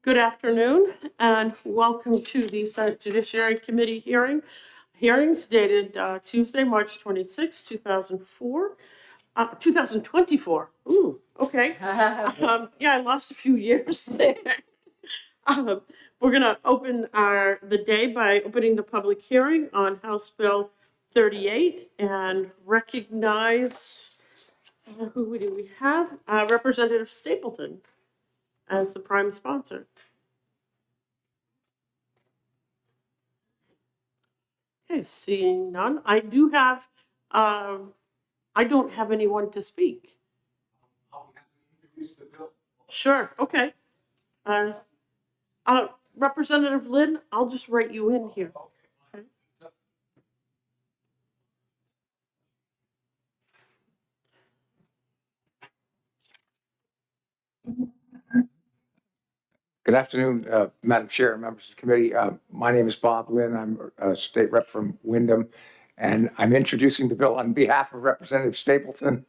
Good afternoon and welcome to the Senate Judiciary Committee hearings dated Tuesday, March 26, 2024. Ooh, okay. Yeah, I lost a few years there. Um, we're going to open the day by opening the public hearing on House Bill 38 and recognize who do we have? Representative Stapleton as the prime sponsor. Okay, seeing none. I don't have anyone to speak. Sure, okay. Uh, Representative Lynn, I'll just write you in here. Okay. Good afternoon, Madam Chair, members of the committee. My name is Bob Lynn. I'm a state rep from Wyndham, and I'm introducing the bill on behalf of Representative Stapleton.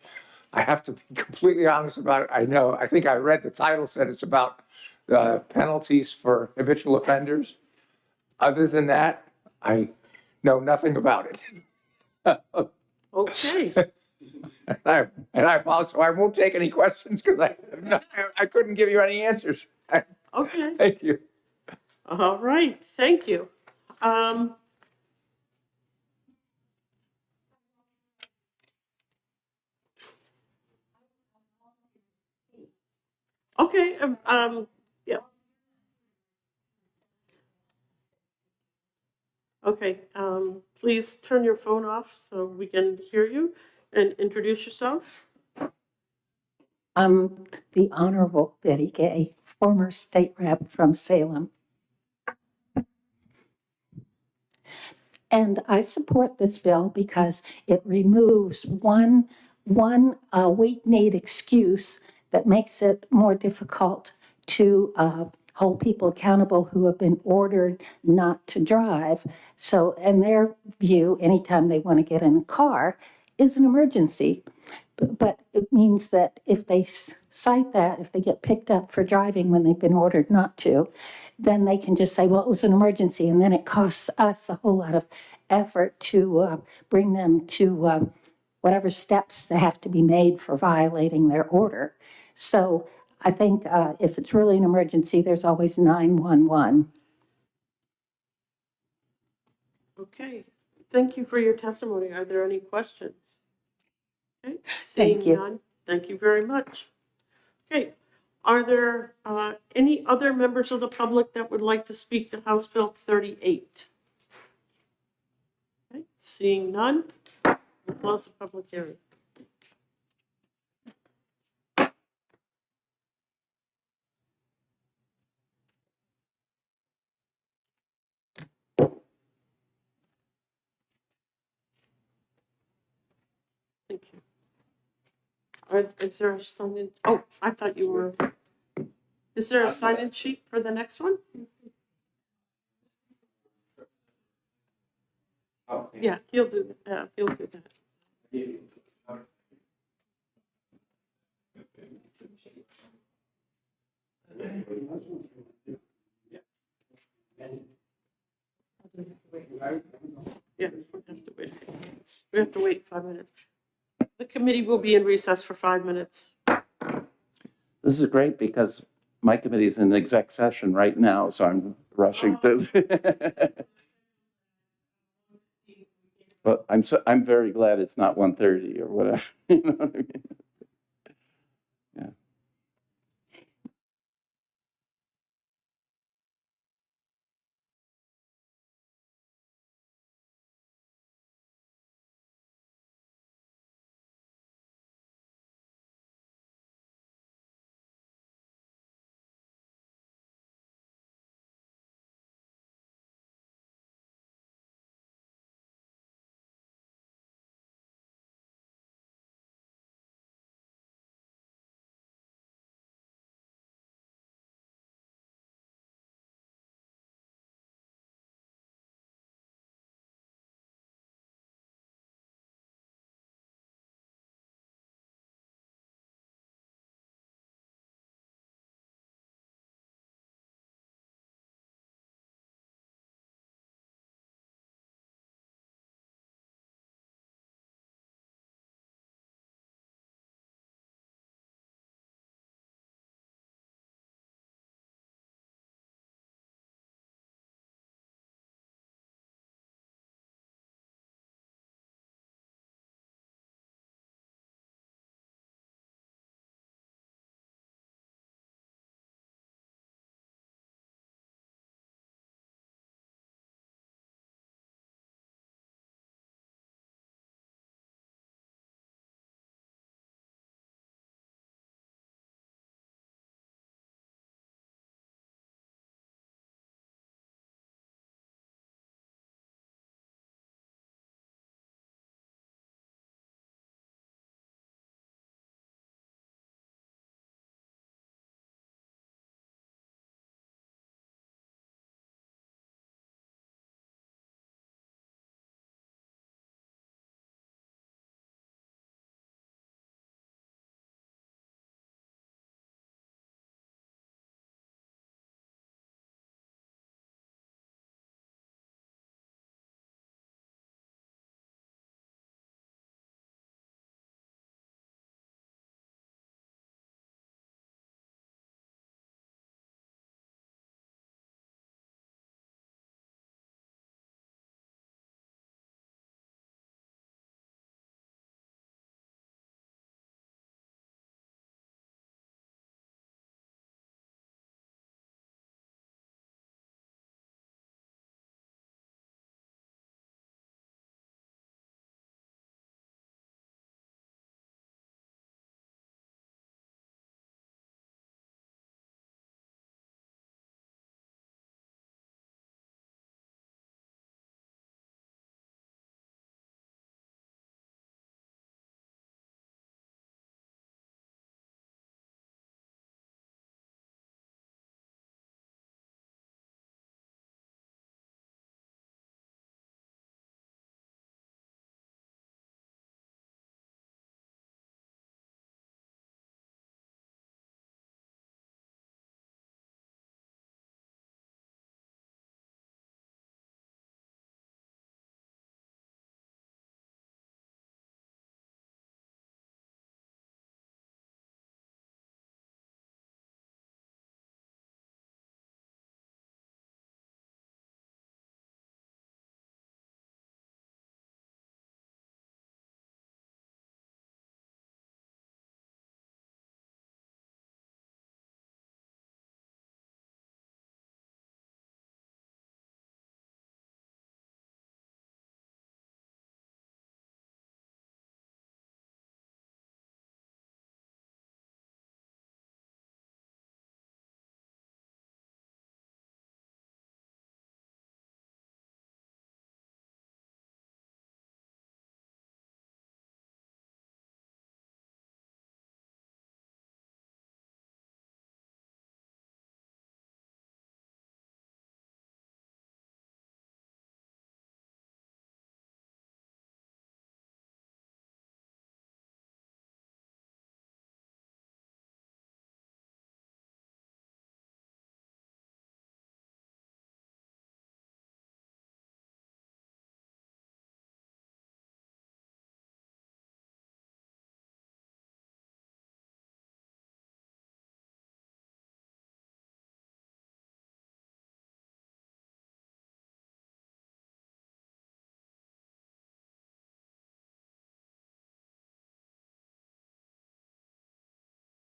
I have to be completely honest about it. I think I read the title said it's about penalties for habitual offenders. Other than that, I know nothing about it. Okay. And I apologize, so I won't take any questions because I couldn't give you any answers. Okay. Thank you. All right. Thank you. Okay. Yeah. Okay. Please turn your phone off so we can hear you and introduce yourself. I'm the Honorable Betty Gay, former state rep from Salem. And I support this bill because it removes one weak-kneed excuse that makes it more difficult to hold people accountable who have been ordered not to drive. So in their view, anytime they want to get in a car is an emergency. But it means that if they cite that, if they get picked up for driving when they've been ordered not to, then they can just say, well, it was an emergency. And then it costs us a whole lot of effort to bring them to whatever steps that have to be made for violating their order. So I think if it's really an emergency, there's always 911. Okay. Thank you for your testimony. Are there any questions? Okay. Thank Seeing you. none. Thank you very much. Okay. Are there any other members of the public that would like to speak to House Bill 38? Okay. Seeing none, we'll close the public hearing. Thank you. Is there a sign-in? Oh, I thought you were. Is there a sign-in sheet for the next one? Yeah, he'll do that. He'll do that. Yeah, we have to wait. We have to wait 5 minutes. The committee will be in recess for 5 minutes. This is great because my committee is in exec session right now, so I'm rushing through. But I'm very glad it's not 1:30 or whatever. You know what I mean?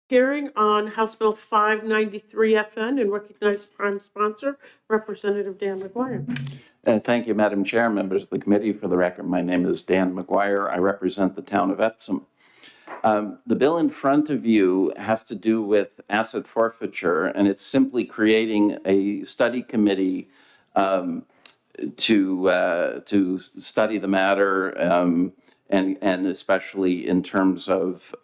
hearing on House Bill 593 FN and recognize prime sponsor, Representative Dan McGuire. Thank you, Madam Chair, members of the committee. For the record, my name is Dan McGuire. I represent the town of Epsom. The bill in front of you has to do with asset forfeiture, and it's simply creating a study committee to study the matter, and especially in terms of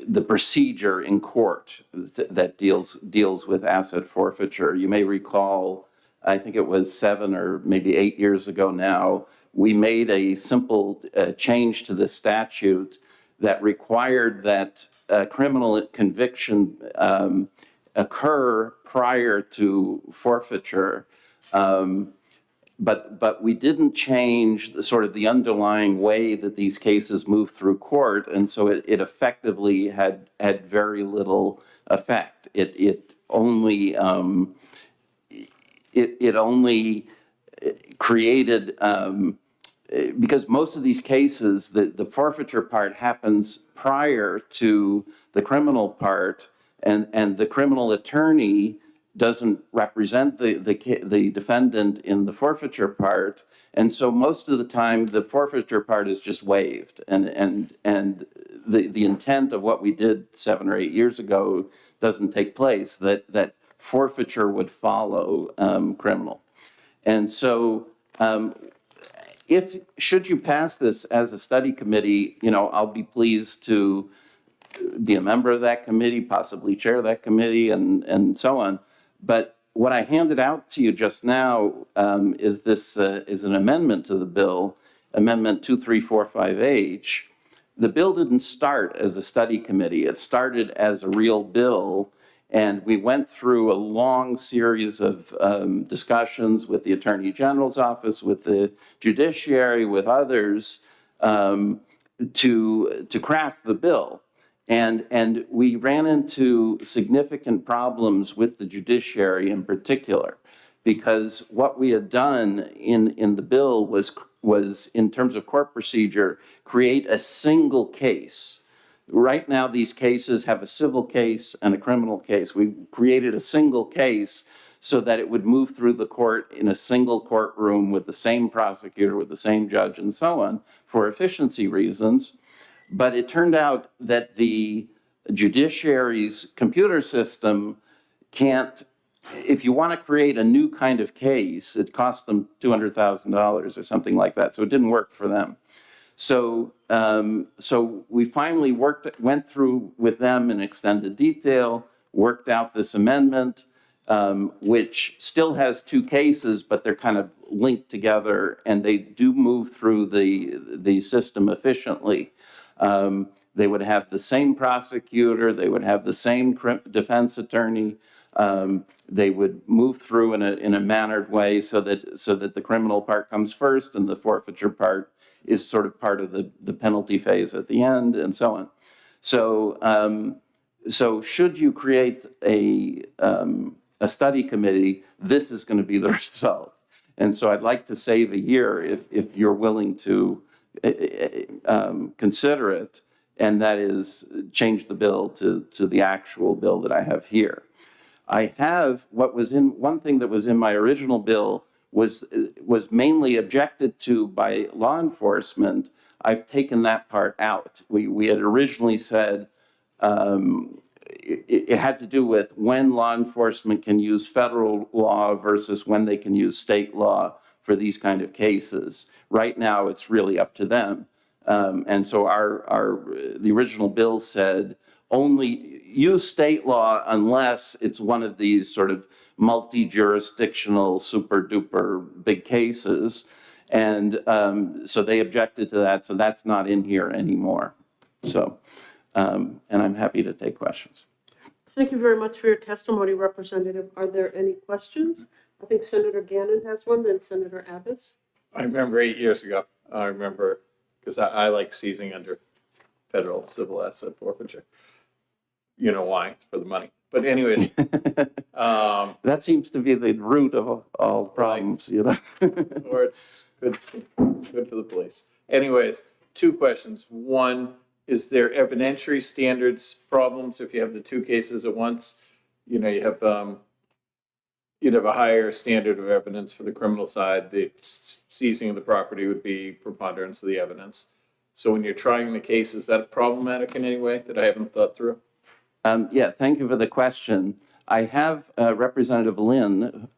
the procedure in court that deals with asset forfeiture. You may recall, I think it was 7 or maybe 8 years ago now, we made a simple change to the statute that required that criminal conviction occur prior to forfeiture. But we didn't change the underlying way that these cases move through court, and so it effectively had very little effect. It only created, because most of these cases, the forfeiture part happens prior to the criminal part, and the criminal attorney doesn't represent the defendant in the forfeiture part, and so most of the time the forfeiture part is just waived, and the intent of what we did 7 or 8 years ago doesn't take place. That forfeiture would follow criminal, and so should you pass this as a study committee, I'll be pleased to be a member of that committee, possibly chair that committee, and so on. But what I handed out to you just now is an amendment to the bill, Amendment 2345H. The bill didn't start as a study committee. It started as a real bill, and we went through a long series of discussions with the Attorney General's office, with the Judiciary, with others, to craft the bill. And we ran into significant problems with the Judiciary in particular, because what we had done in the bill was, in terms of court procedure, create a single case. Right now, these cases have a civil case and a criminal case. We created a single case so that it would move through the court in a single courtroom with the same prosecutor, with the same judge, and so on, for efficiency reasons. But it turned out that the Judiciary's computer system can't, if you want to create a new kind of case, it costs them $200,000 or something like that. So it didn't work for them. So we finally went through with them in extended detail, worked out this amendment, which still has 2 cases, but they're kind of linked together, and they do move through the system efficiently. They would have the same prosecutor, they would have the same defense attorney, they would move through in a mannered way so that the criminal part comes first and the forfeiture part is sort of part of the penalty phase at the end, and so on. So should you create a study committee, this is going to be the result. And so I'd like to save a year if you're willing to consider it, and that is change the bill to the actual bill that I have here. I have one thing that was in my original bill was mainly objected to by law enforcement. I've taken that part out. We had originally said it had to do with when law enforcement can use federal law versus when they can use state law for these kind of cases. Right now, it's really up to them. And so the original bill said only use state law unless it's one of these sort of multi-jurisdictional, super duper big cases. And so they objected to that. So that's not in here anymore. So, and I'm happy to take questions. Thank you very much for your testimony, Representative. Are there any questions? I think Senator Gannon has one, then Senator Abbas. I remember 8 years ago, because I like seizing under federal civil asset forfeiture. You know why? For the money. But anyways. That seems to be the root of all problems, Or it's good for the police. Anyways, 2 questions. One, is there evidentiary standards problems if you have the two cases at once? You know, you'd have a higher standard of evidence for the criminal side. The seizing of the property would be preponderance of the evidence. So when you're trying the case, is that problematic in any way that I haven't thought through? Yeah, thank you for the question. I have Representative Lynn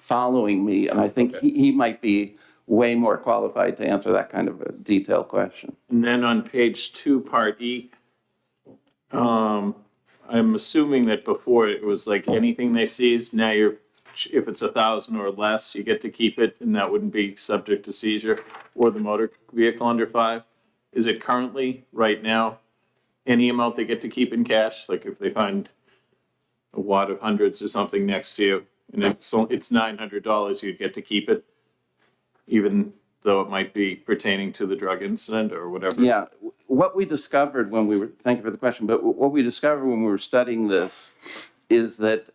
following me, and I think Okay. he might be way more qualified to answer that kind of a detailed question. And then on page 2, part E, I'm assuming that before it was like anything they seized, now if it's 1,000 or less, you get to keep it, and that wouldn't be subject to seizure, or the motor vehicle under 5. Is it currently, right now, any amount they get to keep in cash? Like if they find a wad of hundreds or something next to you, and it's $900, you'd get to keep it, even though it might be pertaining to the drug incident or whatever? Yeah, what we discovered when we were, thank you for the question, but what we discovered when we were studying this is that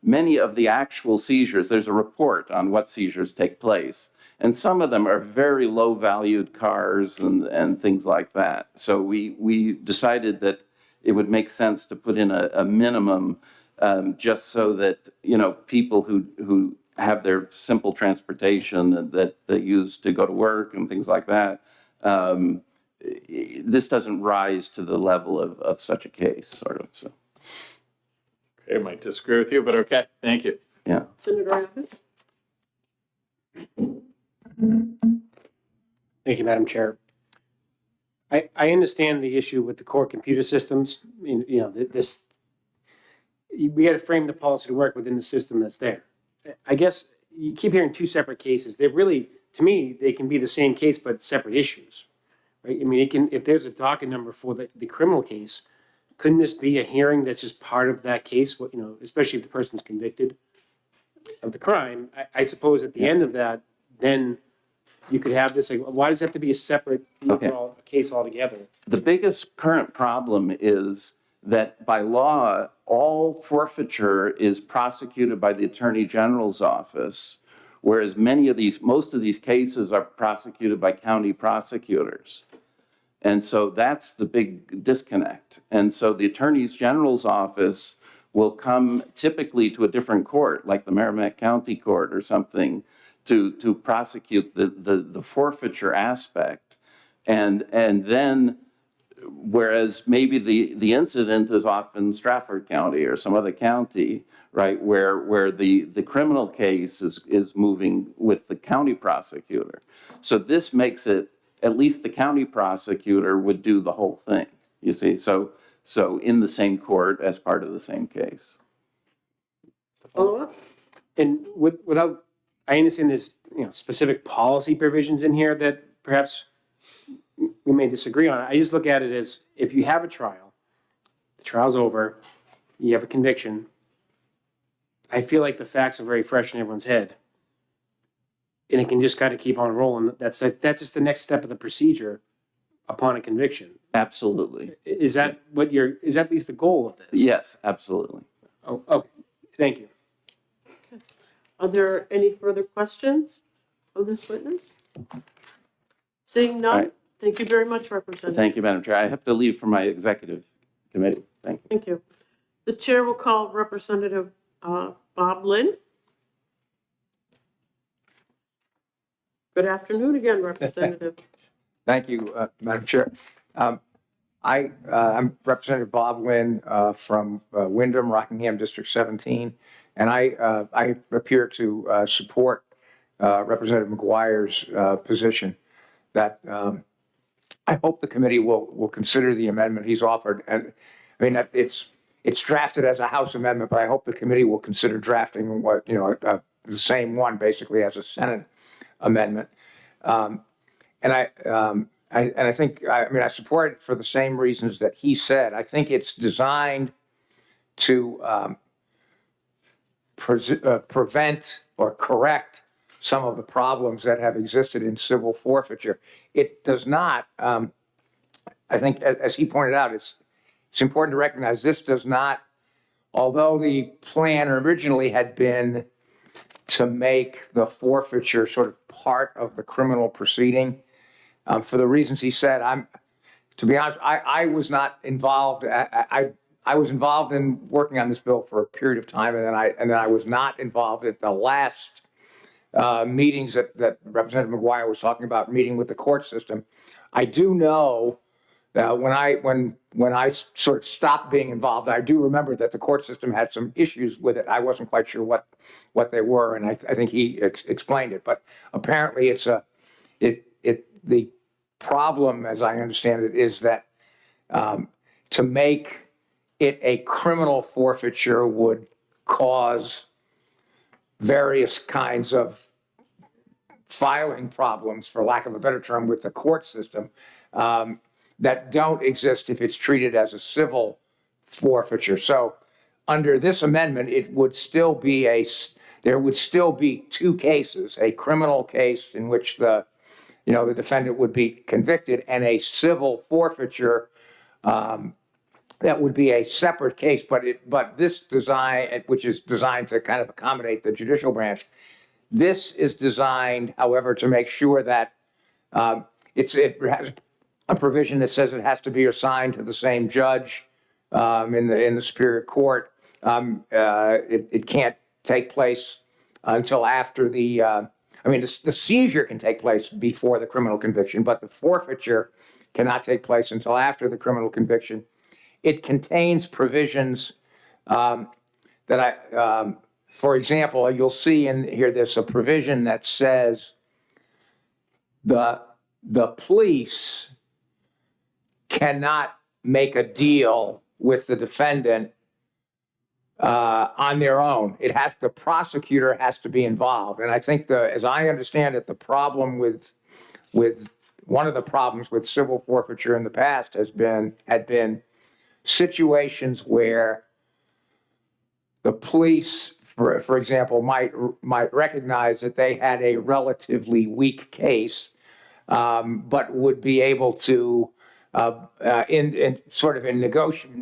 many of the actual seizures, there's a report on what seizures take place, and some of them are very low valued cars and things like that. So we decided that it would make sense to put in a minimum just so that, you know, people who have their simple transportation that they use to go to work and things like that, this doesn't rise to the level of such a case, sort of. So, Okay, I might disagree with you, but okay, thank you. yeah. Senator Evans? Thank you, Madam Chair. I understand the issue with the core computer systems. You know, we got to frame the policy to work within the system that's there. I guess you keep hearing two separate cases. They really, to me, they can be the same case, but separate issues, right? I mean, if there's a docket number for the criminal case, couldn't this be a hearing that's just part of that case? You know, especially if the person's convicted of the crime. I suppose at the end of that, then you could have this, like, why does it have to be a separate overall case altogether? The biggest current problem is that by law, all forfeiture is prosecuted by the Attorney General's office, whereas most of these cases are prosecuted by county prosecutors. And so that's the big disconnect. And so the Attorney General's office will come typically to a different court, like the Merrimack County Court or something, to prosecute the forfeiture aspect. And then, whereas maybe the incident is often Stratford County or some other county, right, where the criminal case is moving with the county prosecutor. So this makes it, at least the county prosecutor would do the whole thing, you see? So in the same court as part of the same case. Follow up? And without, I understand there's, you know, specific policy provisions in here that perhaps we may disagree on. I just look at it as, if you have a trial, the trial's over, you have a conviction, I feel like the facts are very fresh in everyone's head. And it can just kind of keep on rolling. That's just the next step of the procedure upon a conviction. Absolutely. Is that at least the goal of this? Yes, absolutely. Oh, okay. Thank you. Are there any further questions of this witness? Seeing All none, right. thank you very much, Representative. Thank you, Madam Chair. I have to leave for my executive committee. Thank you. Thank you. The chair will call Representative Bob Lynn. Good afternoon again, Representative. Thank you, Madam Chair. I'm Representative Bob Lynn from Wyndham, Rockingham District 17, and I appear to support Representative McGuire's position that I hope the committee will consider the amendment he's offered. And I mean, it's drafted as a House amendment, but I hope the committee will consider drafting what, you know, the same one basically as a Senate amendment. And I think, I support it for the same reasons that he said. I think it's designed to prevent or correct some of the problems that have existed in civil forfeiture. It does not, I think, as he pointed out, it's important to recognize this does not, although the plan originally had been to make the forfeiture sort of part of the criminal proceeding, for the reasons he said, to be honest, I was not involved. I was involved in working on this bill for a period of time, and then I was not involved at the last meetings that Representative McGuire was talking about, meeting with the court system. I do know that when I sort of stopped being involved, I do remember that the court system had some issues with it. I wasn't quite sure what they were, and I think he explained it. But apparently, the problem, as I understand it, is that to make it a criminal forfeiture would cause various kinds of filing problems, for lack of a better term, with the court system that don't exist if it's treated as a civil forfeiture. So under this amendment, it would still be there would still be two cases, a criminal case in which the defendant would be convicted, and a civil forfeiture that would be a separate case. But this design, which is designed to kind of accommodate the judicial branch, this is designed, however, to make sure that it has a provision that says it has to be assigned to the same judge in the Superior Court. It can't take place until after the seizure can take place before the criminal conviction, but the forfeiture cannot take place until after the criminal conviction. It contains provisions for example, you'll see in here, there's a provision that says the police cannot make a deal with the defendant on their own. The prosecutor has to be involved. And I think as I understand it, the problem with one of the problems with civil forfeiture in the past had been situations where the police, for example, might recognize that they had a relatively weak case, but would be able to, in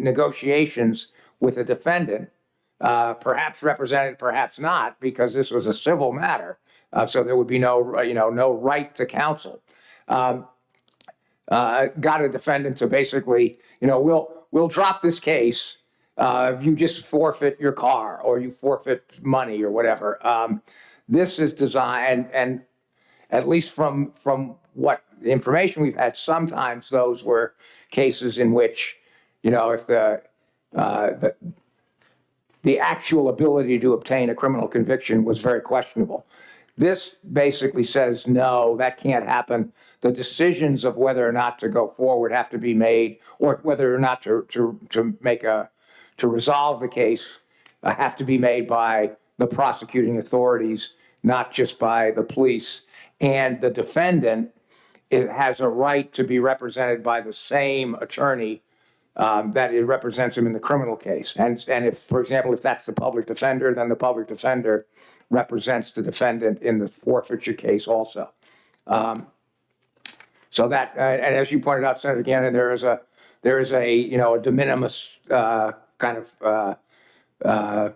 negotiations with the defendant, perhaps represented, perhaps not, because this was a civil matter, so there would be no right to counsel. Got a defendant to basically, we'll drop this case. You just forfeit your car, or you forfeit money, or whatever. This is designed, and at least from what the information we've had, sometimes those were cases in which, if the actual ability to obtain a criminal conviction was very questionable. This basically says, no, that can't happen. The decisions of whether or not to go forward have to be made, or whether or not to resolve the case have to be made by the prosecuting authorities, not just by the police. And the defendant has a right to be represented by the same attorney that it represents him in the criminal case. And if, for example, if that's the public defender, then the public defender represents the defendant in the forfeiture case also. So that, and as you pointed out, Senator Gannon, there is a a de minimis kind of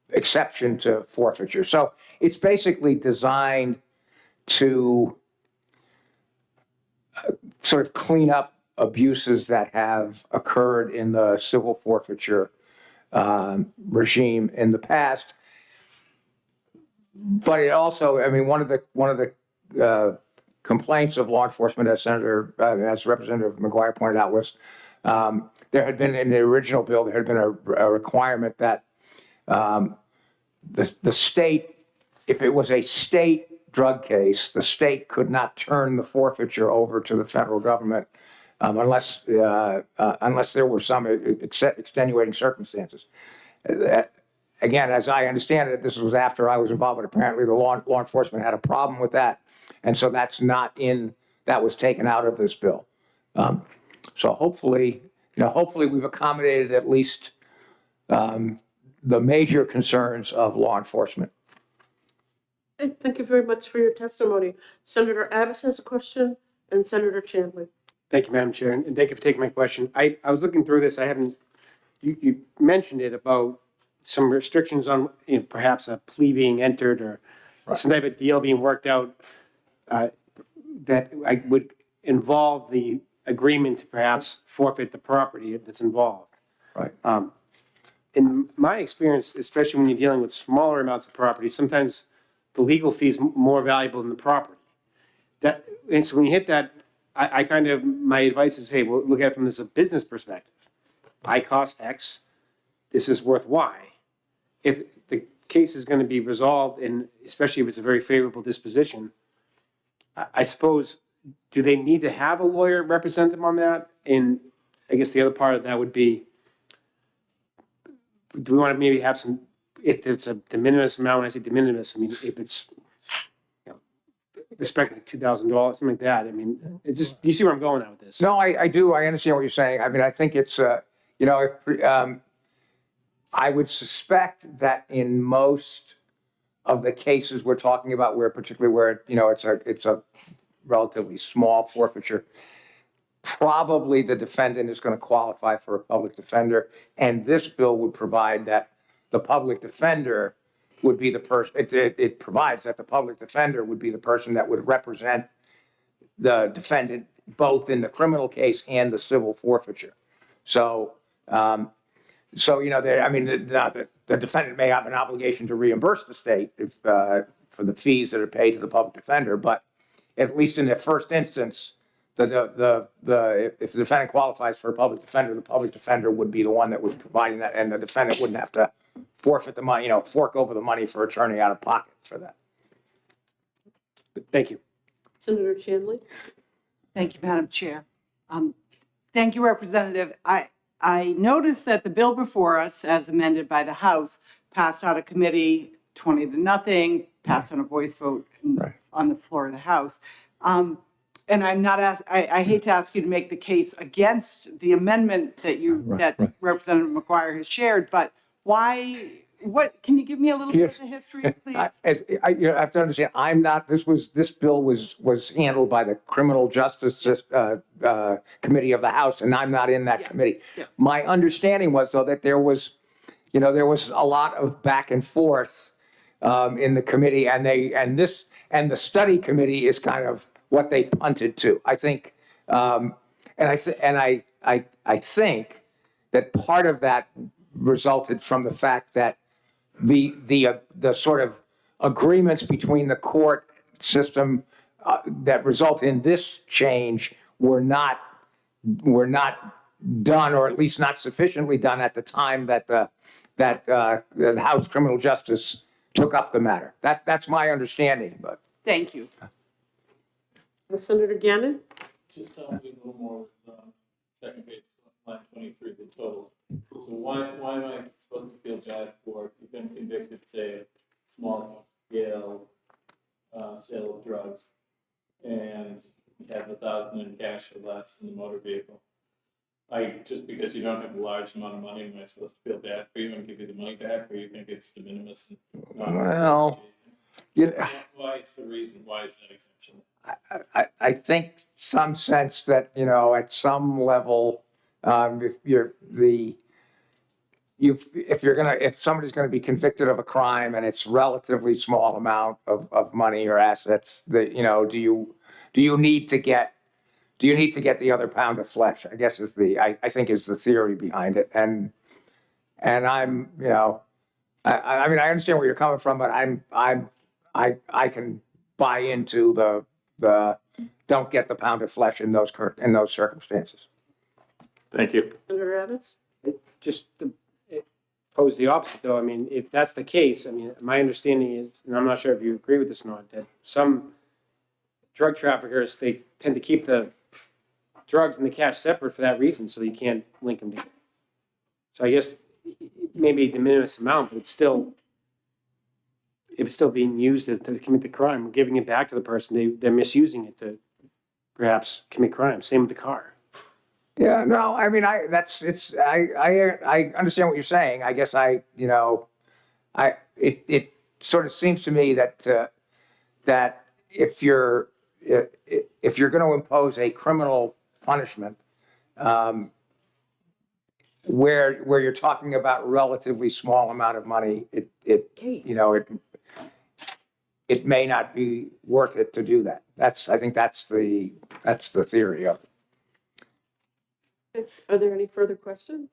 exception to forfeiture. So it's basically designed to sort of clean up abuses that have occurred in the civil forfeiture regime in the past. But it also, one of the complaints of law enforcement, as Representative McGuire pointed out, was there had been, in the original bill, there had been a requirement that the state, if it was a state drug case, the state could not turn the forfeiture over to the federal government unless there were some extenuating circumstances. Again, as I understand it, this was after I was involved, but apparently the law enforcement had a problem with that, and so that was taken out of this bill. So hopefully we've accommodated at least the major concerns of law enforcement. Hey, thank you very much for your testimony. Senator Abbas has a question, and Senator Chandler. Thank you, Madam Chair, and thank you for taking my question. I was looking through this. You mentioned it about some restrictions on perhaps a plea being entered or some type of deal being worked out that I would involve the agreement to perhaps forfeit the property that's involved. Right. In my experience, especially when you're dealing with smaller amounts of property, sometimes the legal fee is more valuable than the property. And so when you hit that, I kind of, my advice is, hey, well, look at it from this a business perspective. I cost X, this is worth Y. If the case is going to be resolved, and especially if it's a very favorable disposition, I suppose, do they need to have a lawyer represent them on that? And I guess the other part of that would be, do we want to maybe have some, if it's a de minimis amount, when I say de minimis, I mean, if it's, respectively $2,000, something like that, I mean, it just, do you see where I'm going at with this? No, I do. I understand what you're saying. I mean, I think it's, you know, I would suspect that in most of the cases we're talking about, where particularly where, you know, it's a relatively small forfeiture, probably the defendant is going to qualify for a public defender. And this bill would provide that the public defender would be the person, it provides that the public defender would be the person that would represent the defendant both in the criminal case and the civil forfeiture. So, you know, I mean, the defendant may have an obligation to reimburse the state if, for the fees that are paid to the public defender, but at least in the first instance, if the defendant qualifies for a public defender, the public defender would be the one that was providing that, and the defendant wouldn't have to forfeit the money, you know, fork over the money for attorney out of pocket for that. Thank you. Senator Chandler? Thank you, Madam Chair. Thank you, Representative. I noticed that the bill before us, as amended by the House, passed out of committee 20-0, passed on a voice vote on the floor of the House. And I'm not, I hate to ask you to make the case against the amendment that Representative McGuire has shared, but why, can you give me a little bit of the history, please? You have to understand, I'm not, this bill was handled by the Criminal Justice Committee of the House, and I'm not in that committee. Yeah. My understanding was, though, that there was a lot of back and forth in the committee, and the study committee is kind of what they punted to. I think, and I think that part of that resulted from the fact that the sort of agreements between the court system that result in this change were not done, or at least not sufficiently done at the time that the House Criminal Justice took up the matter. That's my understanding, but. Thank you. Senator Gannon? Just tell me a little more with second page, line 23, the total. So why am I supposed to feel bad for if you've been convicted, say, of small scale sale of drugs, and you have $1,000 in cash or less in the motor vehicle? Just because you don't have a large amount of money, am I supposed to feel bad for you and give you the money back, or you think it's de minimis? Well, why is the reason? Why is that exemption? I think some sense that, you know, at some level, if somebody's gonna be convicted of a crime and it's relatively small amount of money or assets, that, you know, do you need to get the other pound of flesh, I guess I think is the theory behind it. And I'm, you know, I mean, I understand where you're coming from, but I can buy into the don't get the pound of flesh in those circumstances. Thank you. Senator Adams? Just to pose the opposite, though, I mean, if that's the case, I mean, my understanding is, and I'm not sure if you agree with this or not, that some drug traffickers, they tend to keep the drugs and the cash separate for that reason, so you can't link them together. So I guess maybe a de minimis amount, but it's still, if it's still being used to commit the crime, giving it back to the person, they're misusing it to perhaps commit crime. Same with the car. Yeah, no, I mean, I understand what you're saying. I guess it sort of seems to me that if you're going to impose a criminal punishment, where you're talking about relatively small amount of money, it may not be worth it to do that. I think that's the theory of it. Are there any further questions?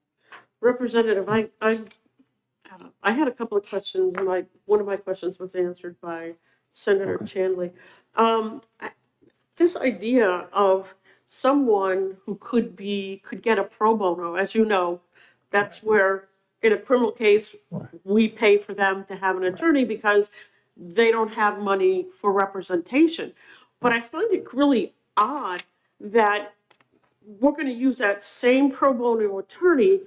Representative, I had a couple of questions. One of my questions was answered by Senator Chandler. This idea of someone who could get a pro bono, as you know, that's where in a criminal case, we pay for them to have an attorney because they don't have money for representation. But I find it really odd that we're going to use that same pro bono attorney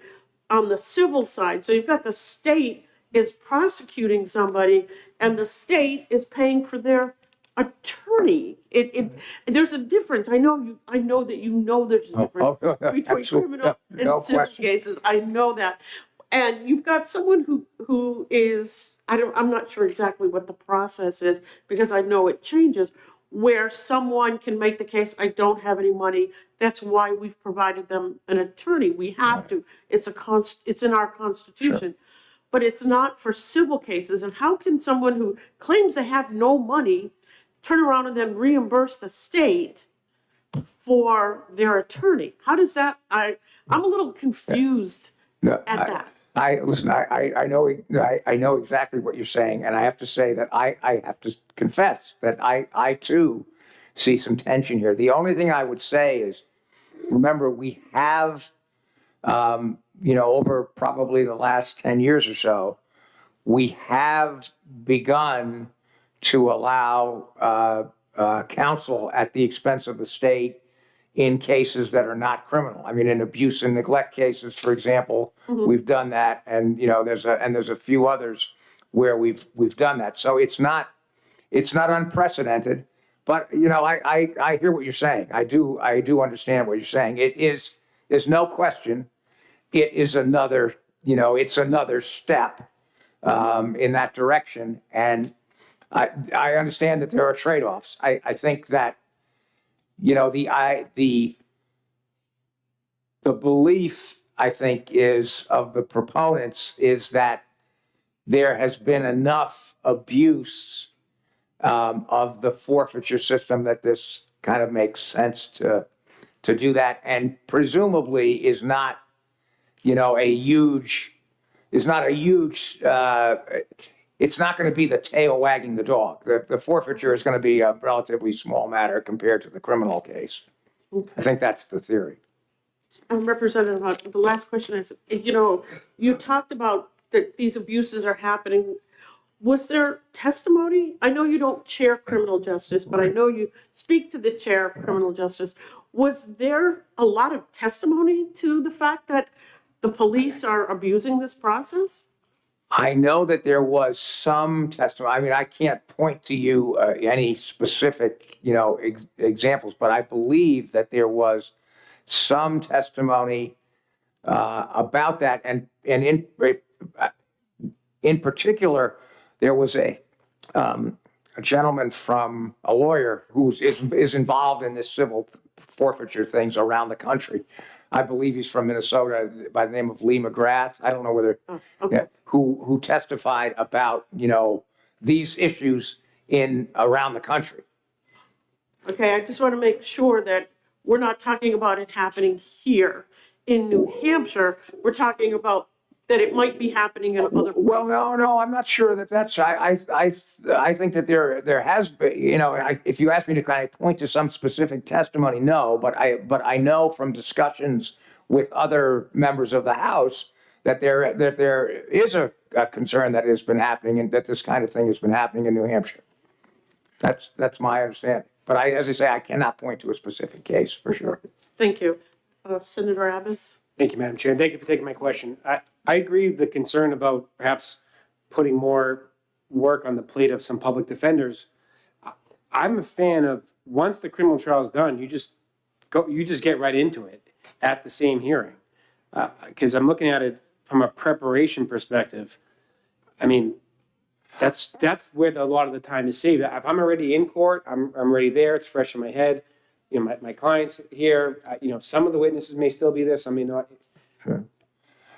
on the civil side. So you've got the state is prosecuting somebody and the state is paying for their attorney. There's a difference. I know that you know there's a difference between absolutely. criminal No and civil question. cases. I know that. And you've got someone who is, I'm not sure exactly what the process is because I know it changes, where someone can make the case, I don't have any money. That's why we've provided them an attorney. We have to. It's in our Constitution. But it's not for civil cases. And how can someone who claims they have no money turn around and then reimburse the state for their attorney? How does that, I'm a little confused No, at that. Listen, I know exactly what you're saying, and I have to say that I have to confess that I too see some tension here. The only thing I would say is, remember, we have, over probably the last 10 years or so, we have begun to allow counsel at the expense of the state in cases that are not criminal. I mean, in abuse and neglect cases, for example, we've done that, and there's a few others where we've done that. So it's not unprecedented, but I hear what you're saying. I do understand what you're saying. There's no question, it is another step in that direction, and I understand that there are trade-offs. I think that the belief, I think, is of the proponents is that there has been enough abuse of the forfeiture system that this kind of makes sense to do that, and presumably is not a huge. It's not going to be the tail wagging the dog. The forfeiture is going to be a relatively small matter compared to the criminal case. I think that's the theory. Representative, the last question is, you talked about that these abuses are happening. Was there testimony? I know you don't chair criminal justice, but I know you speak to the chair of criminal justice. Was there a lot of testimony to the fact that the police are abusing this process? I know that there was some testimony. I mean, I can't point to you any specific, examples, but I believe that there was some testimony about that, and in particular, there was a gentleman from a lawyer who is involved in this civil forfeiture things around the country. I believe he's from Minnesota by the name of Lee McGrath. I don't know whether, who testified about, these issues around the country. Okay, I just want to make sure that we're not talking about it happening here in New Hampshire. We're talking about that it might be happening in other places. Well, no, I'm not sure that's. I think that there has been. If you ask me to kind of point to some specific testimony, no. But I know from discussions with other members of the House that there is a concern that has been happening, and that this kind of thing has been happening in New Hampshire. That's my understanding. But as I say, I cannot point to a specific case for sure. Thank you. Senator Abbas? Thank you, Madam Chair, and thank you for taking my question. I agree with the concern about perhaps putting more work on the plate of some public defenders. I'm a fan of, once the criminal trial is done, you just get right into it at the same hearing. Because I'm looking at it from a preparation perspective. I mean, that's where a lot of the time is saved. If I'm already in court, I'm already there, it's fresh in my head. My client's here, some of the witnesses may still be there, some may not. Sure.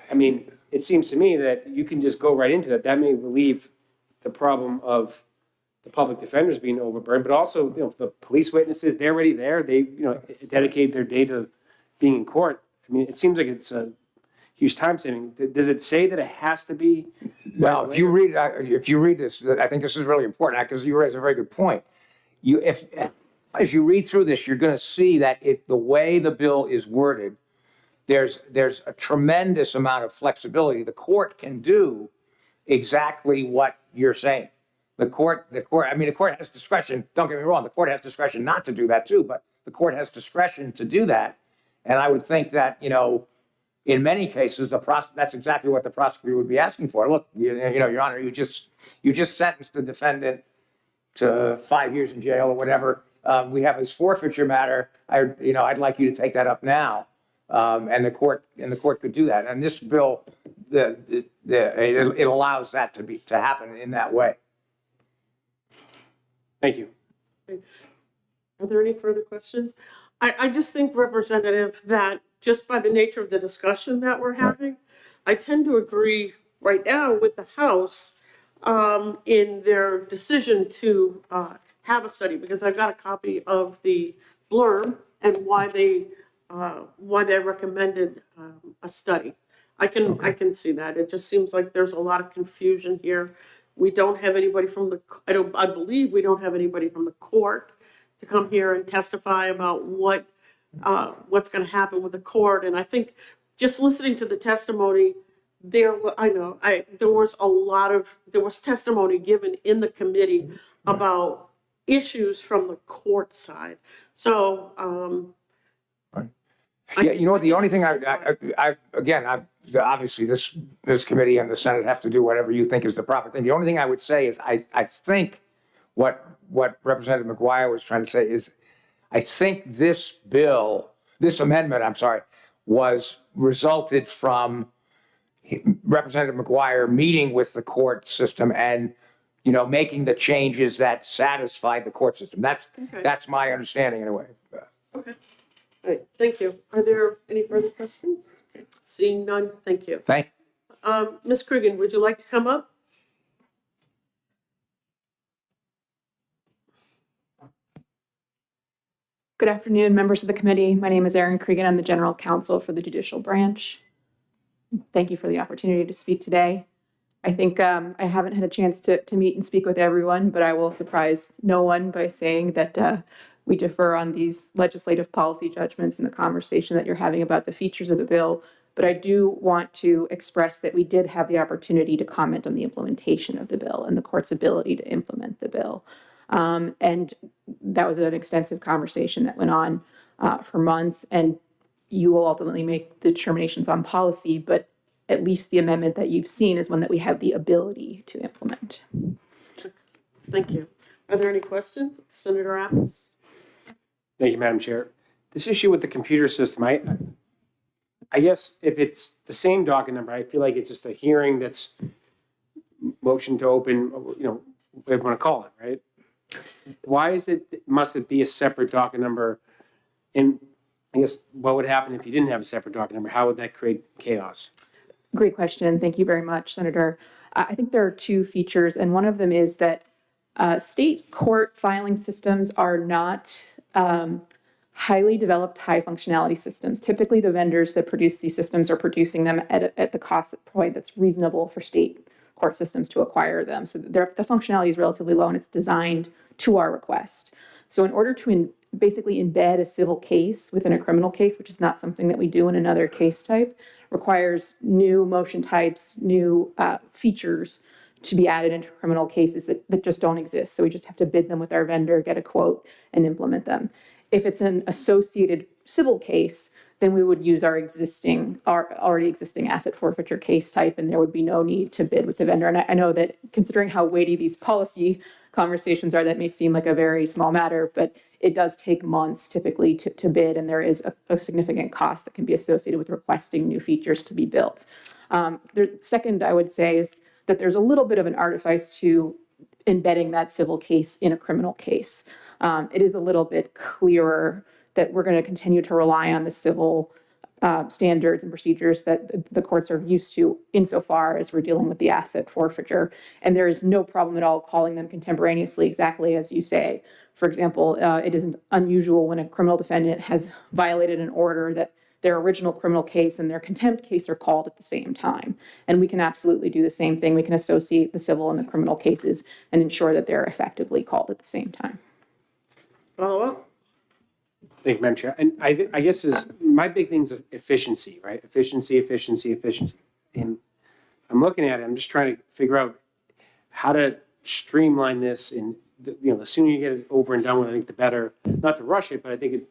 I mean, it seems to me that you can just go right into that. That may relieve the problem of the public defenders being overburdened, but also, the police witnesses, they're already there. They, dedicate their day to being in court. I mean, it seems like it's a huge time saving. Does it say that it has to be? Well, if you read this, I think this is really important because you raise a very good point. As you read through this, you're going to see that the way the bill is worded, there's a tremendous amount of flexibility. The court can do exactly what you're saying. The court has discretion. Don't get me wrong. The court has discretion not to do that too, but the court has discretion to do that. And I would think that, in many cases, that's exactly what the prosecutor would be asking for. Look, Your Honor, you just sentenced the defendant to 5 years in jail or whatever. We have this forfeiture matter. I'd like you to take that up now. And the court could do that. And this bill, it allows that to happen in that way. Thank you. Are there any further questions? I just think, Representative, that just by the nature of the discussion that we're having, I tend to agree right now with the House in their decision to have a study, because I've got a copy of the blurb and why they recommended a study. I can see that. It just seems like there's a lot of confusion here. We don't have anybody from I believe we don't have anybody from the court to come here and testify about what's going to happen with the court. And I think just listening to the testimony, there was testimony given in the committee about issues from the court side. So, Yeah, the only thing obviously this committee and the Senate have to do whatever you think is the proper thing. The only thing I would say is I think what Representative McGuire was trying to say is I think this amendment, was resulted from Representative McGuire meeting with the court system and making the changes that satisfy the court system. That's my understanding anyway. okay. All right, thank you. Are there any further questions? Okay. Seeing none, thank you. Ms. Cregan, would you like to come up? Good afternoon, members of the committee. My name is Erin Cregan. I'm the General Counsel for the Judicial Branch. Thank you for the opportunity to speak today. I think I haven't had a chance to meet and speak with everyone, but I will surprise no one by saying that we defer on these legislative policy judgments and the conversation that you're having about the features of the bill. But I do want to express that we did have the opportunity to comment on the implementation of the bill and the court's ability to implement the bill. And that was an extensive conversation that went on for months, and you will ultimately make the determinations on policy, but at least the amendment that you've seen is one that we have the ability to implement. Thank you. Are there any questions? Senator Apples? Thank you, Madam Chair. This issue with the computer system, I guess if it's the same docket number, I feel like it's just a hearing that's motion to open, whatever you want to call it, right? Why must it be a separate docket number? And I guess what would happen if you didn't have a separate docket number? How would that create chaos? Great question. Thank you very much, Senator. I think there are two features, and one of them is that state court filing systems are not highly developed, high functionality systems. Typically, the vendors that produce these systems are producing them at the cost point that's reasonable for state court systems to acquire them. So the functionality is relatively low, and it's designed to our request. So in order to basically embed a civil case within a criminal case, which is not something that we do in another case type, requires new motion types, new features to be added into criminal cases that just don't exist. So we just have to bid them with our vendor, get a quote, and implement them. If it's an associated civil case, then we would use our already existing asset forfeiture case type, and there would be no need to bid with the vendor. And I know that considering how weighty these policy conversations are, that may seem like a very small matter, but it does take months typically to bid, and there is a significant cost that can be associated with requesting new features to be built. The second, I would say, is that there's a little bit of an artifice to embedding that civil case in a criminal case. It is a little bit clearer that we're going to continue to rely on the civil standards and procedures that the courts are used to insofar as we're dealing with the asset forfeiture. And there is no problem at all calling them contemporaneously, exactly as you say. For example, it isn't unusual when a criminal defendant has violated an order that their original criminal case and their contempt case are called at the same time. And we can absolutely do the same thing. We can associate the civil and the criminal cases and ensure that they're effectively called at the same time. Follow up? Thank you, Madam Chair. And I guess my big thing is efficiency, right? Efficiency. And I'm looking at it, I'm just trying to figure out how to streamline this, and the sooner you get it over and done with, I think the better. Not to rush it, but I think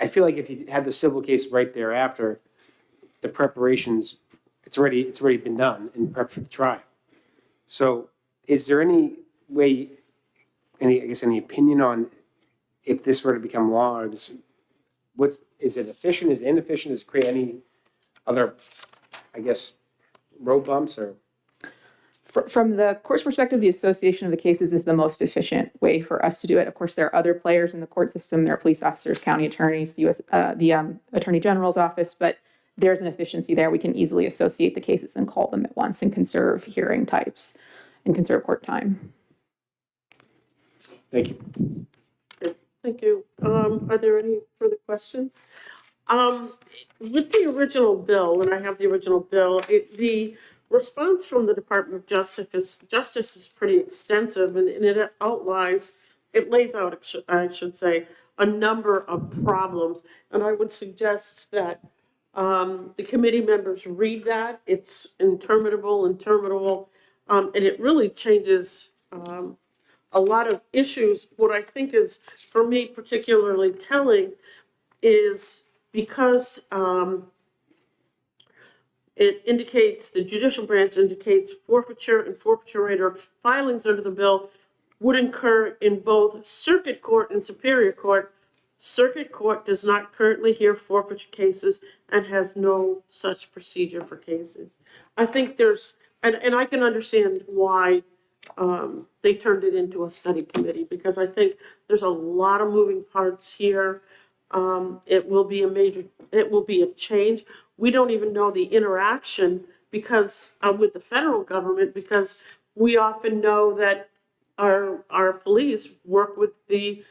I feel like if you had the civil case right thereafter, the preparations, it's already been done in prep for the trial. So is there any way, any opinion on if this were to become law, or this, is it efficient, is it inefficient, does it create any other, I guess, road bumps or? From the court's perspective, the association of the cases is the most efficient way for us to do it. Of course, there are other players in the court system. There are police officers, county attorneys, the Attorney General's office, but there's an efficiency there. We can easily associate the cases and call them at once and conserve hearing types and conserve court time. Thank you. Thank you. Are there any further questions? With the original bill, and I have the original bill, the response from the Department of Justice is pretty extensive, and it lays out, I should say, a number of problems. And I would suggest that the committee members read that. It's interminable, and it really changes a lot of issues. What I think is, for me, particularly telling is because it indicates, the judicial branch indicates forfeiture and forfeiture rate or filings under the bill would incur in both circuit court and superior court. Circuit court does not currently hear forfeiture cases and has no such procedure for cases. I think there's, and I can understand why they turned it into a study committee, because I think there's a lot of moving parts here. It will be a change. We don't even know the interaction because with the federal government, because we often know that our police work with the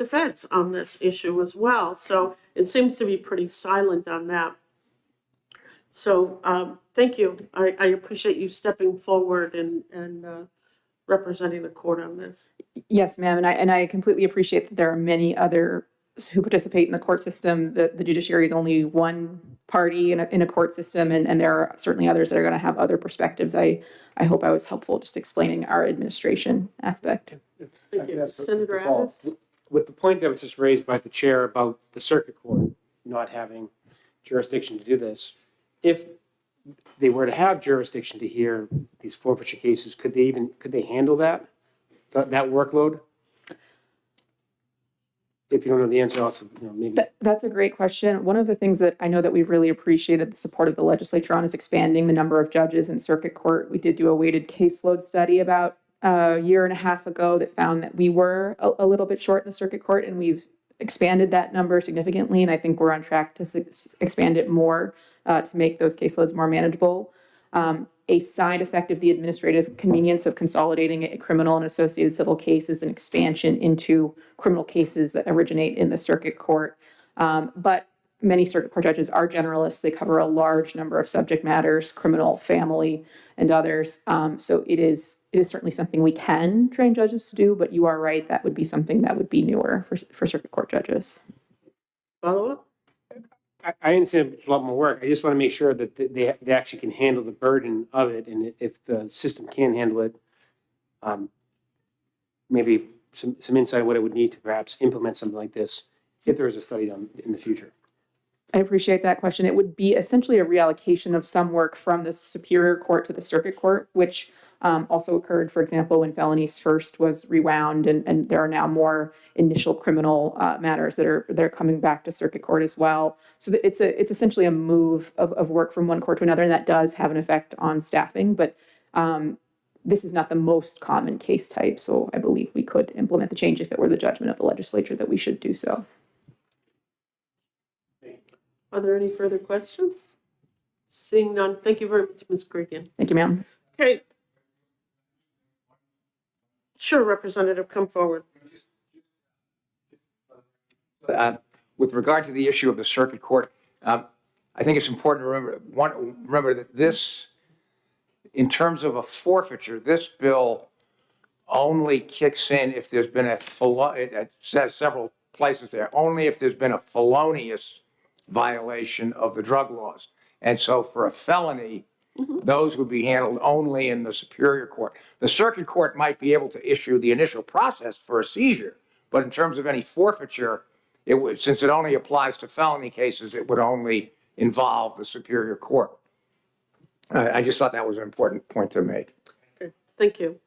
feds on this issue as well. So it seems to be pretty silent on that. So thank you. I appreciate you stepping forward and representing the court on this. Yes, ma'am, and I completely appreciate that there are many others who participate in the court system. The judiciary is only one party in a court system, and there are certainly others that are going to have other perspectives. I hope I was helpful just explaining our administration aspect. Thank you. Yes, Senator just to follow, Abbas? with the point that was just raised by the chair about the circuit court not having jurisdiction to do this, if they were to have jurisdiction to hear these forfeiture cases, could they handle that workload? If you don't know the answer, also, maybe. That's a great question. One of the things that I know that we've really appreciated the support of the legislature on is expanding the number of judges in circuit court. We did do a weighted caseload study about a year and a half ago that found that we were a little bit short in the circuit court, and we've expanded that number significantly. And I think we're on track to expand it more to make those caseloads more manageable. A side effect of the administrative convenience of consolidating a criminal and associated civil cases and expansion into criminal cases that originate in the circuit court. But many circuit court judges are generalists. They cover a large number of subject matters, criminal, family, and others. So it is certainly something we can train judges to do, but you are right, that would be something that would be newer for circuit court judges. Follow up? I understand it's a lot more work. I just want to make sure that they actually can handle the burden of it, and if the system can handle it, maybe some insight on what it would need to perhaps implement something like this, if there is a study done in the future. I appreciate that question. It would be essentially a reallocation of some work from the superior court to the circuit court, which also occurred, for example, when felonies first was rewound, and there are now more initial criminal matters that are coming back to circuit court as well. So it's essentially a move of work from one court to another, and that does have an effect on staffing. But this is not the most common case type, so I believe we could implement the change if it were the judgment of the legislature that we should do so. Are there any further questions? Seeing none, thank you very much, Ms. Cregan. Thank you, ma'am. Okay. Sure, Representative, come forward. with regard to the issue of the circuit court, I think it's important to remember that this, in terms of a forfeiture, this bill only kicks in if there's been it says several places there, only if there's been a felonious violation of the drug laws. And so for a felony, those would be handled only in the Superior Court. The Circuit Court might be able to issue the initial process for a seizure, but in terms of any forfeiture, it would, since it only applies to felony cases, it would only involve the Superior Court. I just thought that was an important point to make. Okay, thank you.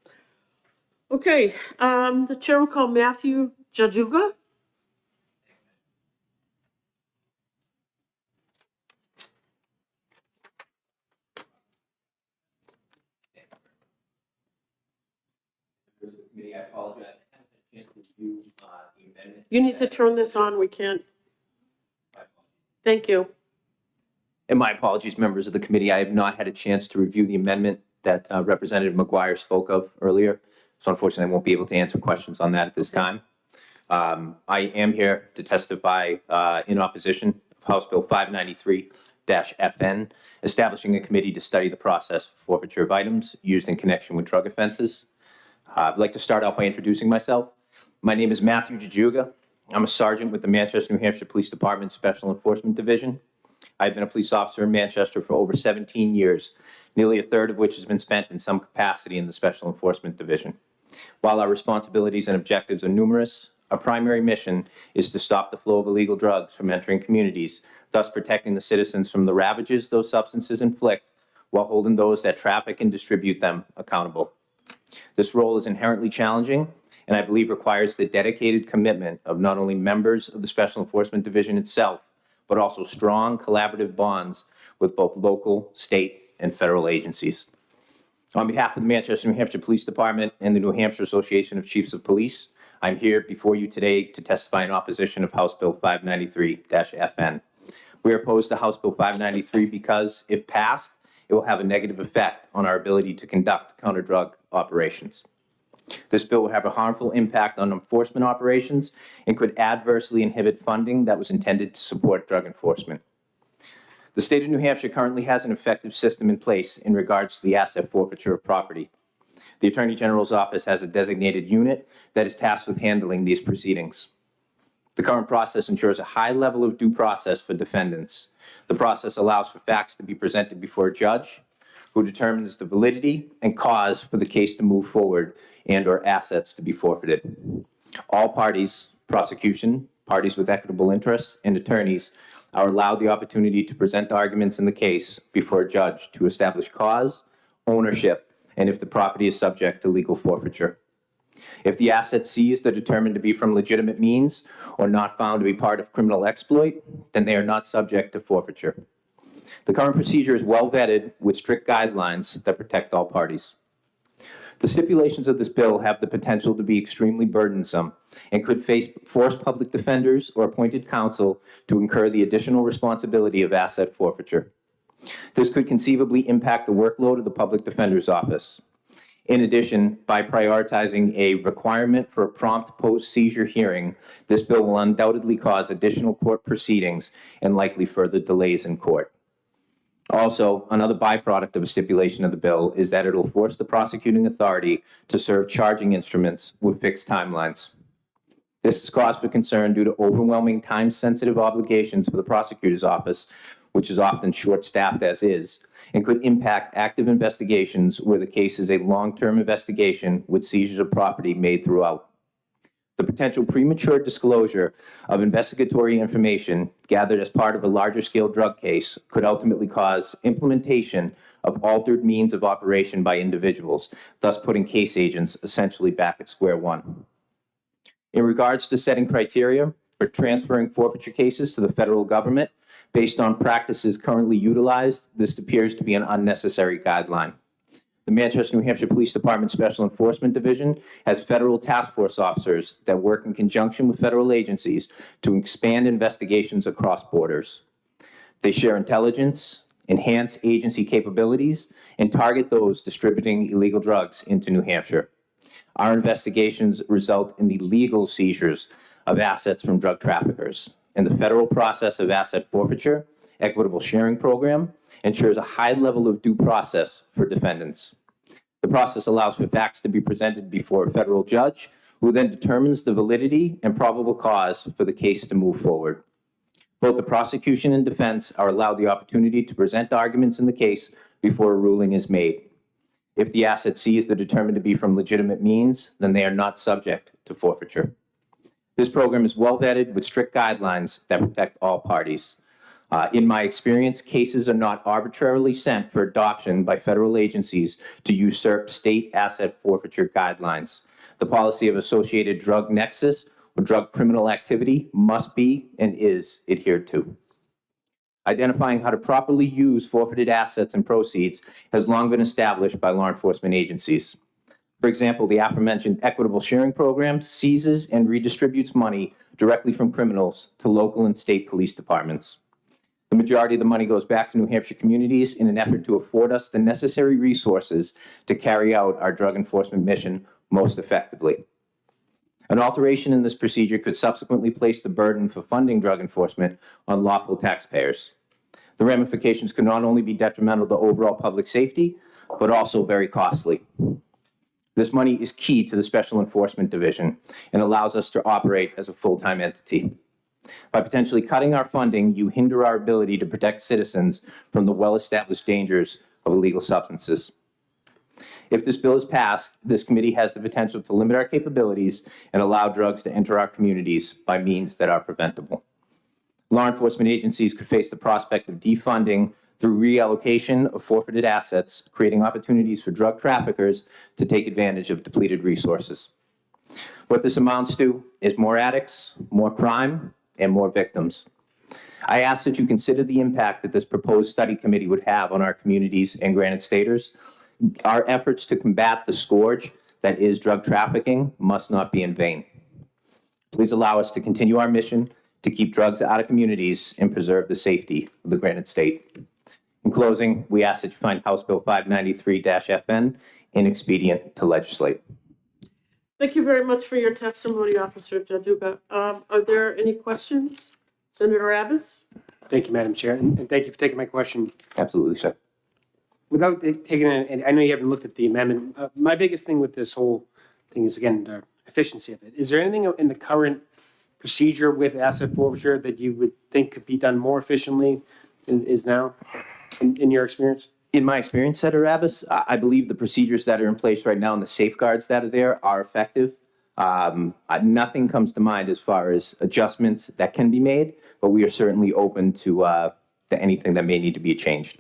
Okay, the chair will call Matthew Jajuga. I apologize. I haven't had a chance to review the amendment. You need to turn this on, we can't. Thank you. And my apologies, members of the committee. I have not had a chance to review the amendment that Representative McGuire spoke of earlier. So unfortunately, I won't be able to answer questions on that at this time. I am here to testify in opposition of House Bill 593-FN, establishing a committee to study the process for forfeiture of items used in connection with drug offenses. I'd like to start out by introducing myself. My name is Matthew Jajuga. I'm a sergeant with the Manchester, New Hampshire Police Department Special Enforcement Division. I've been a police officer in Manchester for over 17 years, nearly a third of which has been spent in some capacity in the Special Enforcement Division. While our responsibilities and objectives are numerous, our primary mission is to stop the flow of illegal drugs from entering communities, thus protecting the citizens from the ravages those substances inflict while holding those that traffic and distribute them accountable. This role is inherently challenging and I believe requires the dedicated commitment of not only members of the Special Enforcement Division itself, but also strong collaborative bonds with both local, state, and federal agencies. On behalf of the Manchester, New Hampshire Police Department and the New Hampshire Association of Chiefs of Police, I'm here before you today to testify in opposition of House Bill 593-FN. We are opposed to House Bill 593 because, if passed, it will have a negative effect on our ability to conduct counter-drug operations. This bill would have a harmful impact on enforcement operations and could adversely inhibit funding that was intended to support drug enforcement. The state of New Hampshire currently has an effective system in place in regards to the asset forfeiture of property. The Attorney General's office has a designated unit that is tasked with handling these proceedings. The current process ensures a high level of due process for defendants. The process allows for facts to be presented before a judge who determines the validity and cause for the case to move forward and/or assets to be forfeited. All parties, prosecution, parties with equitable interests, and attorneys are allowed the opportunity to present arguments in the case before a judge to establish cause, ownership, and if the property is subject to legal forfeiture. If the assets seized are determined to be from legitimate means or not found to be part of criminal exploit, then they are not subject to forfeiture. The current procedure is well vetted with strict guidelines that protect all parties. The stipulations of this bill have the potential to be extremely burdensome and could force public defenders or appointed counsel to incur the additional responsibility of asset forfeiture. This could conceivably impact the workload of the public defender's office. In addition, by prioritizing a requirement for a prompt post-seizure hearing, this bill will undoubtedly cause additional court proceedings and likely further delays in court. Also, another byproduct of a stipulation of the bill is that it'll force the prosecuting authority to serve charging instruments with fixed timelines. This is cause for concern due to overwhelming time-sensitive obligations for the prosecutor's office, which is often short-staffed as is, and could impact active investigations where the case is a long-term investigation with seizures of property made throughout. The potential premature disclosure of investigatory information gathered as part of a larger-scale drug case could ultimately cause implementation of altered means of operation by individuals, thus putting case agents essentially back at square one. In regards to setting criteria for transferring forfeiture cases to the federal government, based on practices currently utilized, this appears to be an unnecessary guideline. The Manchester, New Hampshire Police Department Special Enforcement Division has federal task force officers that work in conjunction with federal agencies to expand investigations across borders. They share intelligence, enhance agency capabilities, and target those distributing illegal drugs into New Hampshire. Our investigations result in the legal seizures of assets from drug traffickers. in the federal process of asset forfeiture, equitable sharing program, ensures a high level of due process for defendants. The process allows for facts to be presented before a federal judge, who then determines the validity and probable cause for the case to move forward. Both the prosecution and defense are allowed the opportunity to present arguments in the case before a ruling is made. If the assets seized are determined to be from legitimate means, then they are not subject to forfeiture. This program is well vetted with strict guidelines that protect all parties. In my experience, cases are not arbitrarily sent for adoption by federal agencies to usurp state asset forfeiture guidelines. The policy of associated drug nexus or drug criminal activity must be and is adhered to. Identifying how to properly use forfeited assets and proceeds has long been established by law enforcement agencies. For example, the aforementioned equitable sharing program seizes and redistributes money directly from criminals to local and state police departments. The majority of the money goes back to New Hampshire communities in an effort to afford us the necessary resources to carry out our drug enforcement mission most effectively. An alteration in this procedure could subsequently place the burden for funding drug enforcement on lawful taxpayers. The ramifications could not only be detrimental to overall public safety, but also very costly. This money is key to the Special Enforcement Division and allows us to operate as a full-time entity. By potentially cutting our funding, you hinder our ability to protect citizens from the well-established dangers of illegal substances. If this bill is passed, this committee has the potential to limit our capabilities and allow drugs to enter our communities by means that are preventable. Law enforcement agencies could face the prospect of defunding through reallocation of forfeited assets, creating opportunities for drug traffickers to take advantage of depleted resources. What this amounts to is more addicts, more crime, and more victims. I ask that you consider the impact that this proposed study committee would have on our communities and Granite Staters. Our efforts to combat the scourge that is drug trafficking must not be in vain. Please allow us to continue our mission to keep drugs out of communities and preserve the safety of the Granite State. In closing, we ask that you find House Bill 593-FN inexpedient to legislate. Thank you very much for your testimony, Officer Jaduga. Are there any questions? Senator Abbas? Thank you, Madam Chair, and thank you for taking my question. Absolutely, sir. Without taking it, and I know you haven't looked at the amendment, my biggest thing with this whole thing is, again, the efficiency of it. Is there anything in the current procedure with asset forfeiture that you would think could be done more efficiently than is now, in your experience? In my experience, Senator Abbas, I believe the procedures that are in place right now and the safeguards that are there are effective. Nothing comes to mind as far as adjustments that can be made, but we are certainly open to anything that may need to be changed.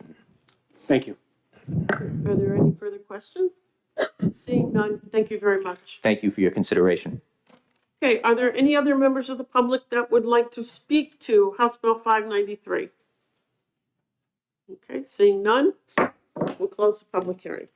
Thank you. Are there any further questions? Seeing none, thank you very much. Thank you for your consideration. Okay, are there any other members of the public that would like to speak to House Bill 593? Okay, seeing none, we'll close the public hearing.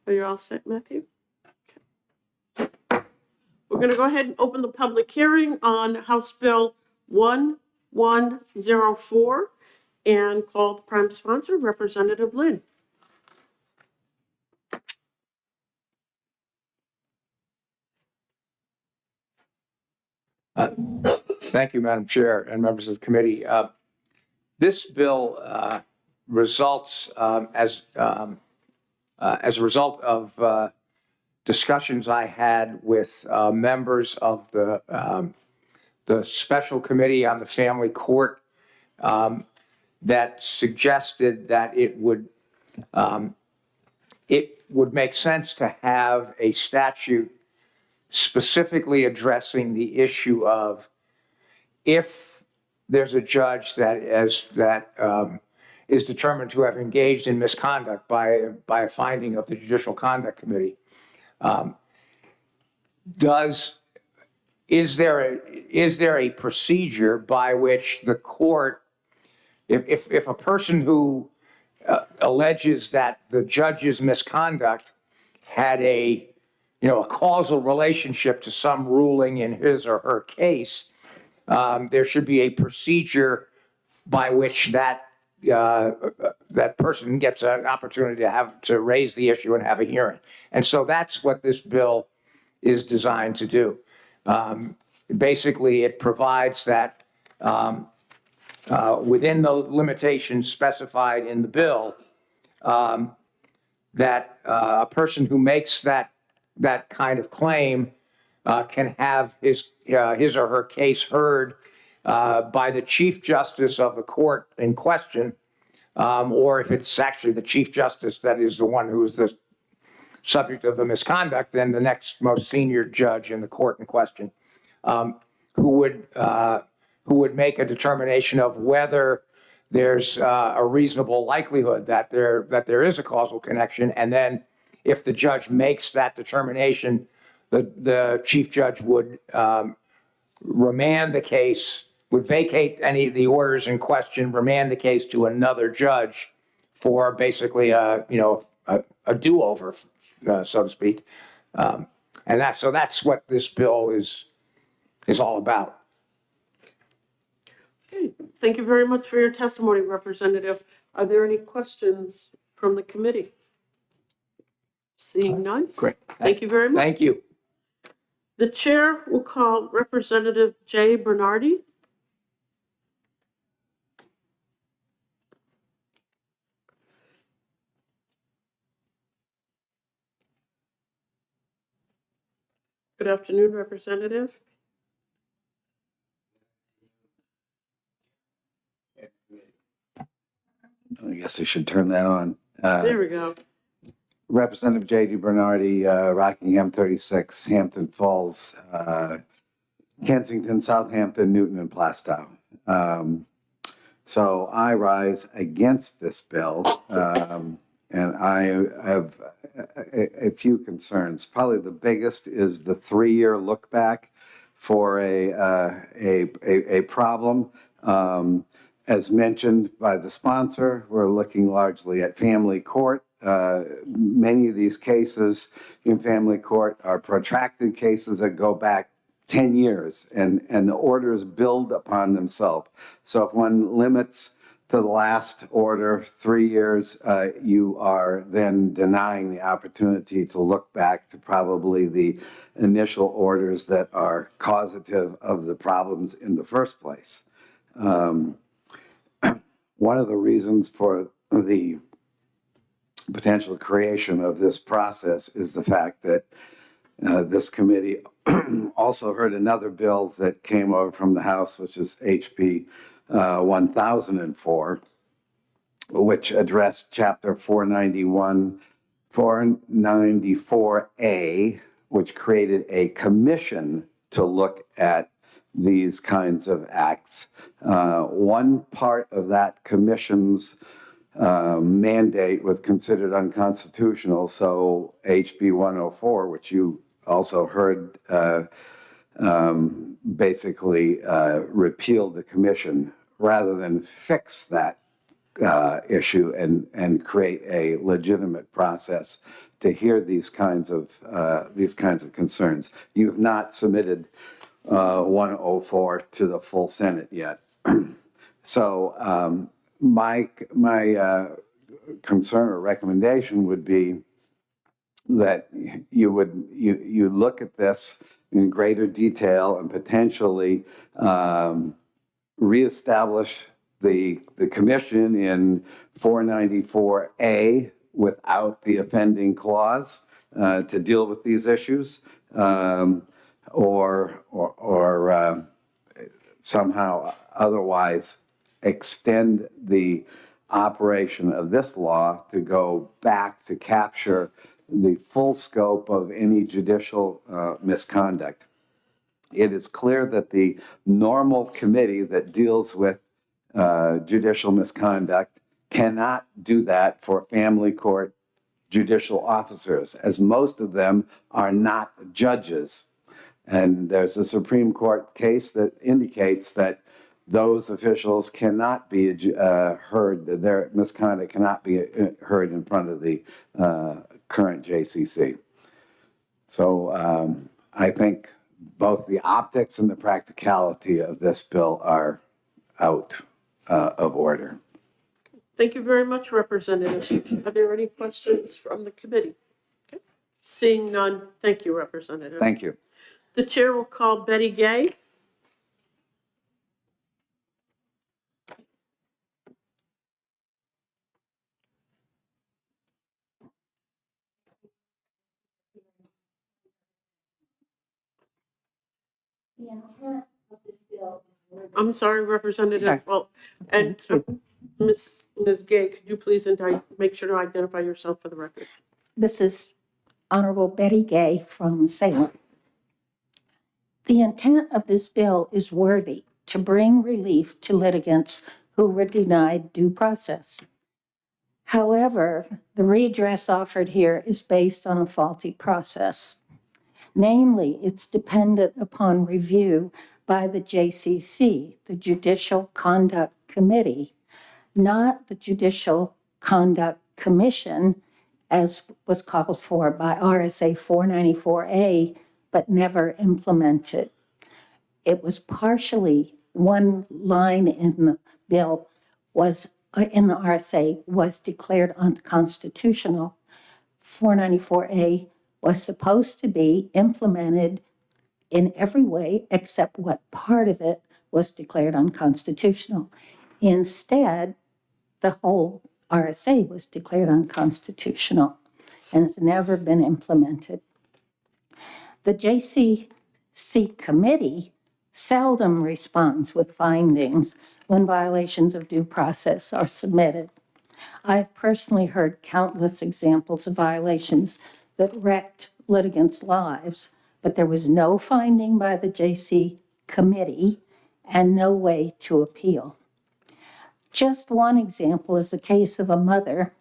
Are you all set, Matthew? Okay. We're going to go ahead and open the public hearing on House Bill 1104 and call the prime sponsor, Representative Lynn. Thank Thank you, Madam Chair and members of the committee. This bill results as a result of discussions I had with members of the special committee on the family court that suggested that it would make sense to have a statute specifically addressing the issue of if there's a judge that is determined to have engaged in misconduct by a finding of the Judicial Conduct Committee, is there a procedure by which the court, if a person who alleges that the judge's misconduct had a causal relationship to some ruling in his or her case, there should be a procedure by which that person gets an opportunity to raise the issue and have a hearing. And so that's what this bill is designed to do. Basically, it provides that within the limitations specified in the bill, that a person who makes that kind of claim can have his or her case heard by the Chief Justice of the court in question, or if it's actually the Chief Justice that is the one who is the subject of the misconduct, then the next most senior judge in the court in question, who would make a determination of whether there's a reasonable likelihood that there is a causal connection, and then if the judge makes that determination, the chief judge would remand the case, would vacate any of the orders in question, remand the case to another judge for basically a do-over, so to speak. And that's what this bill is all about. Okay, thank you very much for your testimony, Representative. Are there any questions from the committee? Seeing none? Great. Thank you very much. Thank you. The chair will call Representative Jay Bernardi. Good afternoon, Representative. I guess I should turn that on. There we go. Representative J.D. Bernardi, Rockingham 36, Hampton Falls, Kensington, Southampton, Newton, and Plastow. So I rise against this bill, and I have a few concerns. Probably the biggest is the 3-year look back for a problem. As mentioned by the sponsor, we're looking largely at family court. Many of these cases in family court are protracted cases that go back 10 years, and the orders build upon themselves. So if one limits to the last order 3 years, you are then denying the opportunity to look back to probably the initial orders that are causative of the problems in the first place. One of the reasons for the potential creation of this process is the fact that this committee also heard another bill that came over from the House, which is HB 1004, which addressed Chapter 494A, which created a commission to look at these kinds of acts. One part of that commission's mandate was considered unconstitutional, so HB 104, which you also heard, basically repealed the commission rather than fix that issue and create a legitimate process to hear these kinds of concerns. You have not submitted 104 to the full Senate yet. So my concern or recommendation would be that you look at this in greater detail and potentially reestablish the commission in 494A without the offending clause to deal with these issues, or somehow otherwise extend the operation of this law to go back to capture the full scope of any judicial misconduct. It is clear that the normal committee that deals with judicial misconduct cannot do that for family court judicial officers, as most of them are not judges. And there's a Supreme Court case that indicates that those officials cannot be heard, their misconduct cannot be heard in front of the current JCC. So I think both the optics and the practicality of this bill are out of order. Thank you very much, Representative. Are there any questions from the committee? Okay. Seeing none, thank you, Representative. Thank you. The chair will call Betty Gay. The intent of this bill is I'm sorry, Representative. Sorry. Well, and Ms. Gay, could you please make sure to identify yourself for the record? This is Honorable Betty Gay from Salem. The intent of this bill is worthy to bring relief to litigants who were denied due process. However, the redress offered here is based on a faulty process. Namely, it's dependent upon review by the JCC, the Judicial Conduct Committee, not the Judicial Conduct Commission, as was called for by RSA 494A, but never implemented. It was partially, one line in the bill was, in the RSA, was declared unconstitutional. 494A was supposed to be implemented in every way except what part of it was declared unconstitutional. Instead, the whole RSA was declared unconstitutional and has never been implemented. The JCC committee seldom responds with findings when violations of due process are submitted. I've personally heard countless examples of violations that wrecked litigants' lives, but there was no finding by the JC committee and no way to appeal. Just one example is the case of a mother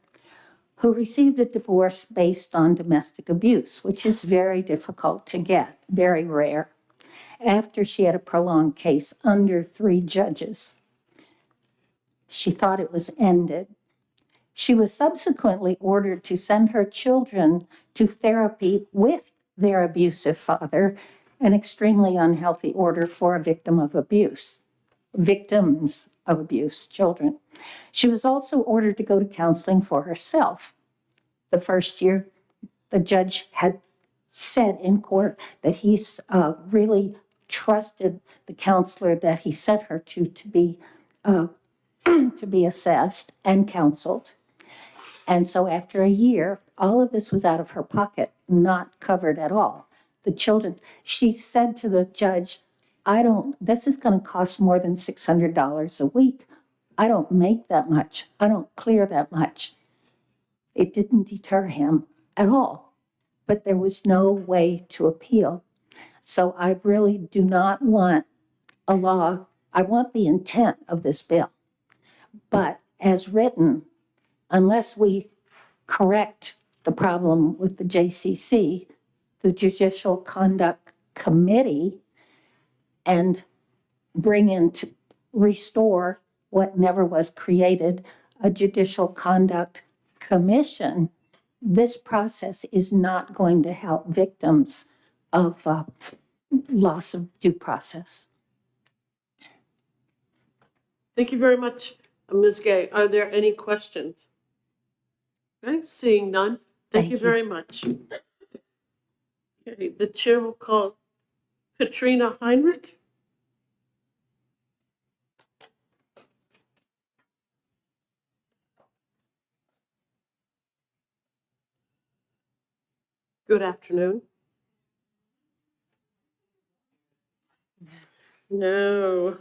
who received a divorce based on domestic abuse, which is very difficult to get, very rare, after she had a prolonged case under 3 judges. She thought it was ended. She was subsequently ordered to send her children to therapy with their abusive father, an extremely unhealthy order for a victim of abuse, victims of abuse, children. She was also ordered to go to counseling for herself. The first year, the judge had said in court that he's really trusted the counselor that he sent her to be assessed and counseled. And so after a year, all of this was out of her pocket, not covered at all. The children, she said to the judge, this is going to cost more than $600 a week. I don't make that much. I don't clear that much. It didn't deter him at all, but there was no way to appeal. So I really do not want a law. I want the intent of this bill, but as written, unless we correct the problem with the JCC, the Judicial Conduct Committee, and restore what never was created, a Judicial Conduct Commission, this process is not going to help victims of loss of due process. Thank you very much, Ms. Gay. Are there any questions? Okay, seeing none, thank you very much. Okay, the chair will call Katrina Heinrich. Good afternoon. No.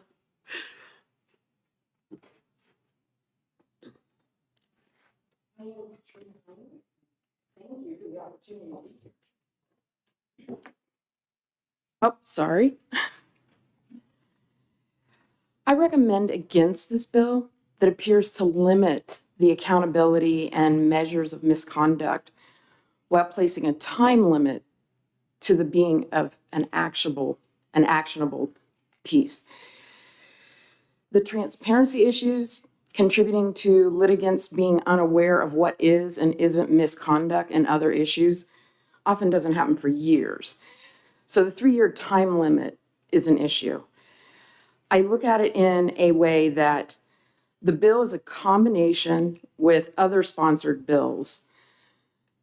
Oh, sorry. I recommend against this bill that appears to limit the accountability and measures of misconduct while placing a time limit to the being of an actionable piece. The transparency issues contributing to litigants being unaware of what is and isn't misconduct and other issues often doesn't happen for years. So the 3-year time limit is an issue. I look at it in a way that the bill is a combination with other sponsored bills,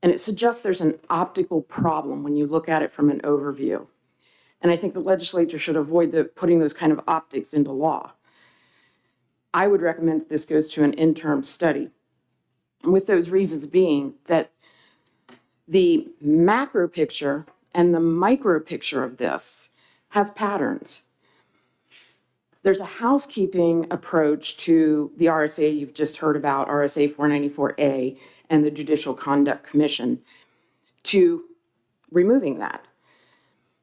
and it suggests there's an optical problem when you look at it from an overview. And I think the legislature should avoid putting those kind of optics into law. I would recommend that this goes to an interim study, with those reasons being that the macro picture and the micro picture of this has patterns. There's a housekeeping approach to the RSA you've just heard about, RSA 494A, and the Judicial Conduct Commission, to removing that.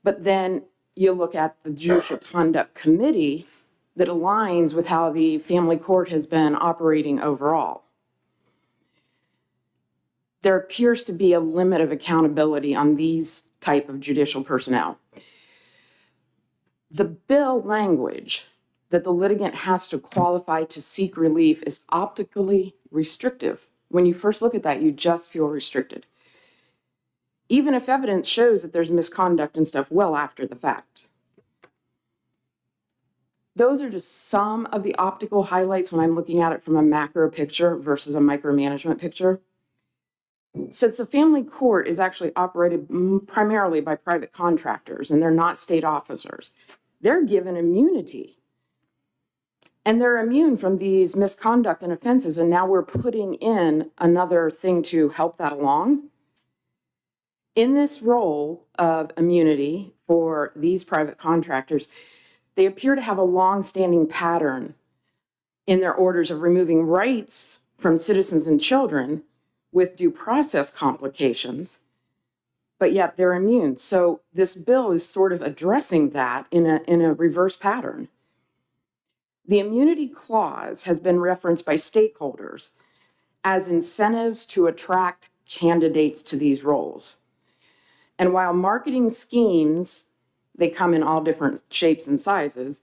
But then you look at the Judicial Conduct Committee that aligns with how the family court has been operating overall. There appears to be a limit of accountability on these type of judicial personnel. The bill language that the litigant has to qualify to seek relief is optically restrictive. When you first look at that, you just feel restricted, even if evidence shows that there's misconduct and stuff well after the fact. Those are just some of the optical highlights when I'm looking at it from a macro picture versus a micromanagement picture. Since the family court is actually operated primarily by private contractors and they're not state officers, they're given immunity. And they're immune from these misconduct and offenses, and now we're putting in another thing to help that along. In this role of immunity for these private contractors, they appear to have a long-standing pattern in their orders of removing rights from citizens and children with due process complications, but yet they're immune. So this bill is sort of addressing that in a reverse pattern. The immunity clause has been referenced by stakeholders as incentives to attract candidates to these roles. And while marketing schemes, they come in all different shapes and sizes,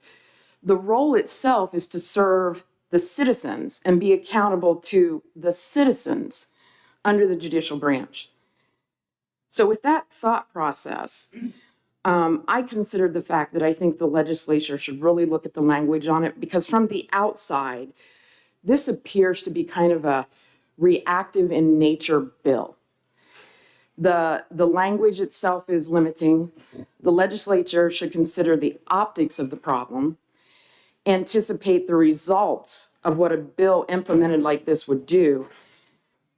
the role itself is to serve the citizens and be accountable to the citizens under the judicial branch. So with that thought process, I considered the fact that I think the legislature should really look at the language on it, because from the outside, this appears to be kind of a reactive in nature bill. The language itself is limiting. The legislature should consider the optics of the problem, anticipate the results of what a bill implemented like this would do,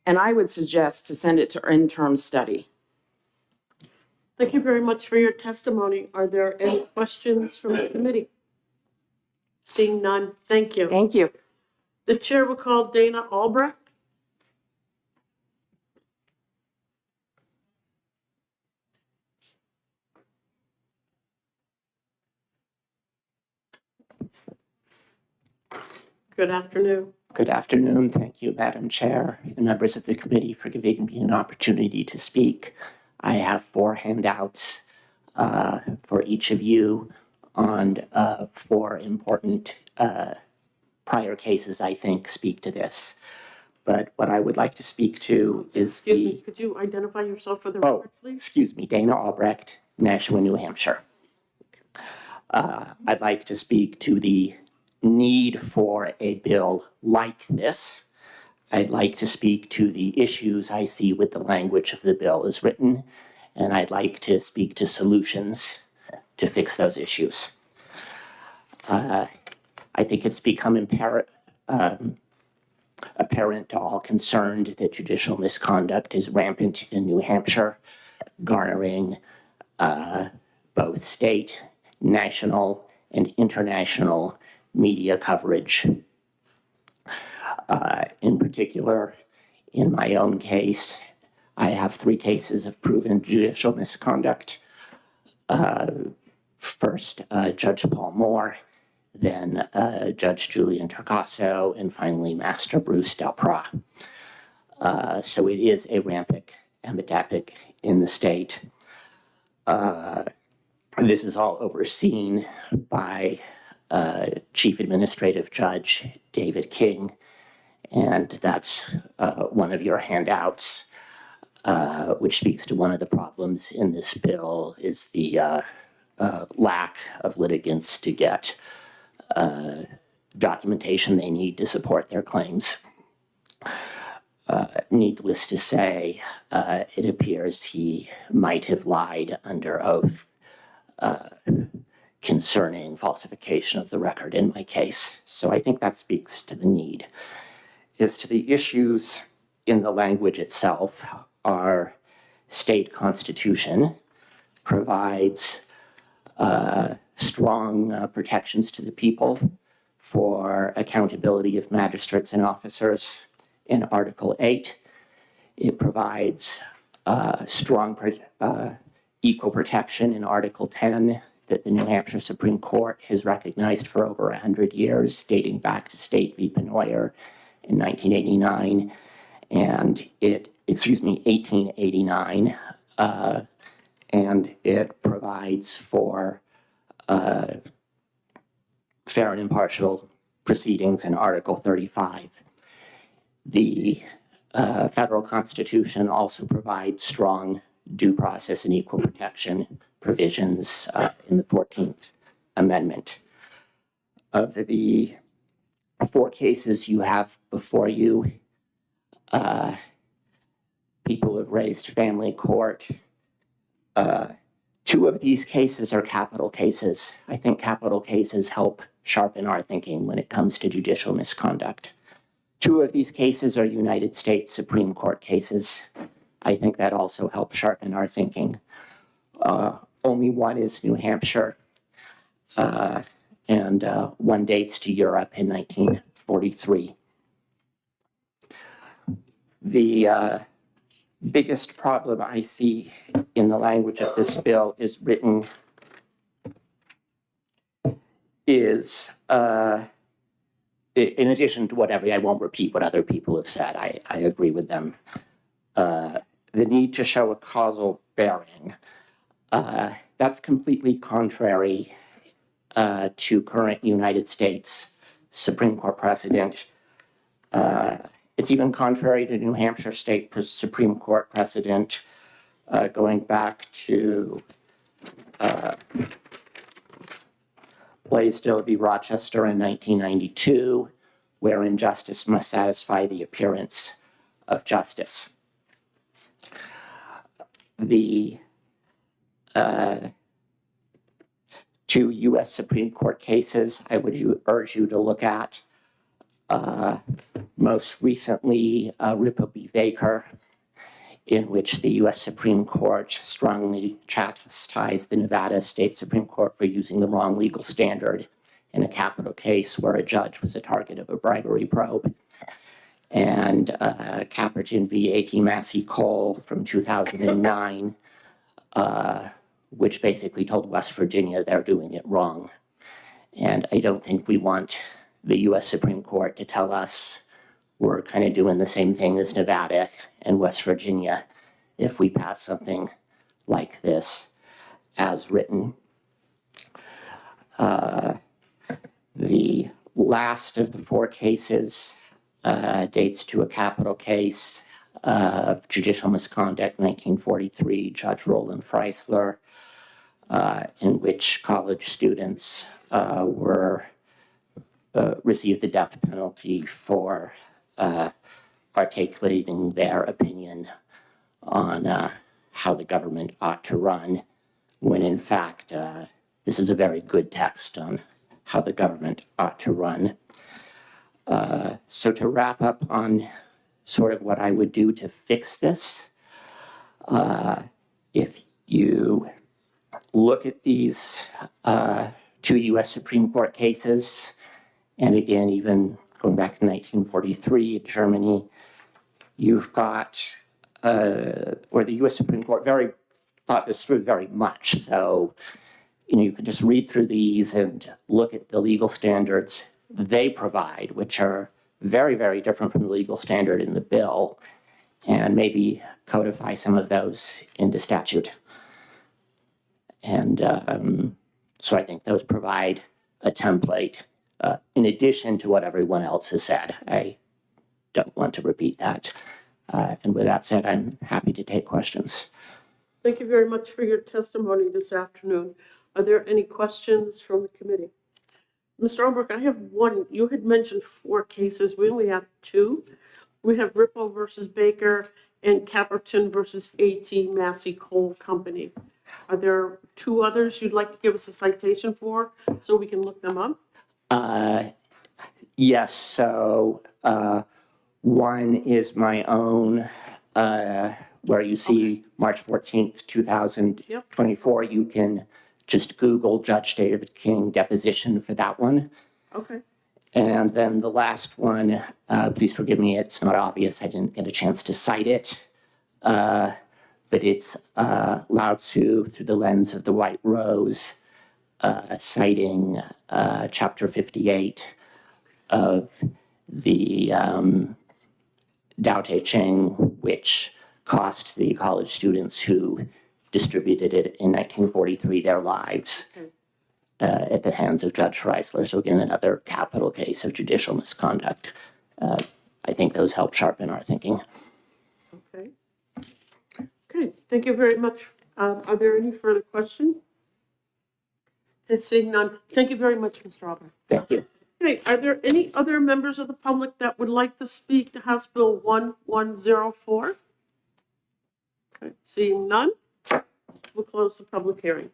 and I would suggest to send it to interim study. Thank you very much for your testimony. Are there any questions from the committee? Seeing none, thank you. Thank you. The chair will call Dana Albrecht. Good afternoon. Good afternoon. Thank you, Madam Chair, and members of the committee for giving me an opportunity to speak. I have 4 handouts for each of you on 4 important prior cases I think speak to this. But what I would like to speak to is Excuse me, could you identify yourself for the Oh, record, please? excuse me, Dana Albrecht, Nashua, New Hampshire. I'd like to speak to the need for a bill like this. I'd like to speak to the issues I see with the language of the bill as written, and I'd like to speak to solutions fix those issues. I think it's become apparent to all concerned that judicial misconduct is rampant in New Hampshire, garnering both state, national, and international media coverage. In particular, in my own case, I have 3 cases of proven judicial misconduct. First, Judge Paul Moore, then Judge Julian Turcasso, and finally Master Bruce Delpra. So it is a rampant epidemic in the state. This is all overseen by Chief Administrative Judge David King, and that's one of your handouts, which speaks to one of the problems in this bill is the lack of litigants to get documentation they need to support their claims. Needless to say, it appears he might have lied under oath concerning falsification of the record in my case. So I think that speaks to the need. As to the issues in the language itself, our state constitution provides strong protections to the people for accountability of magistrates and officers. In Article 8, it provides strong equal protection in Article 10 that the New Hampshire Supreme Court has recognized for over 100 years, dating back to State v. Pennoyer in 1989, and 1889, and it provides for fair and impartial proceedings in Article 35. The federal constitution also provides strong due process and equal protection provisions in the 14th Amendment. Of the 4 cases you have before you, people have raised family court. 2 of these cases are capital cases. I think capital cases help sharpen our thinking when it comes to judicial misconduct. 2 of these cases are United States Supreme Court cases. I think that also helps sharpen our thinking. Only 1 is New Hampshire, and 1 dates to Europe in 1943. The biggest problem I see in the language of this bill is written is, in addition to whatever, I won't repeat what other people have said, I agree with them. The need to show a causal bearing. That's completely contrary to current United States Supreme Court precedent. It's even contrary to New Hampshire State Supreme Court precedent going back to Blaisdell v. Rochester in 1992, wherein justice must satisfy the appearance of justice. The 2 U.S. Supreme Court cases I would urge you to look at. Most recently, Ripa v. Baker, in which the U.S. Supreme Court strongly chastised the Nevada State Supreme Court for using the wrong legal standard in a capital case where a judge was a target of a bribery probe. And Caperton v. A.T. Massey Cole from 2009, which basically told West Virginia they're doing it wrong. And I don't think we want the U.S. Supreme Court to tell us we're kind of doing the same thing as Nevada and West Virginia if we pass something like this as written. The last of the 4 cases dates to a capital case of judicial misconduct, 1943, Judge Roland Freisler, in which college students received the death penalty for articulating their opinion on how the government ought to run, when in fact this is a very good text on how the government ought to run. So to wrap up on sort of what I would do to fix this, if you look at these two U.S. Supreme Court cases, and again, even going back to 1943 in Germany, you've got where the U.S. Supreme Court thought this through very much. So, you can just read through these and look at the legal standards they provide, which are very, very different from the legal standard in the bill, and maybe codify some of those into statute. And so I think those provide a template in addition to what everyone else has said. I don't want to repeat that. And with that said, I'm happy to take questions. Thank you very much for your testimony this afternoon. Are there any questions from the committee? Mr. Albrecht, I have one. You had mentioned 4 cases. We only have 2. We have Ripple versus Baker and Caperton versus A.T. Massey Coal Company. Are there 2 others you'd like to give us a citation for so we can look them up? Yes, so one is my own, where you see March 14th, 2024. You can just Google Judge David King deposition for that one. Okay. And then the last one, please forgive me, it's not obvious. I didn't get a chance to cite it. But it's Lao Tzu through the lens of the White Rose, citing chapter 58 of the Tao Te Ching, which cost the college students who distributed it in 1943 their lives at the hands of Judge Freisler. So again, another capital case of judicial misconduct. I think those help sharpen our thinking. Okay. Okay, thank you very much. Are there any further questions? Seeing none, thank you very much, Mr. Albrecht. Thank you. Okay, are there any other members of the public that would like to speak to House Bill 1104? Okay, seeing none, we'll close the public hearing.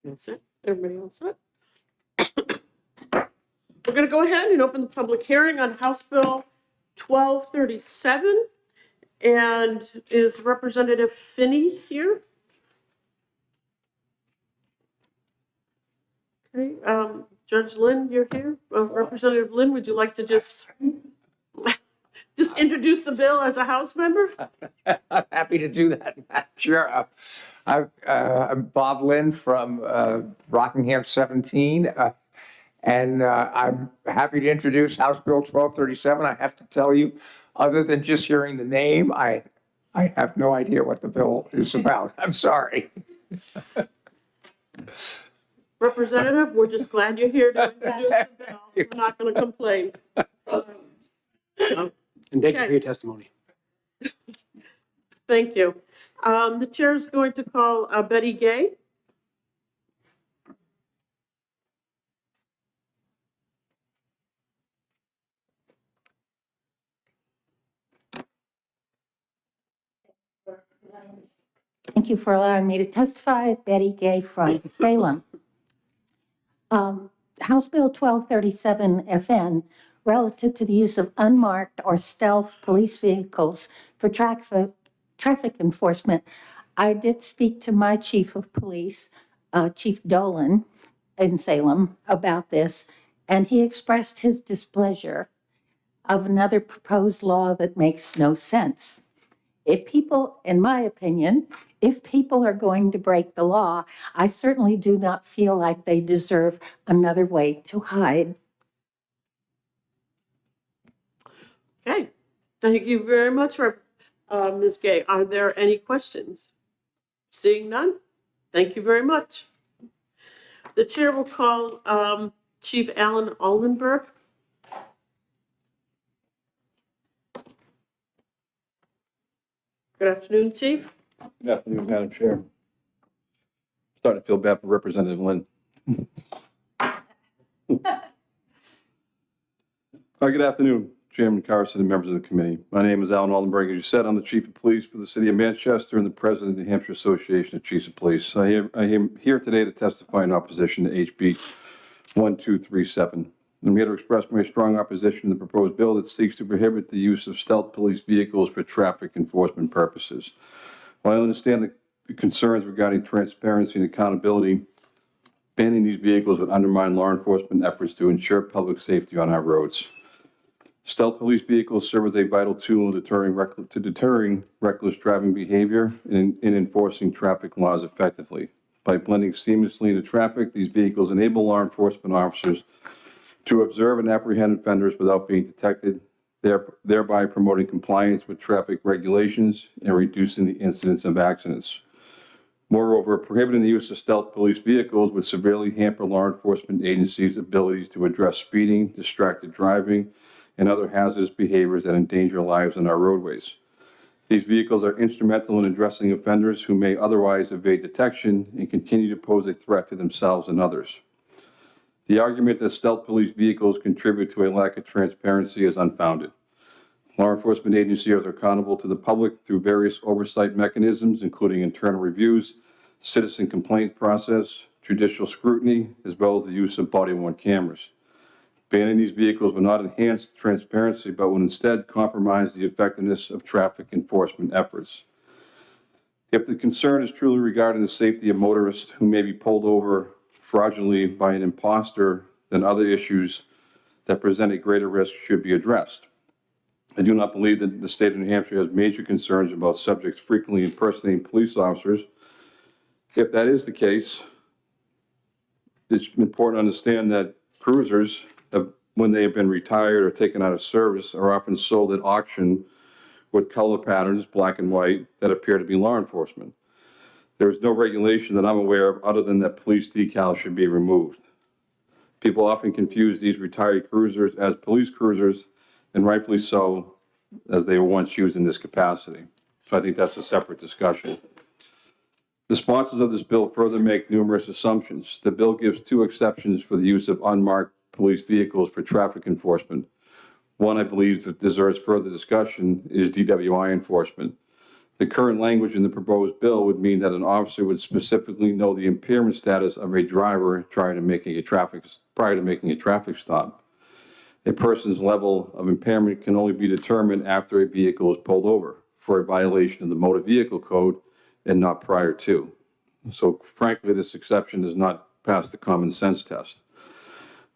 That's it. Everybody else set? We're going to go ahead and open the public hearing on House Bill 1237. And is Representative Finney here? Okay, Judge Lynn, you're here. Representative Lynn, would you like to just introduce the bill as a House member? I'm happy to do that, Madam Chair. I'm Bob Lynn from Rockingham 17, and I'm happy to introduce House Bill 1237. I have to tell you, other than just hearing the name, I have no idea what the bill is about. I'm sorry. Representative, we're just glad you're here to introduce the bill. We're not going to complain. And thank you for your testimony. Thank you. The chair is going to call Betty Gay. Thank you for allowing me to testify. Betty Gay from Salem. House Bill 1237 FN, relative to the use of unmarked or stealth police vehicles for traffic enforcement. I did speak to my chief of police, Chief Dolan in Salem, about this, and he expressed his displeasure of another proposed law that makes no sense. If people, in my opinion, if people are going to break the law, I certainly do not feel like they deserve another way to hide. Okay, thank you very much, Ms. Gay. Are there any questions? Seeing none, thank you very much. The chair will call Chief Alan Oldenburg. Good afternoon, Chief. Good afternoon, Madam Chair. Starting to feel bad for Representative Lynn. Good afternoon, Chairman Carson and members of the committee. My name is Alan Aldenberg. As you said, I'm the Chief of Police for the City of Manchester and the President of the New Hampshire Association of Chiefs of Police. I am here today to testify in opposition to HB 1237. I'm here to express my strong opposition to the proposed bill that seeks to prohibit the use of stealth police vehicles for traffic enforcement purposes. While I understand the concerns regarding transparency and accountability, banning these vehicles would undermine law enforcement efforts to ensure public safety on our roads. Stealth police vehicles serve as a vital tool in deterring reckless driving behavior and in enforcing traffic laws effectively. By blending seamlessly into traffic, these vehicles enable law enforcement officers to observe and apprehend offenders without being detected, thereby promoting compliance with traffic regulations and reducing the incidence of accidents. Moreover, prohibiting the use of stealth police vehicles would severely hamper law enforcement agencies' abilities to address speeding, distracted driving, and other hazardous behaviors that endanger lives on our roadways. These vehicles are instrumental in addressing offenders who may otherwise evade detection and continue to pose a threat to themselves and others. The argument that stealth police vehicles contribute to a lack of transparency is unfounded. Law enforcement agencies are accountable to the public through various oversight mechanisms, including internal reviews, citizen complaint process, judicial scrutiny, as well as the use of body-worn cameras. Banning these vehicles will not enhance transparency, but will instead compromise the effectiveness of traffic enforcement efforts. If the concern is truly regarding the safety of motorists who may be pulled over fraudulently by an imposter, then other issues that present a greater risk should be addressed. I do not believe that the state of New Hampshire has major concerns about subjects frequently impersonating police officers. If that is the case, it's important to understand that cruisers, when they have been retired or taken out of service, are often sold at auction with color patterns, black and white, that appear to be law enforcement. There is no regulation that I'm aware of other than that police decals should be removed. People often confuse these retired cruisers as police cruisers, and rightfully so, as they were once used in this capacity. So I think that's a separate discussion. The sponsors of this bill further make numerous assumptions. The bill gives two exceptions for the use of unmarked police vehicles for traffic enforcement. One, I believe, that deserves further discussion is DWI enforcement. The current language in the proposed bill would mean that an officer would specifically know the impairment status of a driver prior to making a traffic stop. A person's level of impairment can only be determined after a vehicle is pulled over for a violation of the motor vehicle code and not prior to. So frankly, this exception does not pass the common sense test.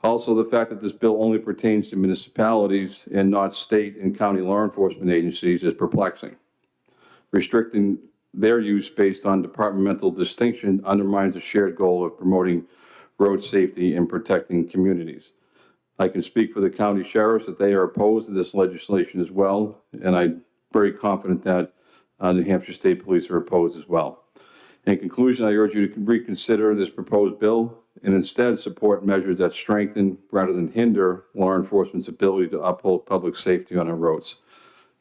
Also, the fact that this bill only pertains to municipalities and not state and county law enforcement agencies is perplexing. Restricting their use based on departmental distinction undermines the shared goal of promoting road safety and protecting communities. I can speak for the county sheriffs that they are opposed to this legislation as well, and I'm very confident that New Hampshire State Police are opposed as well. In conclusion, I urge you to reconsider this proposed bill and instead support measures that strengthen rather than hinder law enforcement's ability to uphold public safety on our roads.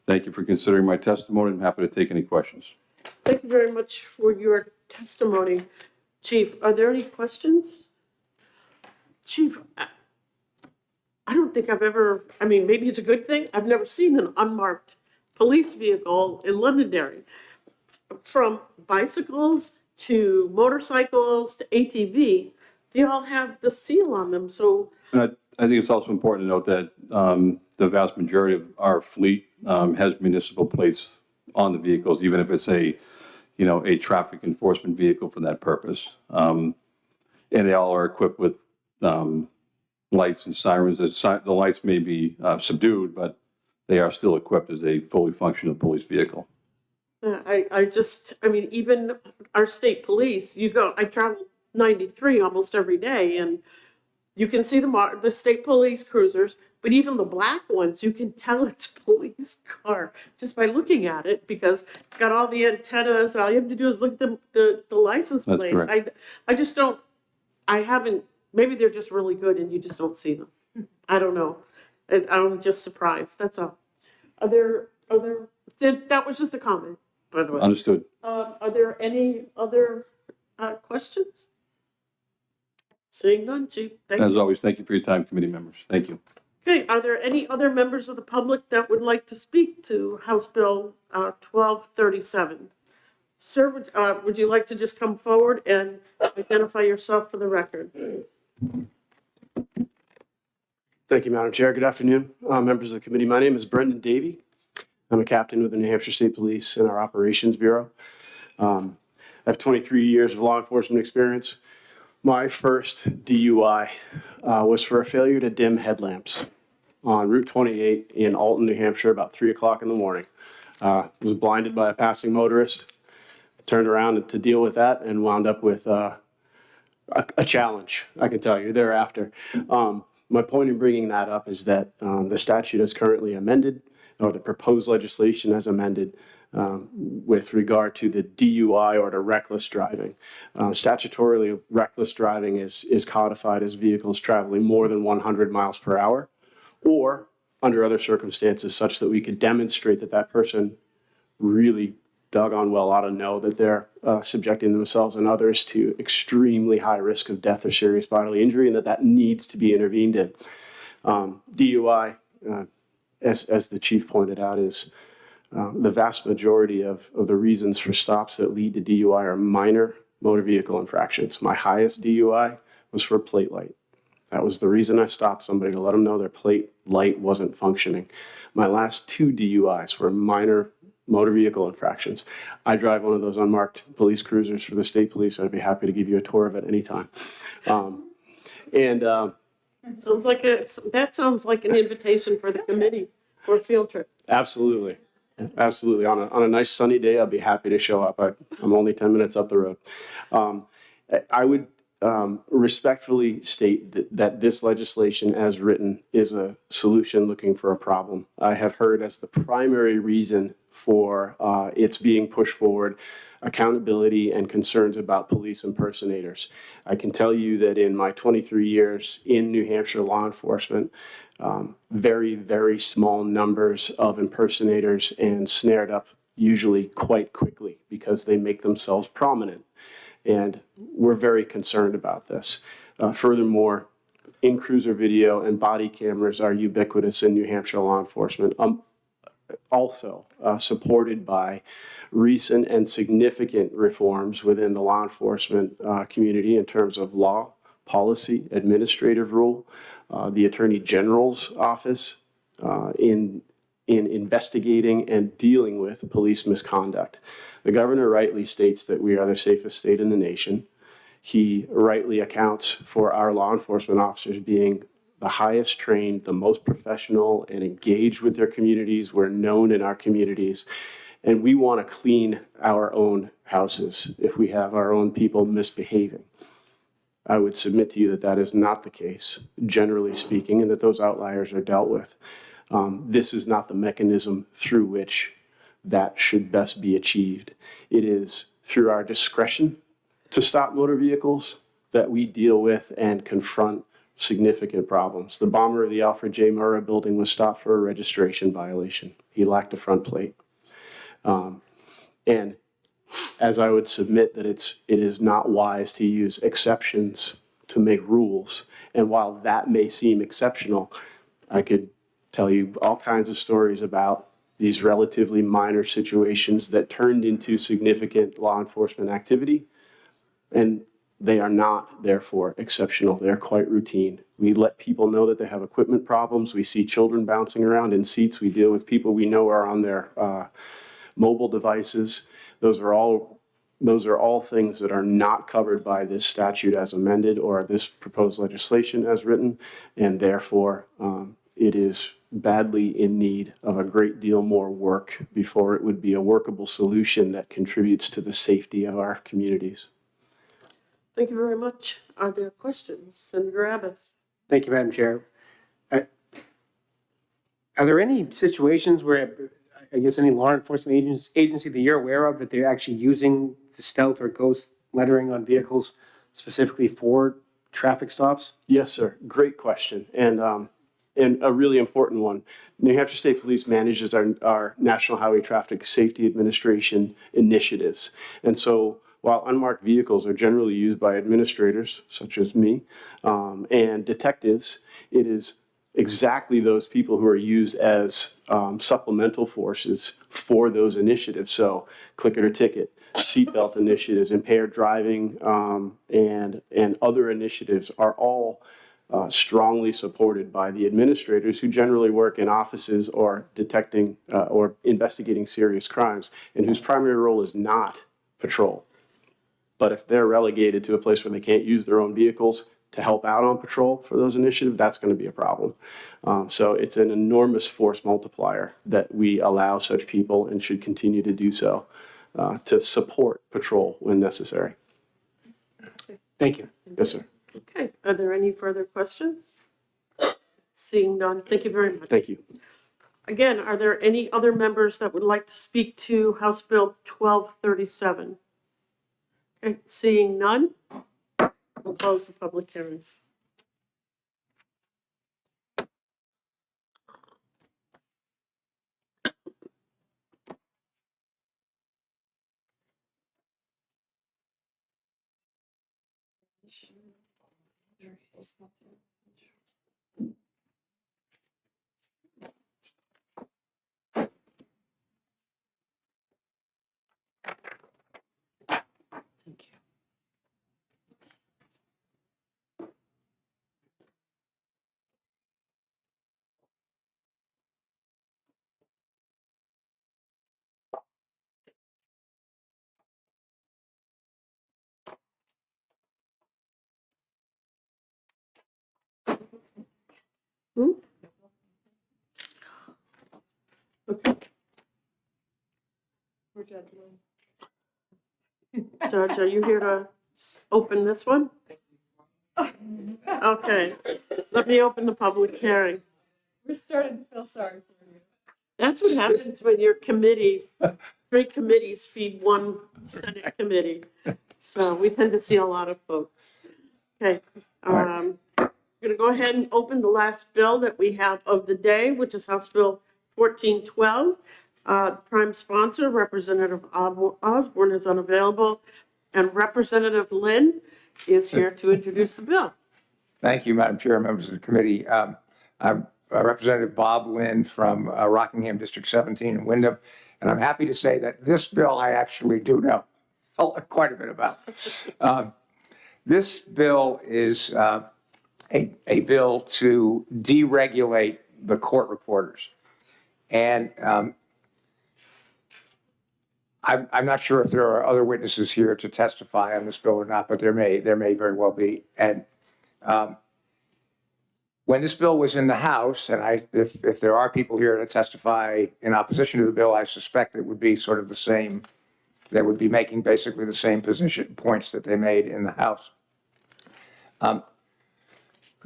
Thank you for considering my testimony. I'm happy to take any questions. Thank you very much for your testimony, Chief. Are there any questions? Chief, I don't think I've ever, I mean, maybe it's a good thing. I've never seen an unmarked police vehicle in Londonderry. From bicycles to motorcycles to ATV, they all have the seal on them. So And I think it's also important to note that the vast majority of our fleet has municipal plates on the vehicles, even if it's a traffic enforcement vehicle for that purpose. And they all are equipped with lights and sirens. The lights may be subdued, but they are still equipped as a fully functional police vehicle. I mean, even our state police, I travel 93 almost every day, and you can see the state police cruisers, but even the black ones, you can tell it's a police car just by looking at it, because it's got all the antennas, and all you have to do is look at the license That's plate. correct. I just don't, I haven't, maybe they're just really good and you just don't see them. I don't know. I'm just surprised, that's all. That was just a comment, by the way. Understood. Are there any other questions? Seeing none, Chief, thank As you. always, thank you for your time, committee members. Thank you. Okay, are there any other members of the public that would like to speak to House Bill 1237? Sir, would you like to just come forward and identify yourself for the record? Thank you, Madam Chair. Good afternoon, members of the committee. My name is Brendan Davey. I'm a captain with the New Hampshire State Police in our Operations Bureau. I have 23 years of law enforcement experience. My first DUI was for a failure to dim headlamps on Route 28 in Alton, New Hampshire, about 3 o'clock in the morning. Was blinded by a passing motorist, turned around to deal with that, and wound up with a challenge, I can tell you, thereafter. My point in bringing that up is that the statute is currently amended, or the proposed legislation as amended, with regard to the DUI or to reckless driving. Statutorily, reckless driving is codified as vehicles traveling more than 100 miles per hour, or under other circumstances such that we could demonstrate that that person really doggone well ought to know that they're subjecting themselves and others to extremely high risk of death or serious bodily injury, and that needs to be intervened in. DUI, as the chief pointed out, is the vast majority of the reasons for stops that lead to DUI are minor motor vehicle infractions. My highest DUI was for a plate light. That was the reason I stopped somebody, to let them know their plate light wasn't functioning. My last 2 DUIs were minor motor vehicle infractions. I drive one of those unmarked police cruisers for the state police. I'd be happy to give you a tour of it anytime. That sounds like an invitation for the committee for a field trip. Absolutely. Absolutely. On a nice sunny day, I'd be happy to show up. I'm only 10 minutes up the road. I would respectfully state that this legislation as written is a solution looking for a problem. I have heard as the primary reason for its being pushed forward accountability and concerns about police impersonators. I can tell you that in my 23 years in New Hampshire law enforcement, very, very small numbers of impersonators and snared up usually quite quickly because they make themselves prominent. And we're very concerned about this. Furthermore, in-cruiser video and body cameras are ubiquitous in New Hampshire law enforcement. Also supported by recent and significant reforms within the law enforcement community in terms of law, policy, administrative rule, the Attorney General's office in investigating and dealing with police misconduct. The governor rightly states that we are the safest state in the nation. He rightly accounts for our law enforcement officers being the highest trained, the most professional, and engaged with their communities. We're known in our communities. And we want to clean our own houses if we have our own people misbehaving. I would submit to you that that is not the case, generally speaking, and that those outliers are dealt with. This is not the mechanism through which that should best be achieved. It is through our discretion to stop motor vehicles that we deal with and confront significant problems. The bomber of the Alfred J. Murrah building was stopped for a registration violation. He lacked a front plate. And as I would submit that it is not wise to use exceptions to make rules. And while that may seem exceptional, I could tell you all kinds of stories about these relatively minor situations that turned into significant law enforcement activity. And they are not, therefore, exceptional. They're quite routine. We let people know that they have equipment problems. We see children bouncing around in seats. We deal with people we know are on their mobile devices. Those are all things that are not covered by this statute as amended or this proposed legislation as written, and therefore it is badly in need of a great deal more work before it would be a workable solution that contributes to the safety of our communities. Thank you very much. Are there questions? Senator Abbas? Thank you, Madam Chair. Are there any situations where, I guess, any law enforcement agency that you're aware of that they're actually using the stealth or ghost lettering on vehicles specifically for traffic stops? Yes, sir. Great question. And a really important one. New Hampshire State Police manages our National Highway Traffic Safety Administration initiatives. And so while unmarked vehicles are generally used by administrators, such as me, and detectives, it is exactly those people who are used as supplemental forces for those initiatives. So click it or ticket, seatbelt initiatives, impaired driving, and other initiatives are all strongly supported by the administrators who generally work in offices or detecting or investigating serious crimes and whose primary role is not patrol. But if they're relegated to a place where they can't use their own vehicles to help out on patrol for those initiatives, that's going to be a problem. So it's an enormous force multiplier that we allow such people and should continue to do so to support patrol when necessary. Thank you. Yes, sir. Okay, are there any further questions? Seeing none, thank you very much. Thank you. Again, are there any other members that would like to speak to House Bill 1237? Okay, seeing none, we'll close the public hearing. Thank you. Okay. Judge, are you here to open this one? Okay, let me open the public hearing. We're starting to feel sorry for you. That's what happens when your committee, 3 committees feed 1 Senate committee. So we tend to see a lot of folks. Okay, I'm gonna go ahead and open the last bill that we have of the day, which is House Bill 1412. Prime sponsor, Representative Osborne, is unavailable, and Representative Lynn is here to introduce the bill. Thank you, Madam Chair, members of the committee. I'm Representative Bob Lynn from Rockingham District 17 in Wyndham, and I'm happy to say that this bill I actually do know quite a bit about. This bill is a bill to deregulate the court reporters. And I'm not sure if there are other witnesses here to testify on this bill or not, but there may very well be. And when this bill was in the House, and if there are people here to testify in opposition to the bill, I suspect it would be sort of the same. They would be making basically the same points that they made in the House.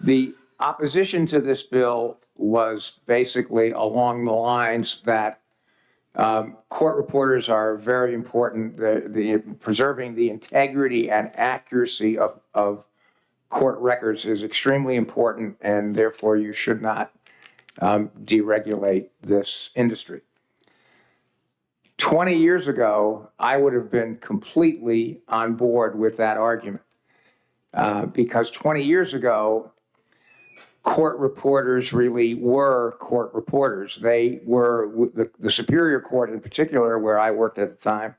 The opposition to this bill was basically along the lines that court reporters are very important. Preserving the integrity and accuracy of court records is extremely important, and therefore you should not deregulate this industry. 20 years ago, I would have been completely on board with that argument because 20 years ago, court reporters really were court reporters. They were, the Superior Court in particular, where I worked at the time,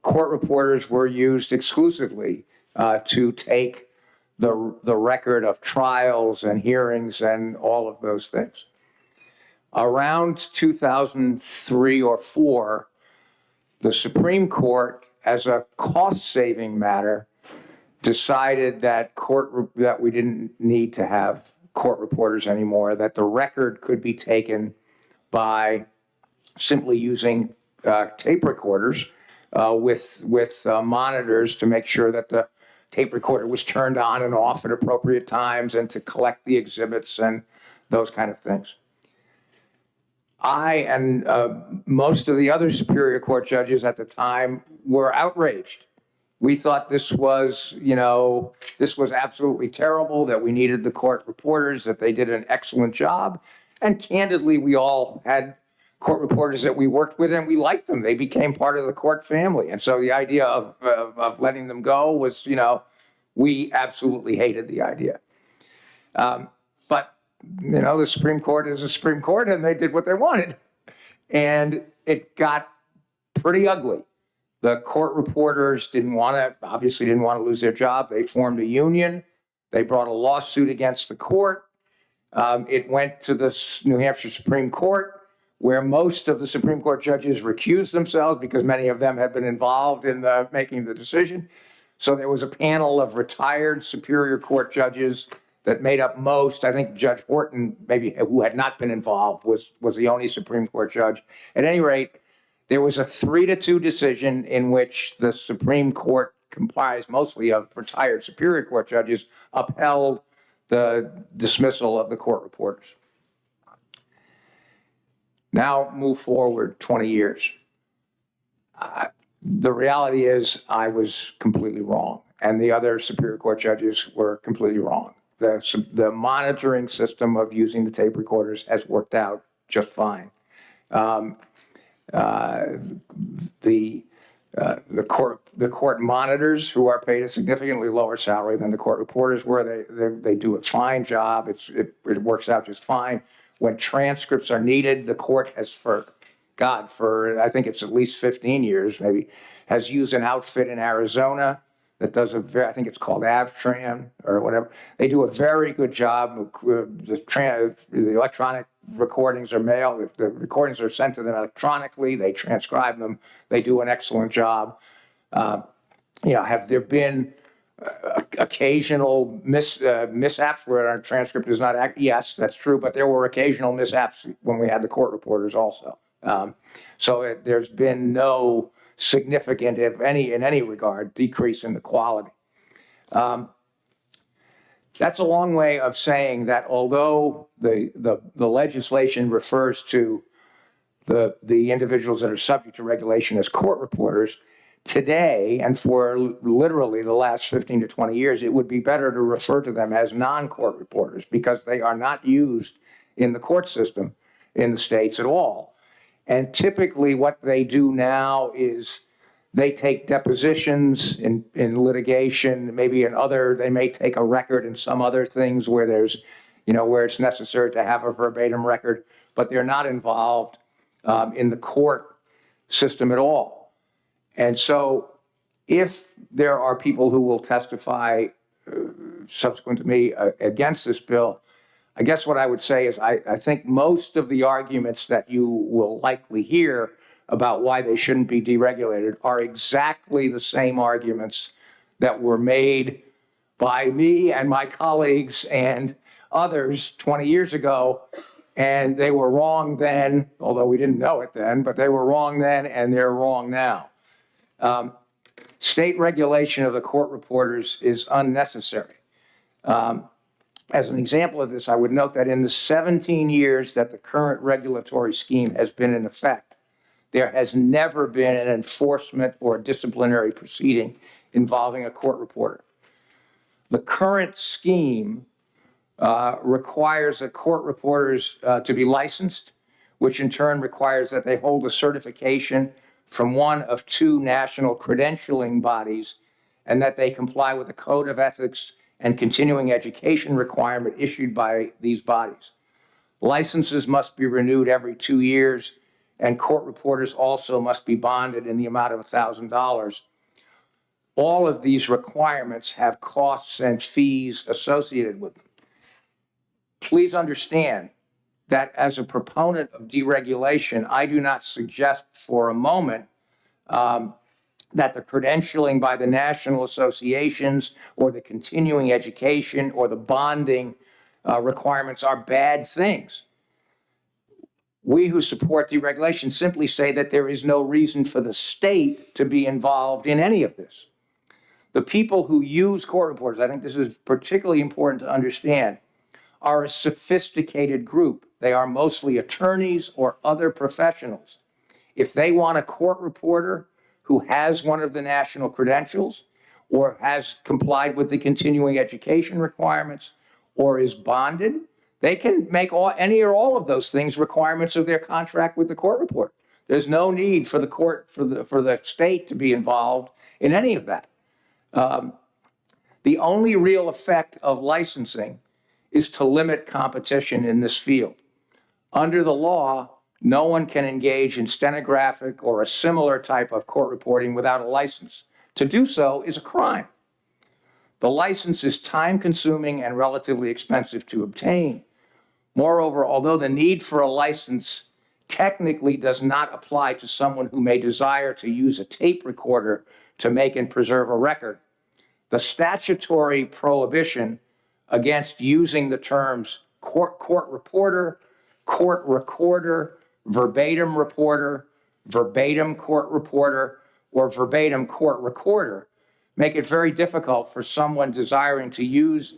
court reporters were used exclusively to take the record of trials and hearings and all of those things. Around 2003 or 4, the Supreme Court, as a cost-saving matter, decided that we didn't need to have court reporters anymore, that the record could be taken by simply using tape recorders with monitors to make sure that the tape recorder was turned on and off at appropriate times and to collect the exhibits and those kind of things. I and most of the other Superior Court judges at the time were outraged. We thought this was, this was absolutely terrible, that we needed the court reporters, that they did an excellent job. And candidly, we all had court reporters that we worked with and we liked them. They became part of the court family. And so the idea of letting them go was, we absolutely hated the idea. But the Supreme Court is the Supreme Court and they did what they wanted. And it got pretty ugly. The court reporters obviously didn't want to lose their job. They formed a union. They brought a lawsuit against the court. It went to the New Hampshire Supreme Court, where most of the Supreme Court judges recused themselves because many of them had been involved in making the decision. So there was a panel of retired Superior Court judges that made up most. I think Judge Horton, maybe who had not been involved, was the only Supreme Court judge. At any rate, there was a 3-2 decision in which the Supreme Court, comprised mostly of retired Superior Court judges, upheld the dismissal of the court reporters. Now move forward 20 years. The reality is I was completely wrong, and the other Superior Court judges were completely wrong. The monitoring system of using the tape recorders has worked out just fine. The court monitors, who are paid a significantly lower salary than the court reporters were, they do a fine job. It works out just fine. When transcripts are needed, the court has for I think it's at least 15 years maybe, has used an outfit in Arizona that does I think it's called Avtran or whatever. They do a very good job. The electronic recordings are mailed. The recordings are sent to them electronically. They transcribe them. They do an excellent job. Have there been occasional mishaps where our transcript is not accurate? Yes, that's true. But there were occasional mishaps when we had the court reporters also. So there's been no significant, if any, in any regard, decrease in the quality. That's a long way of saying that although the legislation refers to the individuals that are subject to regulation as court reporters, today, and for literally the last 15 to 20 years, it would be better to refer to them as non-court reporters because they are not used in the court system in the states at all. And typically what they do now is they take depositions in litigation, maybe they may take a record in some other things where there's, where it's necessary to have a verbatim record, but they're not involved in the court system at all. And so if there are people who will testify subsequent to me against this bill, I guess what I would say is I think most of the arguments that you will likely hear about why they shouldn't be deregulated are exactly the same arguments that were made by me and my colleagues and others 20 years ago. And they were wrong then, although we didn't know it then, but they were wrong then and they're wrong now. State regulation of the court reporters is unnecessary. As an example of this, I would note that in the 17 years that the current regulatory scheme has been in effect, there has never been an enforcement or disciplinary proceeding involving a court reporter. The current scheme requires that court reporters to be licensed, which in turn requires that they hold a certification from one of 2 national credentialing bodies, and that they comply with a code of ethics and continuing education requirement issued by these bodies. Licenses must be renewed every 2 years, and court reporters also must be bonded in the amount of $1,000. All of these requirements have costs and fees associated with them. Please understand that as a proponent of deregulation, I do not suggest for a moment that the credentialing by the national associations or the continuing education or the bonding requirements are bad things. We who support deregulation simply say that there is no reason for the state to be involved in any of this. The people who use court reporters, I think this is particularly important to understand, are a sophisticated group. They are mostly attorneys or other professionals. If they want a court reporter who has one of the national credentials or has complied with the continuing education requirements or is bonded, they can make any or all of those things requirements of their contract with the court reporter. There's no need for the state to be involved in any of that. The only real effect of licensing is to limit competition in this field. Under the law, no one can engage in stenographic or a similar type of court reporting without a license. To do so is a crime. The license is time-consuming and relatively expensive to obtain. Moreover, although the need for a license technically does not apply to someone who may desire to use a tape recorder to make and preserve a record, the statutory prohibition against using the terms court reporter, court recorder, verbatim reporter, verbatim court reporter, or verbatim court recorder make it very difficult for someone desiring to use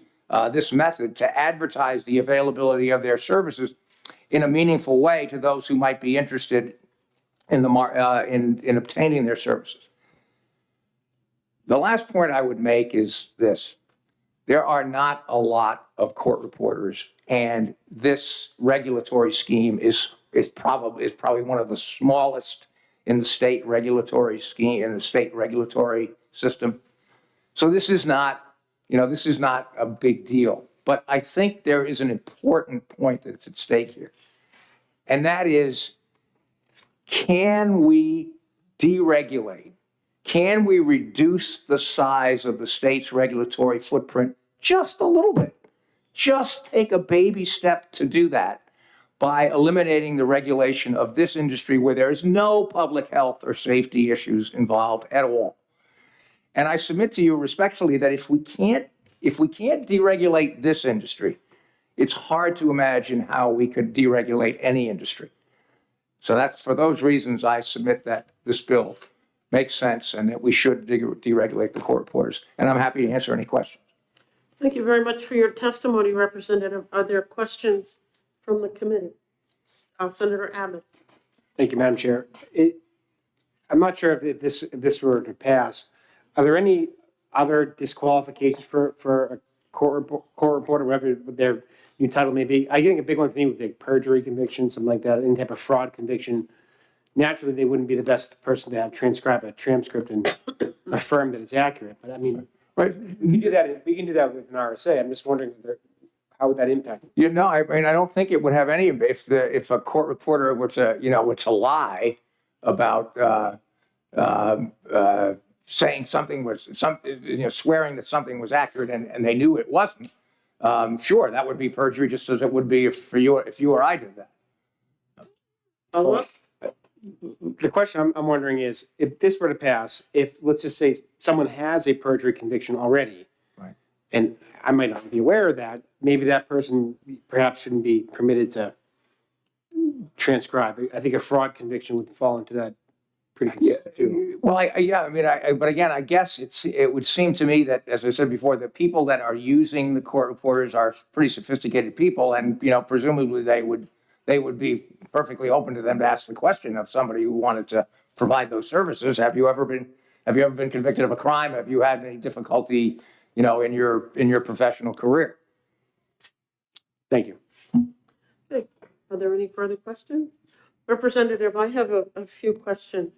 this method to advertise the availability of their services in a meaningful way to those who might be interested in obtaining their services. The last point I would make is this. There are not a lot of court reporters, and this regulatory scheme is probably one of the smallest in the state regulatory scheme, in the state regulatory system. So this is not a big deal. But I think there is an important point that's at stake here. And that is, can we deregulate? Can we reduce the size of the state's regulatory footprint just a little bit? Just take a baby step to do that by eliminating the regulation of this industry where there's no public health or safety issues involved at all. And I submit to you respectfully that if we can't deregulate this industry, it's hard to imagine how we could deregulate any industry. So that's for those reasons I submit that this bill makes sense and that we should deregulate the court reporters. And I'm happy to answer any questions. Thank you very much for your testimony, Representative. Are there questions from the committee? Senator Abbott. Thank you, Madam Chair. I'm not sure if this were to pass. Are there any other disqualifications for a court reporter, whatever their new title may be? I think a big one for me would be perjury conviction, something like that, any type of fraud conviction. Naturally, they wouldn't be the best person to have transcribe a transcript and affirm that it's accurate. But I mean, right? We can do that with an RSA. I'm just wondering how would that impact? I mean, I don't think it would have any. If a court reporter were to lie about saying something was swearing that something was accurate and they knew it wasn't. Sure, that would be perjury, just as it would be if you or I did that. The question I'm wondering is, if this were to pass, if let's just say someone has a perjury conviction already, right, and I might not be aware of that, maybe that person perhaps shouldn't be permitted to transcribe. I think a fraud conviction would fall into that pretty consistent too. Well, but again, I guess it would seem to me that, as I said before, the people that are using the court reporters are pretty sophisticated people, and presumably they would be perfectly open to them to ask the question of somebody who wanted to provide those services. Have you ever been convicted of a crime? Have you had any difficulty, in your professional career? Thank you. Okay. Are there any further questions? Representative, I have a few questions.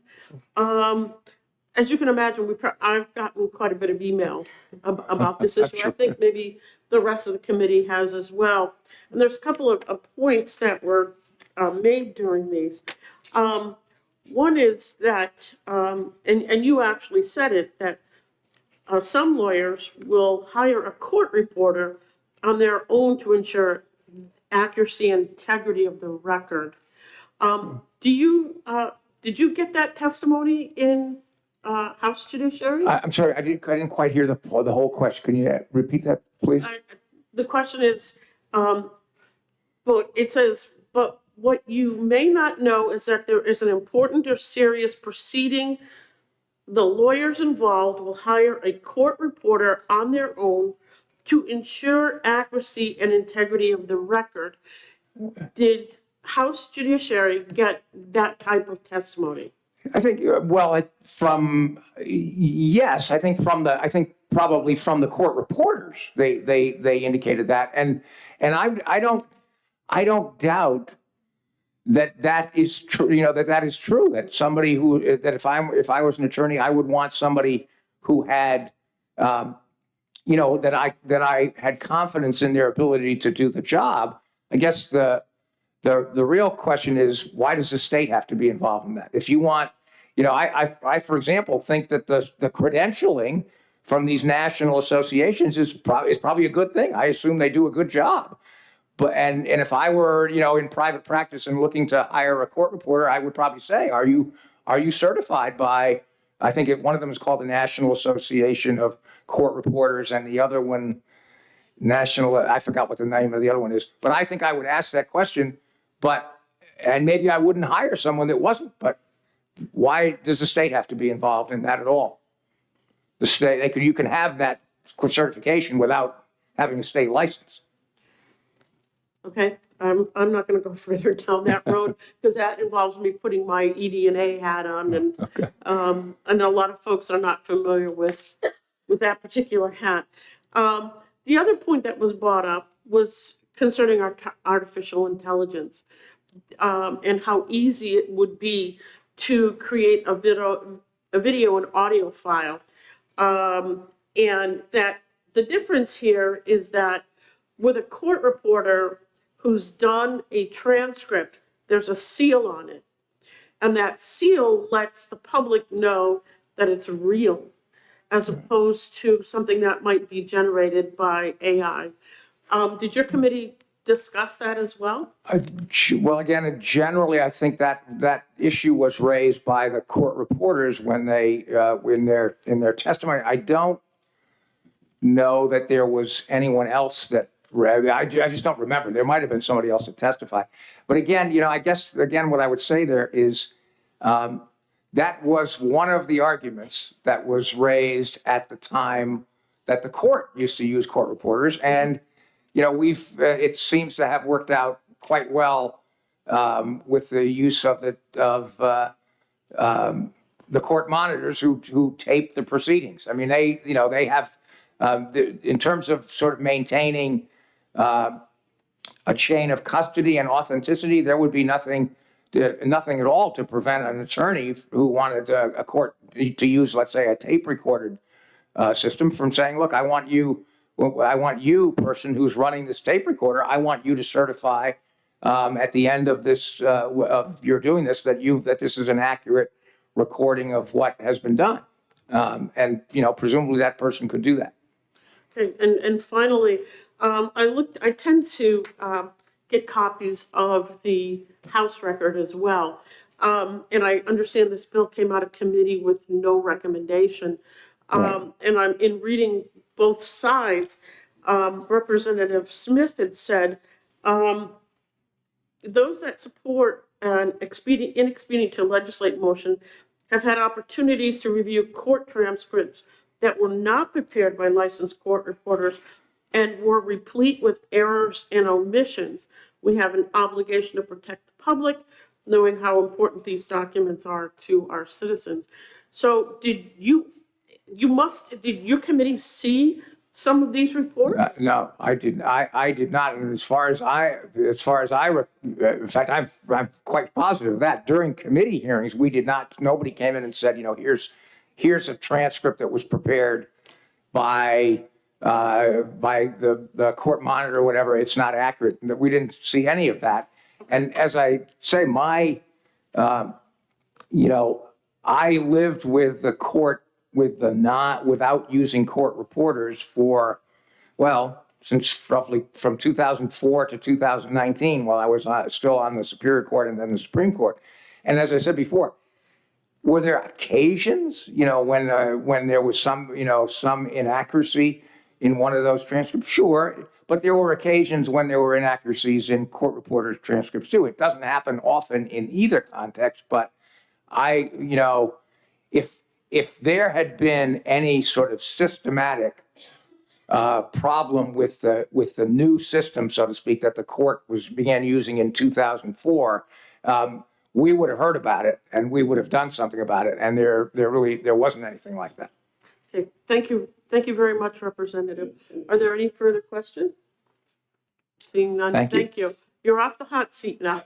As you can imagine, I've gotten quite a bit of email about this issue. Sure. I think maybe the rest of the committee has as well. And there's a couple of points that were made during these. One is that, and you actually said it, that some lawyers will hire a court reporter on their own to ensure accuracy and integrity of the record. Did you get that testimony in House Judiciary? I'm sorry, I didn't quite hear the whole question. Can you repeat that, please? The question is, But it says, but what you may not know is that there is an important or serious proceeding. The lawyers involved will hire a court reporter on their own to ensure accuracy and integrity of the record. Did House Judiciary get that type of testimony? I think, yes, I think probably from the court reporters, they indicated that. And I don't doubt that is true, that is true, that somebody that if I was an attorney, I would want somebody who had, that I had confidence in their ability to do the job. I guess the real question is, why does the state have to be involved in that? If you want, I for example, think that the credentialing from these national associations is probably a good thing. I assume they do a good job. And if I were, in private practice and looking to hire a court reporter, I would probably say, are you certified by, I think one of them is called the National Association of Court Reporters, and the other one, I forgot what the name of the other one is. But I think I would ask that question, and maybe I wouldn't hire someone that wasn't, but why does the state have to be involved in that at all? The state, you can have that certification without having a state license. Okay, I'm not going to go further down that road because that involves me putting my ED&A hat on, and Okay. I know a lot of folks are not familiar with that particular hat. The other point that was brought up was concerning artificial intelligence and how easy it would be to create a video and audio file, and that the difference here is that with a court reporter who's done a transcript, there's a seal on it. And that seal lets the public know that it's real, as opposed to something that might be generated by AI. Did your committee discuss that as well? Well, again, generally, I think that issue was raised by the court reporters when they, in their testimony. I don't know that there was anyone else that, I just don't remember. There might have been somebody else that testified. But again, I guess, again, what I would say there is that was one of the arguments that was raised at the time that the court used to use court reporters. And, it seems to have worked out quite well with the use of the court monitors who tape the proceedings. I mean, they have, in terms of sort of maintaining a chain of custody and authenticity, there would be nothing at all to prevent an attorney who wanted a court to use, let's say, a tape recorded system from saying, look, I want you, person who's running this tape recorder, I want you to certify at the end of this, of you're doing this, that this is an accurate recording of what has been done. And presumably that person could do that. Okay, and finally, I tend to get copies of the House record as well. And I understand this bill came out of committee with no recommendation. Right. And I'm in reading both sides. Representative Smith had said, those that support an inexpedient to legislate motion have had opportunities to review court transcripts that were not prepared by licensed court reporters and were replete with errors and omissions. We have an obligation to protect the public, knowing how important these documents are to our citizens. So did your committee see some of these reports? No, I did. I did not. And in fact, I'm quite positive of that during committee hearings, we did not. Nobody came in and said, here's a transcript that was prepared by the court monitor or whatever. It's not accurate. We didn't see any of that. And as I say, I lived with the court without using court reporters since roughly from 2004 to 2019, while I was still on the Superior Court and then the Supreme Court. And as I said before, were there occasions, when there was some inaccuracy in one of those transcripts? Sure, but there were occasions when there were inaccuracies in court reporter transcripts too. It doesn't happen often in either context, but if there had been any sort of systematic problem with the new system, so to speak, that the court began using in 2004, we would have heard about it and we would have done something about it. And there wasn't anything like that. Okay, thank you. Thank you very much, Representative. Are there any further questions? Seeing none, Thank you. You're off the hot seat now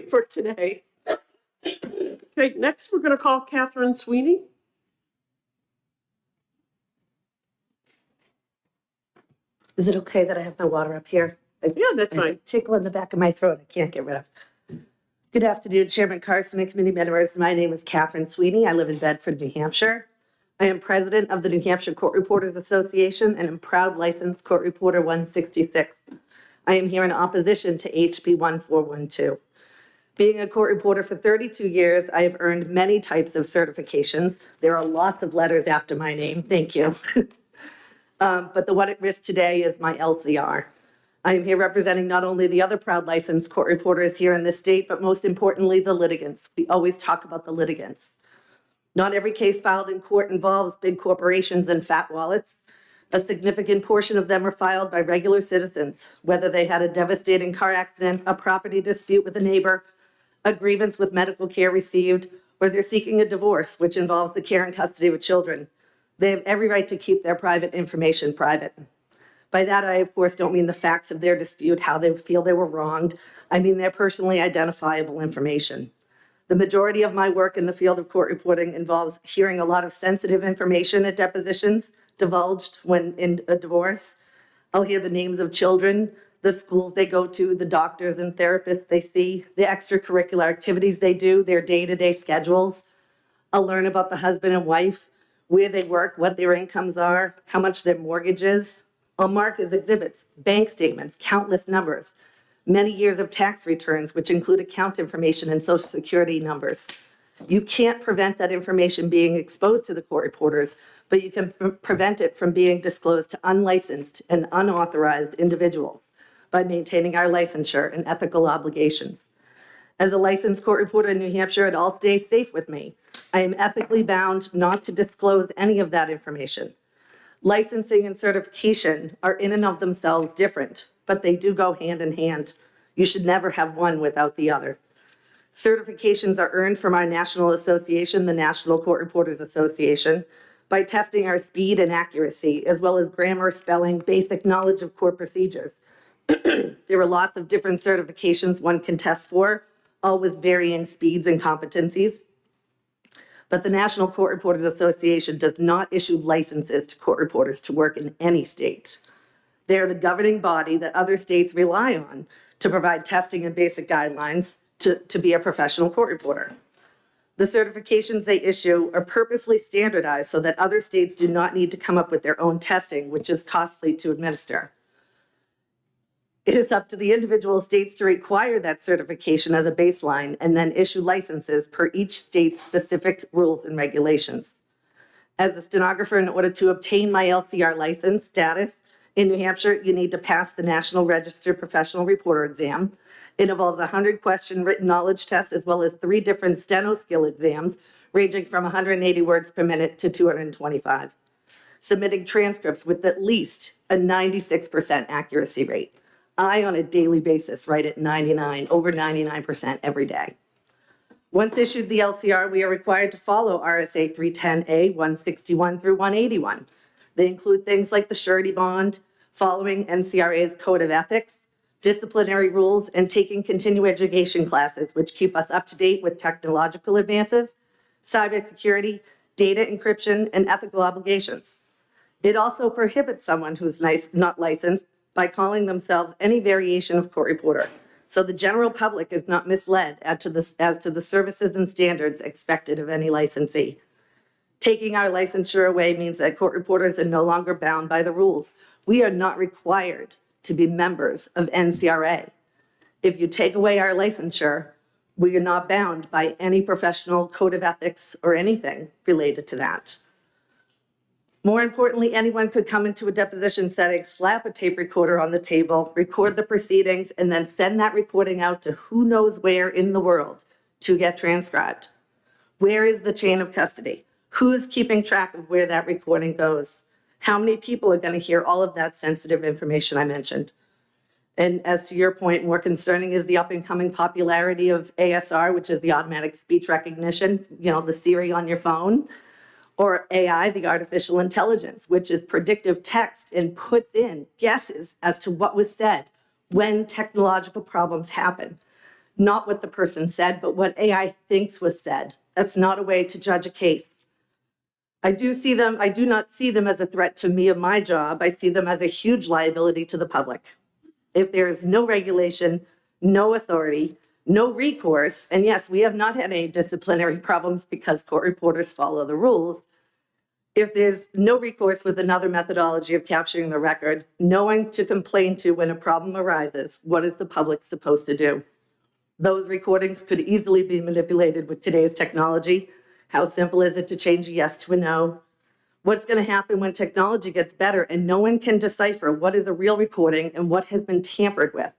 for today. Okay, next we're going to call Catherine Sweeney. Is it okay that I have my water up here? Yeah, that's fine. Tickle in the back of my throat I can't get rid of. Good afternoon, Chairman Carson and committee members. My name is Catherine Sweeney. I live in Bedford, New Hampshire. I am president of the New Hampshire Court Reporters Association and am proud licensed court reporter 166. I am here in opposition to HB 1412. Being a court reporter for 32 years, I have earned many types of certifications. There are lots of letters after my name. Thank you. But the one at risk today is my LCR. I am here representing not only the other proud licensed court reporters here in this state, but most importantly, the litigants. We always talk about the litigants. Not every case filed in court involves big corporations and fat wallets. A significant portion of them are filed by regular citizens, whether they had a devastating car accident, a property dispute with a neighbor, a grievance with medical care received, or they're seeking a divorce, which involves the care and custody of children. They have every right to keep their private information private. By that, I, of course, don't mean the facts of their dispute, how they feel they were wronged. I mean their personally identifiable information. The majority of my work in the field of court reporting involves hearing a lot of sensitive information at depositions divulged when in a divorce. I'll hear the names of children, the schools they go to, the doctors and therapists they see, the extracurricular activities they do, their day-to-day schedules. I'll learn about the husband and wife, where they work, what their incomes are, how much their mortgage is. I'll mark as exhibits, bank statements, countless numbers, many years of tax returns, which include account information and social security numbers. You can't prevent that information being exposed to the court reporters, but you can prevent it from being disclosed to unlicensed and unauthorized individuals by maintaining our licensure and ethical obligations. As a licensed court reporter in New Hampshire, it all stays safe with me. I am ethically bound not to disclose any of that information. Licensing and certification are in and of themselves different, but they do go hand in hand. You should never have one without the other. Certifications are earned from our national association, the National Court Reporters Association, by testing our speed and accuracy, as well as grammar, spelling, basic knowledge of court procedures. There are lots of different certifications one can test for, all with varying speeds and competencies. But the National Court Reporters Association does not issue licenses to court reporters to work in any state. They are the governing body that other states rely on to provide testing and basic guidelines to be a professional court reporter. The certifications they issue are purposely standardized so that other states do not need to come up with their own testing, which is costly to administer. It is up to the individual states to require that certification as a baseline and then issue licenses per each state's specific rules and regulations. As a stenographer, in order to obtain my LCR license status in New Hampshire, you need to pass the National Register Professional Reporter exam. It involves a 100-question written knowledge test, as well as 3 different steno skill exams, ranging from 180 words per minute to 225. Submitting transcripts with at least a 96% accuracy rate. I, on a daily basis, write at over 99% every day. Once issued the LCR, we are required to follow RSA 310A 161 through 181. They include things like the surety bond, following NCRA's Code of Ethics, disciplinary rules, and taking continuing education classes, which keep us up to date with technological advances, cybersecurity, data encryption, and ethical obligations. It also prohibits someone who's not licensed by calling themselves any variation of court reporter, so the general public is not misled as to the services and standards expected of any licensee. Taking our licensure away means that court reporters are no longer bound by the rules. We are not required to be members of NCRA. If you take away our licensure, we are not bound by any professional code of ethics or anything related to that. More importantly, anyone could come into a deposition setting, slap a tape recorder on the table, record the proceedings, and then send that recording out to who knows where in the world to get transcribed. Where is the chain of custody? Who's keeping track of where that recording goes? How many people are going to hear all of that sensitive information I mentioned? And as to your point, more concerning is the up and coming popularity of ASR, which is the automatic speech recognition, the Siri on your phone, or AI, the artificial intelligence, which is predictive text and puts in guesses as to what was said when technological problems happen. Not what the person said, but what AI thinks was said. That's not a way to judge a case. I do not see them as a threat to me or my job. I see them as a huge liability to the public. If there is no regulation, no authority, no recourse, and yes, we have not had any disciplinary problems because court reporters follow the rules. If there's no recourse with another methodology of capturing the record, knowing to complain to when a problem arises, what is the public supposed to do? Those recordings could easily be manipulated with today's technology. How simple is it to change a yes to a no? What's going to happen when technology gets better and no one can decipher what is a real recording and what has been tampered with?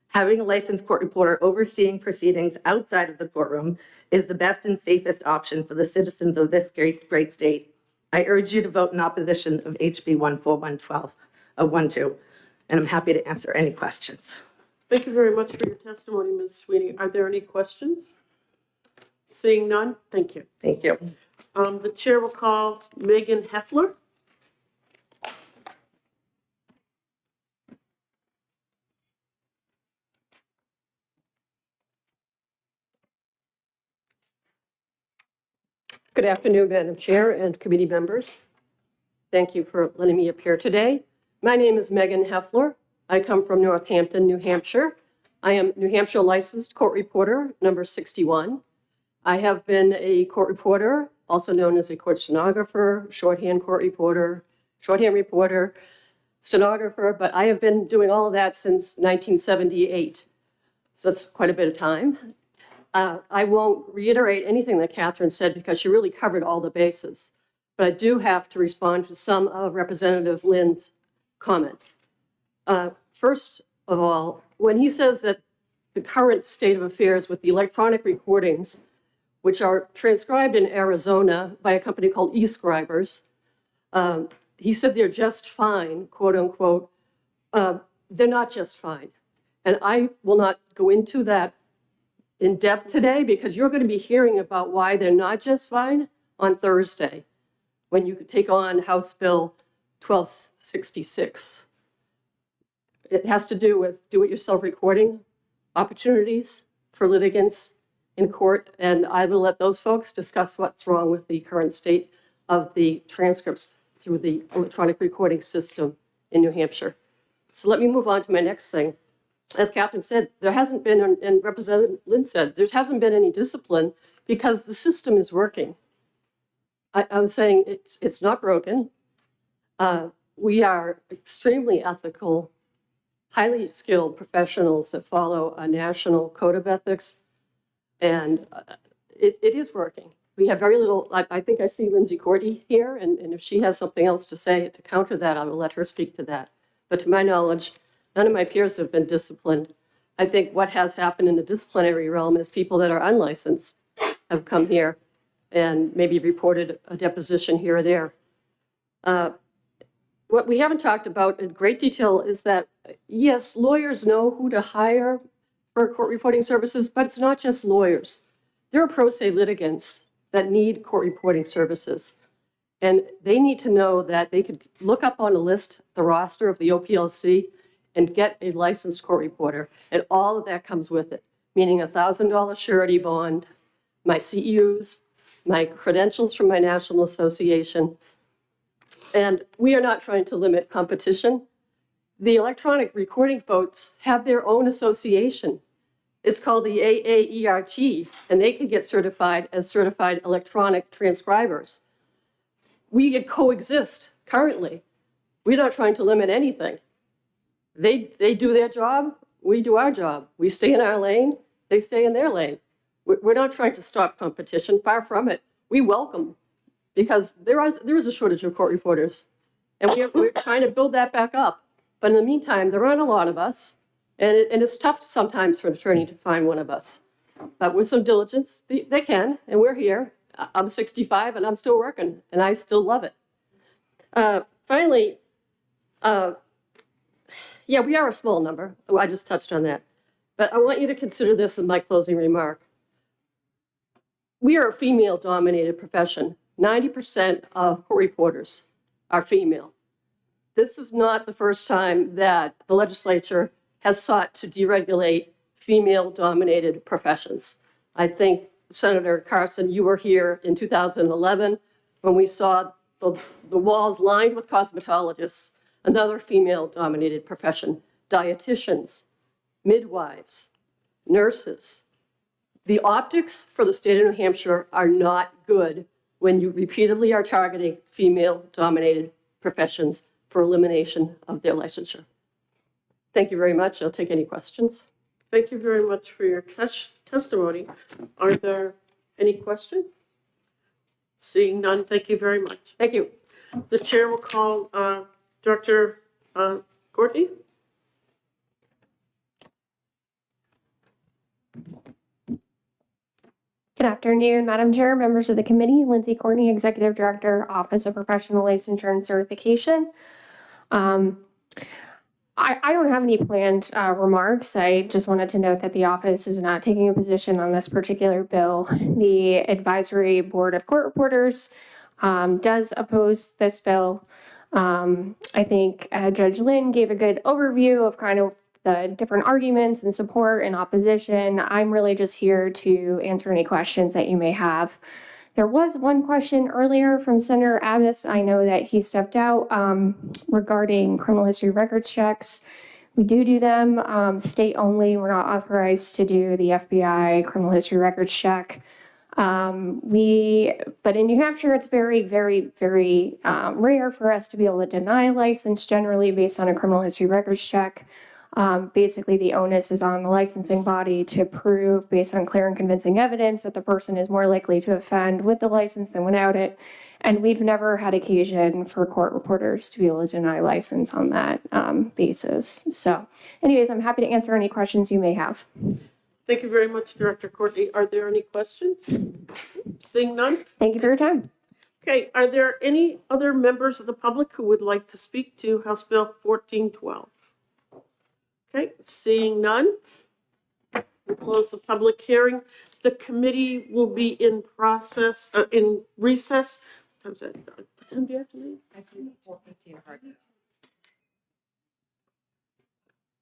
Having a licensed court reporter overseeing proceedings outside of the courtroom is the best and safest option for the citizens of this great state. I urge you to vote in opposition of HB 14112, and I'm happy to answer any questions. Thank you very much for your testimony, Ms. Sweeney. Are there any questions? Seeing none, thank you. Thank you. The chair will call Megan Heffler. Good afternoon, Madam Chair and committee members. Thank you for letting me appear today. My name is Megan Heffler. I come from Northampton, New Hampshire. I am New Hampshire licensed court reporter number 61. I have been a court reporter, also known as a court stenographer, shorthand court reporter, shorthand reporter, stenographer, but I have been doing all of that since 1978. So that's quite a bit of time. I won't reiterate anything that Catherine said because she really covered all the bases. But I do have to respond to some of Representative Lynn's comments. First of all, when he says that the current state of affairs with the electronic recordings, which are transcribed in Arizona by a company called eScribers, he said they're just fine, quote unquote. They're not just fine. And I will not go into that in depth today because you're going to be hearing about why they're not just fine on Thursday when you could take on House Bill 1266. It has to do with do-it-yourself recording opportunities for litigants in court, and I will let those folks discuss what's wrong with the current state of the transcripts through the electronic recording system in New Hampshire. So let me move on to my next thing. As Catherine said, there hasn't been, and Representative Lynn said, there hasn't been any discipline because the system is working. I'm saying it's not broken. We are extremely ethical, highly skilled professionals that follow a national code of ethics, and it is working. We have very little, I think I see Lindsay Cordy here, and if she has something else to say to counter that, I will let her speak to that. But to my knowledge, none of my peers have been disciplined. I think what has happened in the disciplinary realm is people that are unlicensed have come here and maybe reported a deposition here or there. What we haven't talked about in great detail is that, yes, lawyers know who to hire for court reporting services, but it's not just lawyers. There are pro se litigants that need court reporting services. And they need to know that they could look up on a list, the roster of the OPLC, and get a licensed court reporter. And all of that comes with it, meaning a $1,000 surety bond, my CEUs, my credentials from my national association. And we are not trying to limit competition. The electronic recording folks have their own association. It's called the AAERT, and they can get certified as certified electronic transcribers. We coexist currently. We're not trying to limit anything. They do their job, we do our job. We stay in our lane, they stay in their lane. We're not trying to stop competition, far from it. We welcome because there is a shortage of court reporters. And we're trying to build that back up. But in the meantime, there aren't a lot of us. And it's tough sometimes for an attorney to find one of us. But with some diligence, they can, and we're here. I'm 65 and I'm still working, and I still love it. Finally, yeah, we are a small number. Oh, I just touched on that. But I want you to consider this in my closing remark. We are a female-dominated profession. 90% of court reporters are female. This is not the first time that the legislature has sought to deregulate female-dominated professions. I think, Senator Carson, you were here in 2011 when we saw the walls lined with cosmetologists, another female-dominated profession, dietitians, midwives, nurses. The optics for the state of New Hampshire are not good when you repeatedly are targeting female-dominated professions for elimination of their licensure. Thank you very much. I'll take any questions. Thank you very much for your testimony. Are there any questions? Seeing none, thank you very much. Thank you. The chair will call Director Courtney. Good afternoon, Madam Chair, members of the committee. Lindsay Courtney, Executive Director, Office of Professional Licensure and Certification. I don't have any planned remarks. I just wanted to note that the office is not taking a position on this particular bill. The Advisory Board of Court Reporters does oppose this bill. I think Judge Lynn gave a good overview of kind of the different arguments and support and opposition. I'm really just here to answer any questions that you may have. There was one question earlier from Senator Abbas. I know that he stepped out regarding criminal history records checks. We do them state only. We're not authorized to do the FBI criminal history records check. But in New Hampshire, it's very, very, very rare for us to be able to deny a license generally based on a criminal history records check. Basically, the onus is on the licensing body to prove, based on clear and convincing evidence, that the person is more likely to offend with the license than without it. And we've never had occasion for court reporters to be able to deny license on that basis. So anyways, I'm happy to answer any questions you may have. Thank you very much, Director Courtney. Are there any questions? Seeing none? Thank you for your time. Okay, are there any other members of the public who would like to speak to House Bill 1412? Okay, seeing none, we'll close the public hearing. The committee will be in recess. What time's that? What time do you have to leave? Actually, 4:15 hard.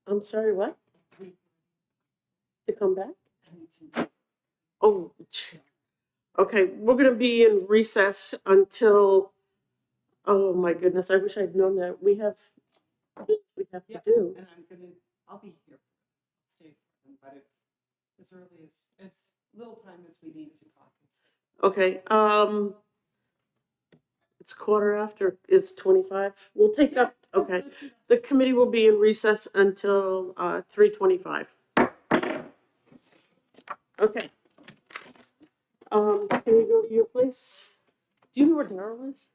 I'm sorry, what? To come back? Oh, okay, we're gonna be in recess until, oh my goodness, I wish I'd known that. We have to do. And I'll be here. Stay for them, but as early as little time as we need to talk. Okay, it's 25:15. Is 25. We'll take up, okay. The committee will be in recess until 3:25. Okay. Can we go to your place? Do you know where Daryl is?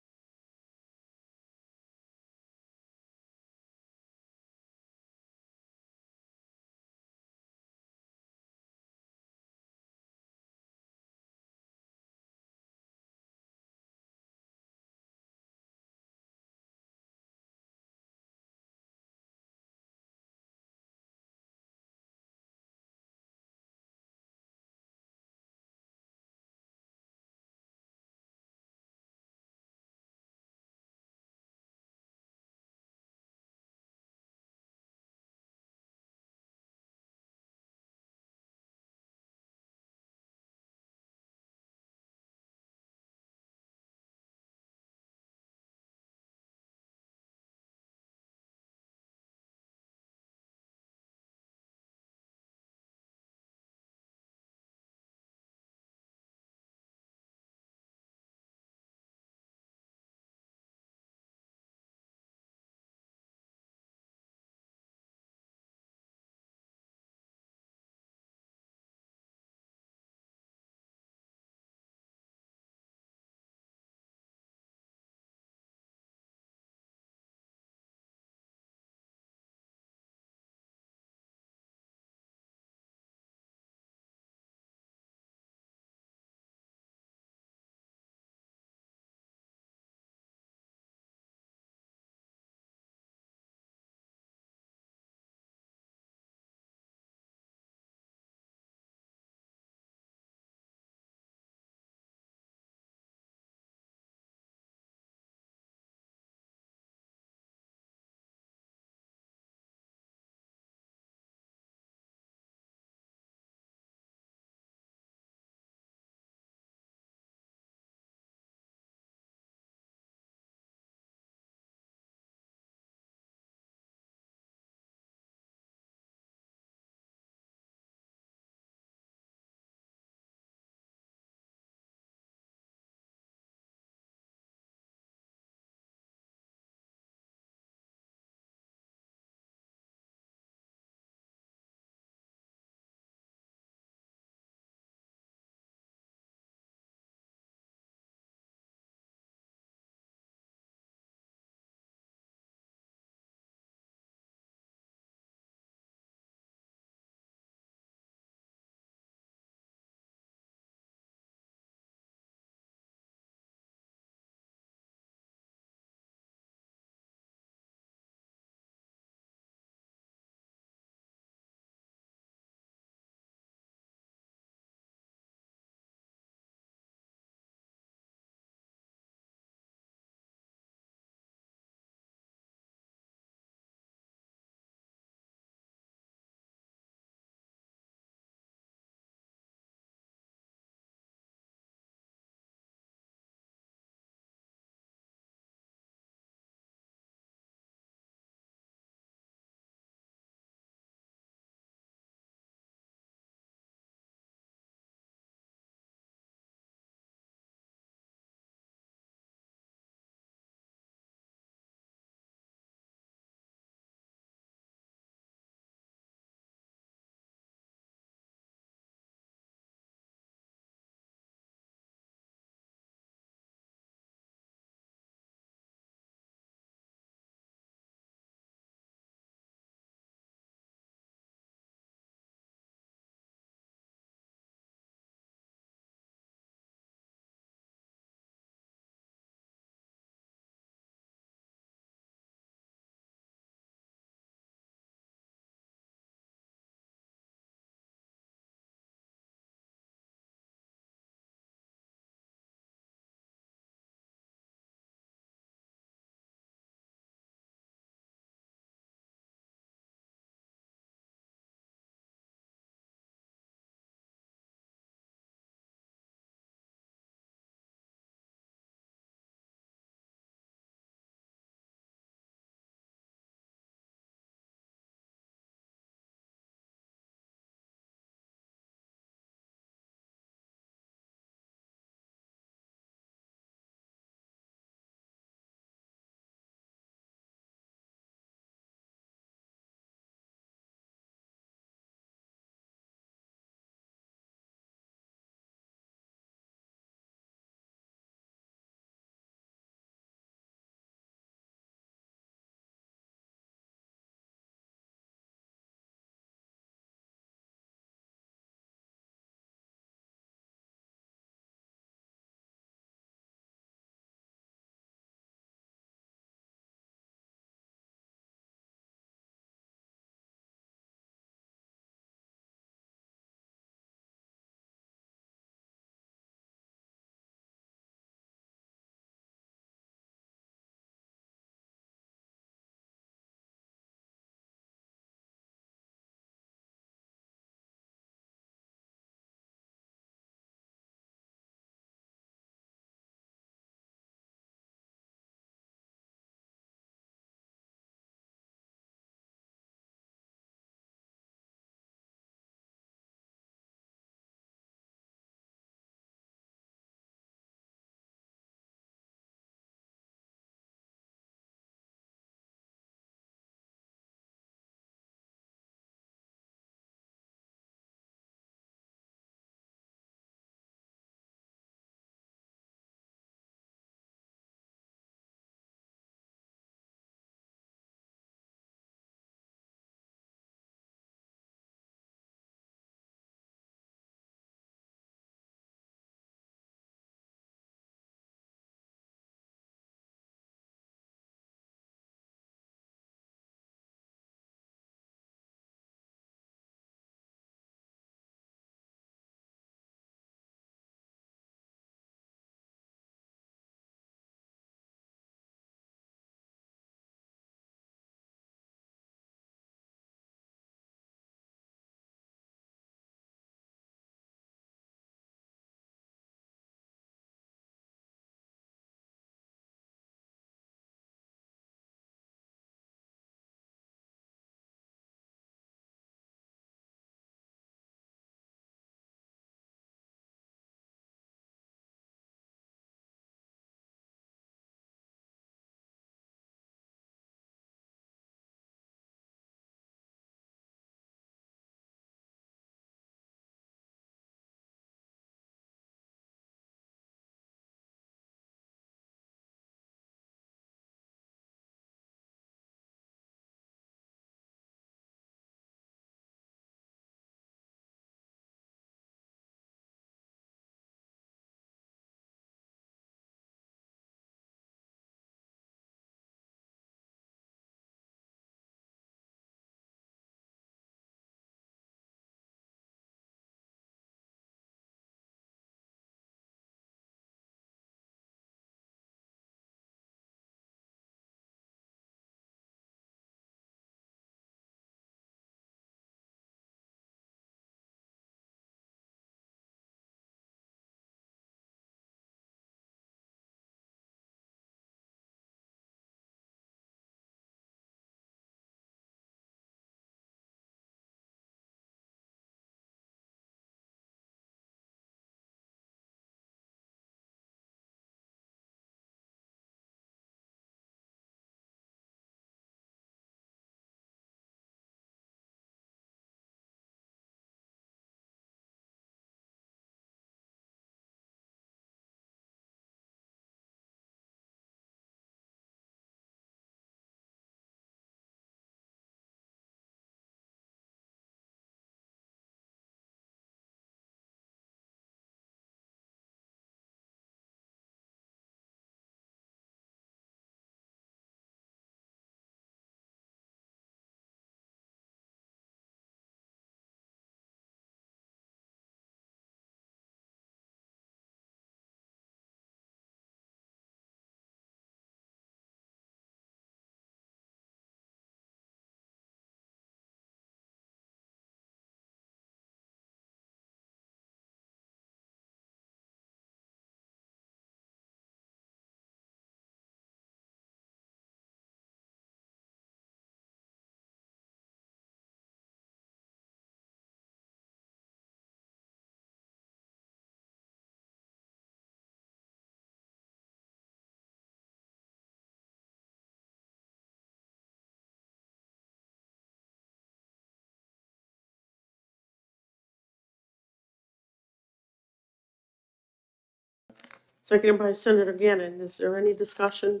seconded by Senator Gannon. Is there any discussion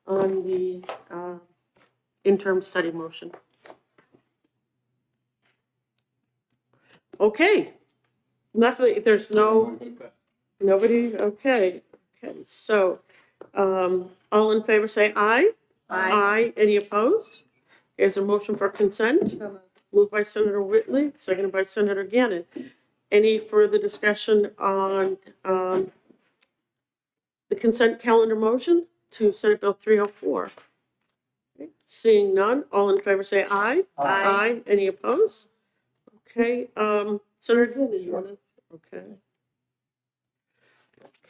on the interim study motion? Okay, nothing, there's nobody, okay, so, all in favor say aye. Aye. Any opposed? There's a motion for consent, moved by Senator Whitley, seconded by Senator Gannon. Any further discussion on, the consent calendar motion to Senate Bill 304? Okay, seeing none, all in favor say aye. Aye. Any opposed? Okay, Senator Gannon, you want to, okay.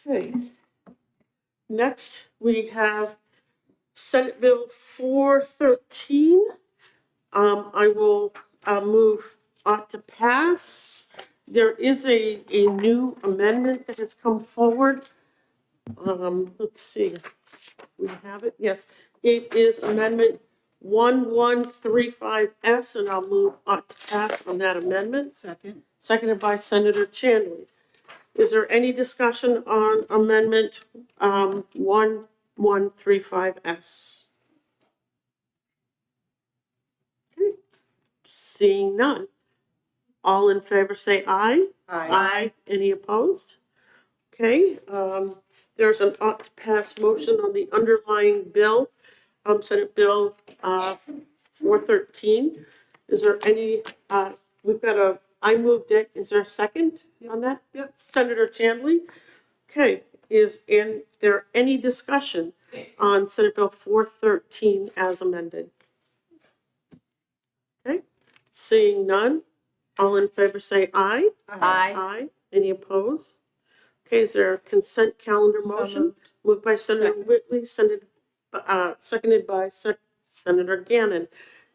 Okay. Next, we have Senate Bill 413. I will move ought to pass. There is a new amendment that has come forward. Let's see. We have it. Yes, it is Amendment 1135S, and I'll move ought to pass on that amendment. Second. Seconded by Senator Chandler. Is there any discussion on Amendment 1135S? Okay. Seeing none. All in favor say aye. Aye. Any opposed? Okay, there's an ought to pass motion on the underlying bill, Senate Bill 413. Is there any, we've got I moved it. Is there a second on that? Yep. Senator Chandler. Okay, is there any discussion on Senate Bill 413 as amended? Okay, seeing none, all in favor say aye. Aye. Any opposed? Okay, is there a consent calendar motion? Moved by Senator Whitley, seconded by Senator Gannon.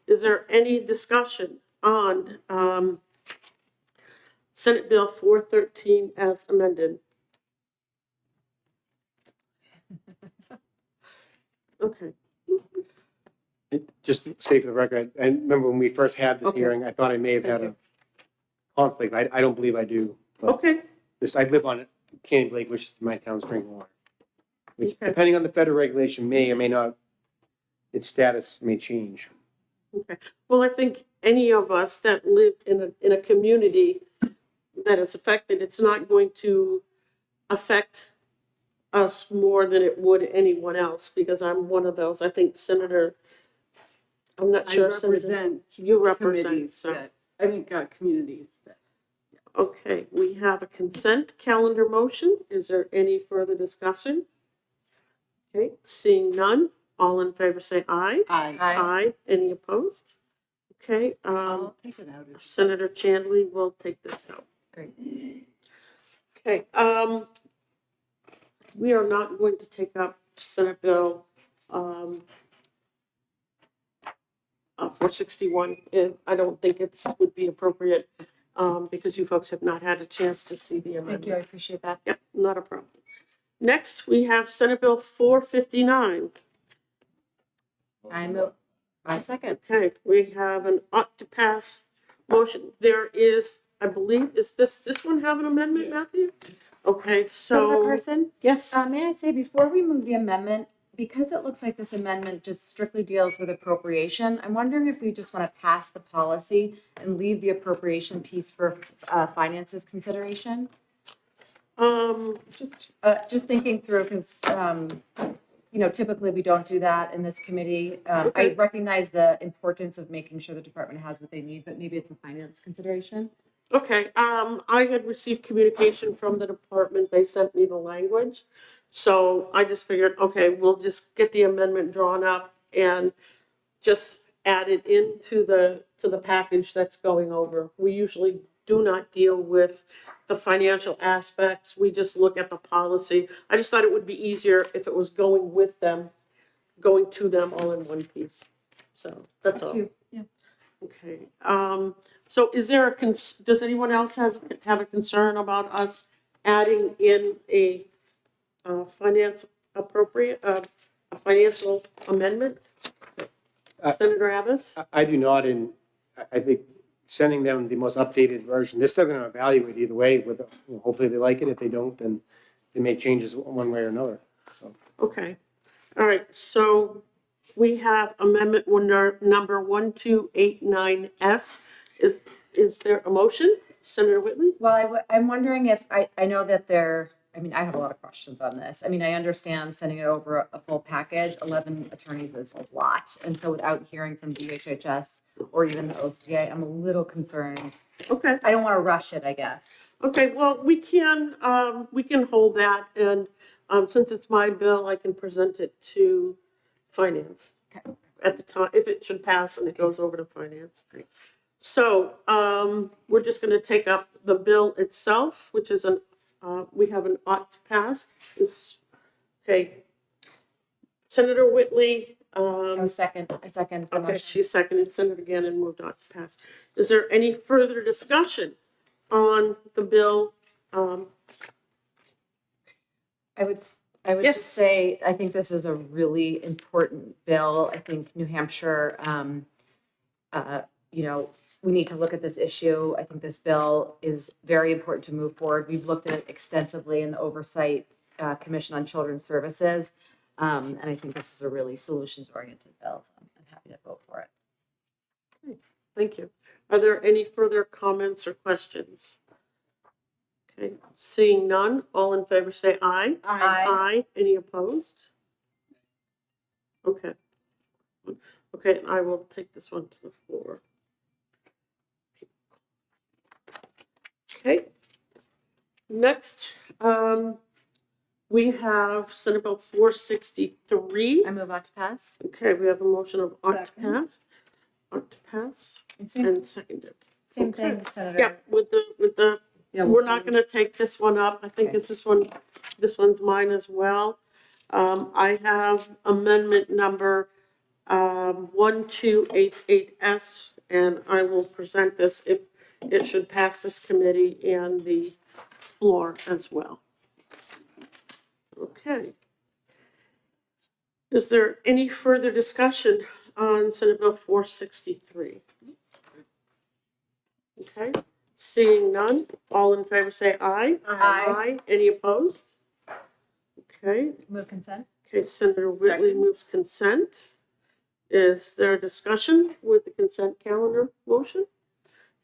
Is there any discussion on Senate Bill 413 as amended? Okay. Just say for the record, I remember when we first had this hearing, I thought I may have had a conflict. I don't believe I do. But Okay. I live on Canyon Lake, which is my town's drinking water. Which, Okay. depending on the federal regulation, may or may not, its status may change. Okay. Well, I think any of us that live in a community that is affected, it's not going to affect us more than it would anyone else, because I'm one of those. I think I'm not sure. You represent, so. Communities that. Okay, we have a consent calendar motion. Is there any further discussion? Okay, seeing none, all in favor say aye. Aye. Any opposed? Okay, I'll take it out. Senator Chandler will take this out. Great. Okay, we are not going to take up Senate Bill 461. I don't think would be appropriate because you folks have not had a chance to see the amendment. Thank you, I appreciate that. Yep, not a problem. Next, we have Senate Bill 459. I second. Okay, we have an ought to pass motion. There is, I believe, is this one have an amendment, Matthew? Okay, so. Senator Carson? Yes. May I say, before we move the amendment, because it looks like this amendment just strictly deals with appropriation, I'm wondering if we just want to pass the policy and leave the appropriation piece for finances consideration? Just thinking through, because, typically we don't do that in this committee. I recognize the importance of making sure the department has what they need, but maybe it's a finance consideration. Okay, I had received communication from the department. They sent me the language. So I just figured, okay, we'll just get the amendment drawn up and just add it into the package that's going over. We usually do not deal with the financial aspects. We just look at the policy. I just thought it would be easier if it was going to them all in one piece. So that's all. Thank you. Yeah. Okay. So is there does anyone else have a concern about us adding in a financial amendment? Senator Abbas? I do not, and I think sending them the most updated version, they're still going to evaluate either way. Hopefully they like it. If they don't, then they make changes one way or another. Okay. All right, so we have amendment number 1289S. Is there a motion? Senator Whitley? Well, I'm wondering if, I know that I mean, I have a lot of questions on this. I mean, I understand sending it over a full package, 11 attorneys is a lot. And so without hearing from DHHS or even the OCA, I'm a little concerned. Okay. I don't want to rush it, I guess. Okay, well, we can hold that, and since it's my bill, I can present it to finance. Okay. At the time, if it should pass and it goes over to finance. So, we're just gonna take up the bill itself, which is we have an ought to pass. Okay. Senator Whitley, I second the okay, motion. she seconded, Senator Gannon moved on to pass. Is there any further discussion on the bill? I would Yes. just say, I think this is a really important bill. I think New Hampshire, we need to look at this issue. I think this bill is very important to move forward. We've looked at it extensively in the Oversight Commission on Children's Services. And I think this is a really solutions-oriented bill, so I'm happy to vote for it. Thank you. Are there any further comments or questions? Okay, seeing none, all in favor say aye. Aye. Any opposed? Okay. Okay, I will take this one to the floor. Okay. Next, we have Senate Bill 463. I move on to pass. Okay, we have a motion of ought to pass. Ought to pass and seconded. Same Okay. thing, Senator. Yeah, with the, we're not gonna take this one up. I think this one's mine as well. I have amendment number 1288S, and I will present this if it should pass this committee and the floor as well. Okay. Is there any further discussion on Senate Bill 463? Okay, seeing none, all in favor say aye. Aye. Any opposed? Okay, Move consent. okay, Senator Whitley moves consent. Is there a discussion with the consent calendar motion?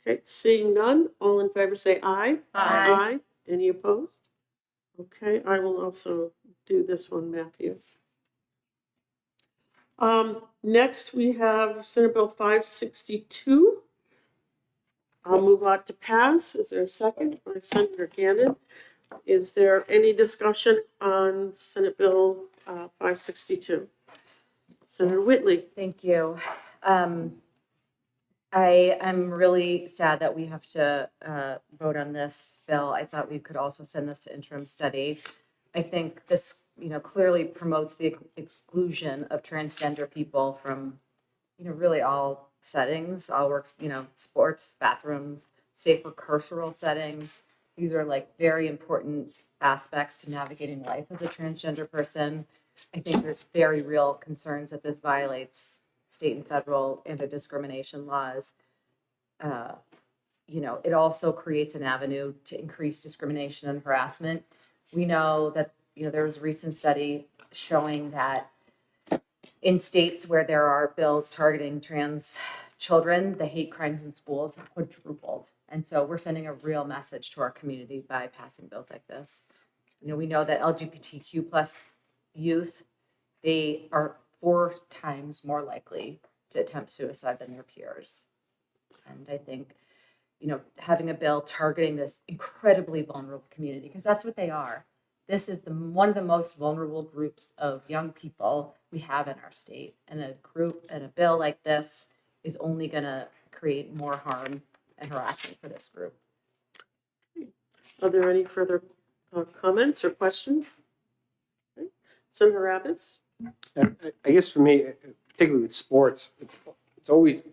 Okay, seeing none, all in favor say aye. Aye. Any opposed? Okay, I will also do this one, Matthew. Next, we have Senate Bill 562. I'll move on to pass. Is there a second by Senator Gannon? Is there any discussion on Senate Bill 562? Senator Whitley. Thank you. I am really sad that we have to vote on this bill. I thought we could also send this to interim study. I think this, clearly promotes the exclusion of transgender people from, really all settings, all works, sports, bathrooms, safer carceral settings. These are like very important aspects to navigating life as a transgender person. I think there's very real concerns that this violates state and federal anti-discrimination laws. It also creates an avenue to increase discrimination and harassment. We know that, there was a recent study showing that in states where there are bills targeting trans children, the hate crimes in schools have quadrupled. And so we're sending a real message to our community by passing bills like this. We know that LGBTQ plus youth, they are 4 times more likely to attempt suicide than their peers. And I think, having a bill targeting this incredibly vulnerable community, because that's what they are. This is one of the most vulnerable groups of young people we have in our state. And a bill like this is only going to create more harm and harassment for this group. Are there any further comments or questions? Okay. Senator Rabbids? I guess for me, particularly with sports, it's always,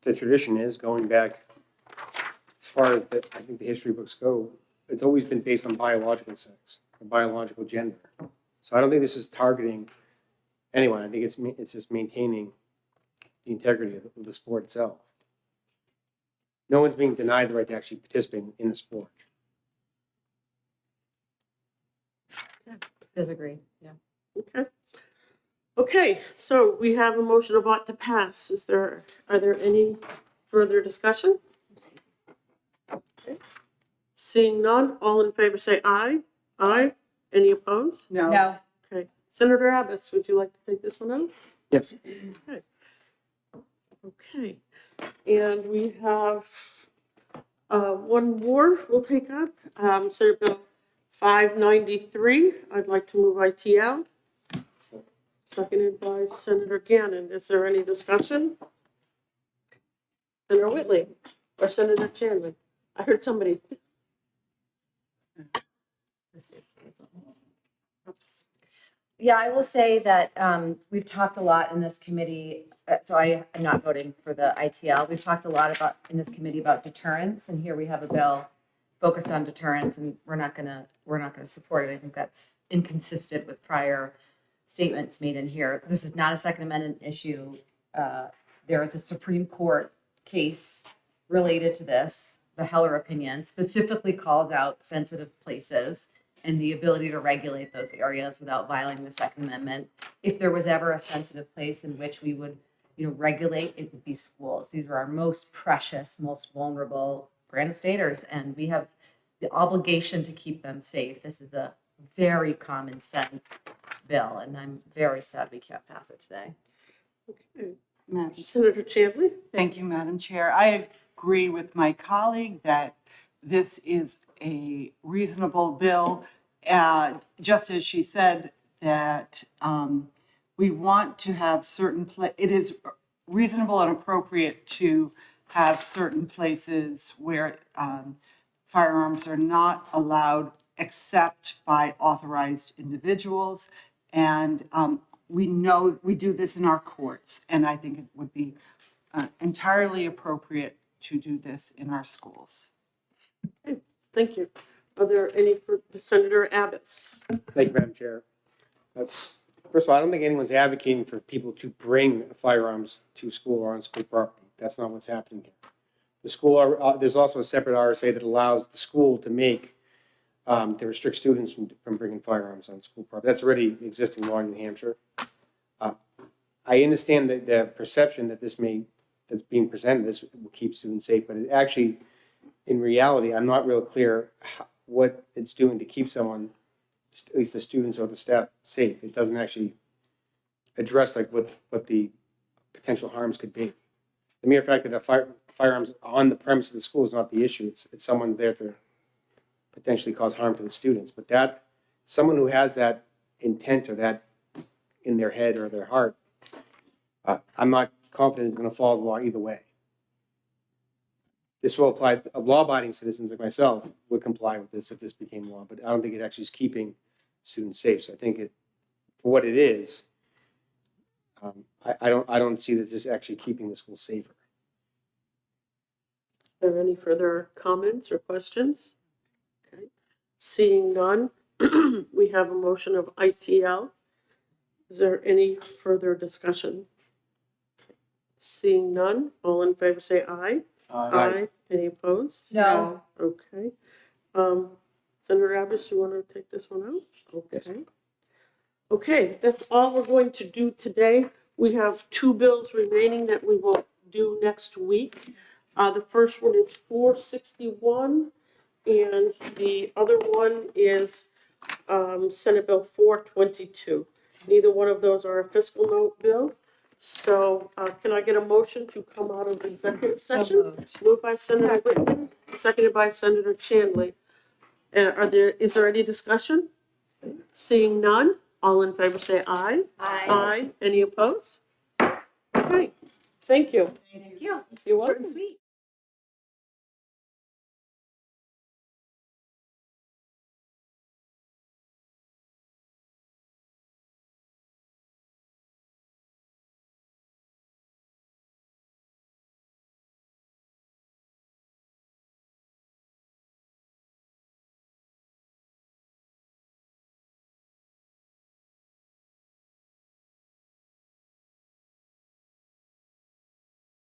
the tradition is going back as far as I think the history books go, it's always been based on biological sex or biological gender. So I don't think this is targeting anyone. I think it's just maintaining the integrity of the sport itself. No one's being denied the right to actually participate in the sport. Disagree, yeah. Okay. Okay, so we have a motion of ought to pass. Are there any further discussion? Okay. Seeing none, all in favor say aye. Aye. Any opposed? No. Okay. Senator Abbott, would you like to take this one out? Yes. Okay. Okay. And we have one more we'll take up. Senate Bill 593. I'd like to move ITL. Seconded by Senator Gannon. Is there any discussion? Senator Whitley or Senator Chandler? I heard somebody. Oops. Yeah, I will say that we've talked a lot in this committee, so I am not voting for the ITL. We've talked a lot about in this committee about deterrence, and here we have a bill focused on deterrence, and we're not gonna support it. I think that's inconsistent with prior statements made in here. This is not a Second Amendment issue. There is a Supreme Court case related to this. The Heller opinion specifically calls out sensitive places and the ability to regulate those areas without violating the Second Amendment. If there was ever a sensitive place in which we would, regulate, it would be schools. These are our most precious, most vulnerable Granite Staters, and we have the obligation to keep them safe. This is a very common sense bill, and I'm very sad we can't pass it today. Okay. Madam Senator Chandler? Thank you, Madam Chair. I agree with my colleague that this is a reasonable bill. Just as she said that we want to have it is reasonable and appropriate to have certain places where firearms are not allowed except by authorized individuals. And we know we do this in our courts, and I think it would be entirely appropriate to do this in our schools. Okay, thank you. Are there any for Senator Abbott's? Thank you, Madam Chair. First of all, I don't think anyone's advocating for people to bring firearms to school or on school property. That's not what's happening here. The school, there's also a separate RSA that allows the school to make, to restrict students from bringing firearms on school property. That's already existing law in New Hampshire. I understand that the perception that that's being presented, this will keep students safe, but it actually, in reality, I'm not real clear what it's doing to keep someone, at least the students or the staff, safe. It doesn't actually address like what the potential harms could be. The mere fact that firearms on the premise of the school is not the issue. It's someone there to potentially cause harm to the students. But that someone who has that intent or that in their head or their heart, I'm not confident it's going to follow the law either way. This will apply. Law-abiding citizens like myself would comply with this if this became law, but I don't think it actually is keeping students safe. So I think for what it is, I don't see that this is actually keeping the school safer. Are there any further comments or questions? Okay. Seeing none, we have a motion of ITL. Is there any further discussion? Seeing none, all in favor say aye. Aye. Any opposed? No. Okay. Senator Abbott, you want to take this one out? Okay. Yes. Okay, that's all we're going to do today. We have 2 bills remaining that we will do next week. The first one is 461, and the other one is Senate Bill 422. Neither one of those are a fiscal note bill. So can I get a motion to come out of executive session? Moved by Senator Whitman, seconded by Senator Chandler. Is there any discussion? Seeing none, all in favor say aye. Aye. Aye. Any opposed? Okay, thank you. Thank you. You're Short welcome. and sweet.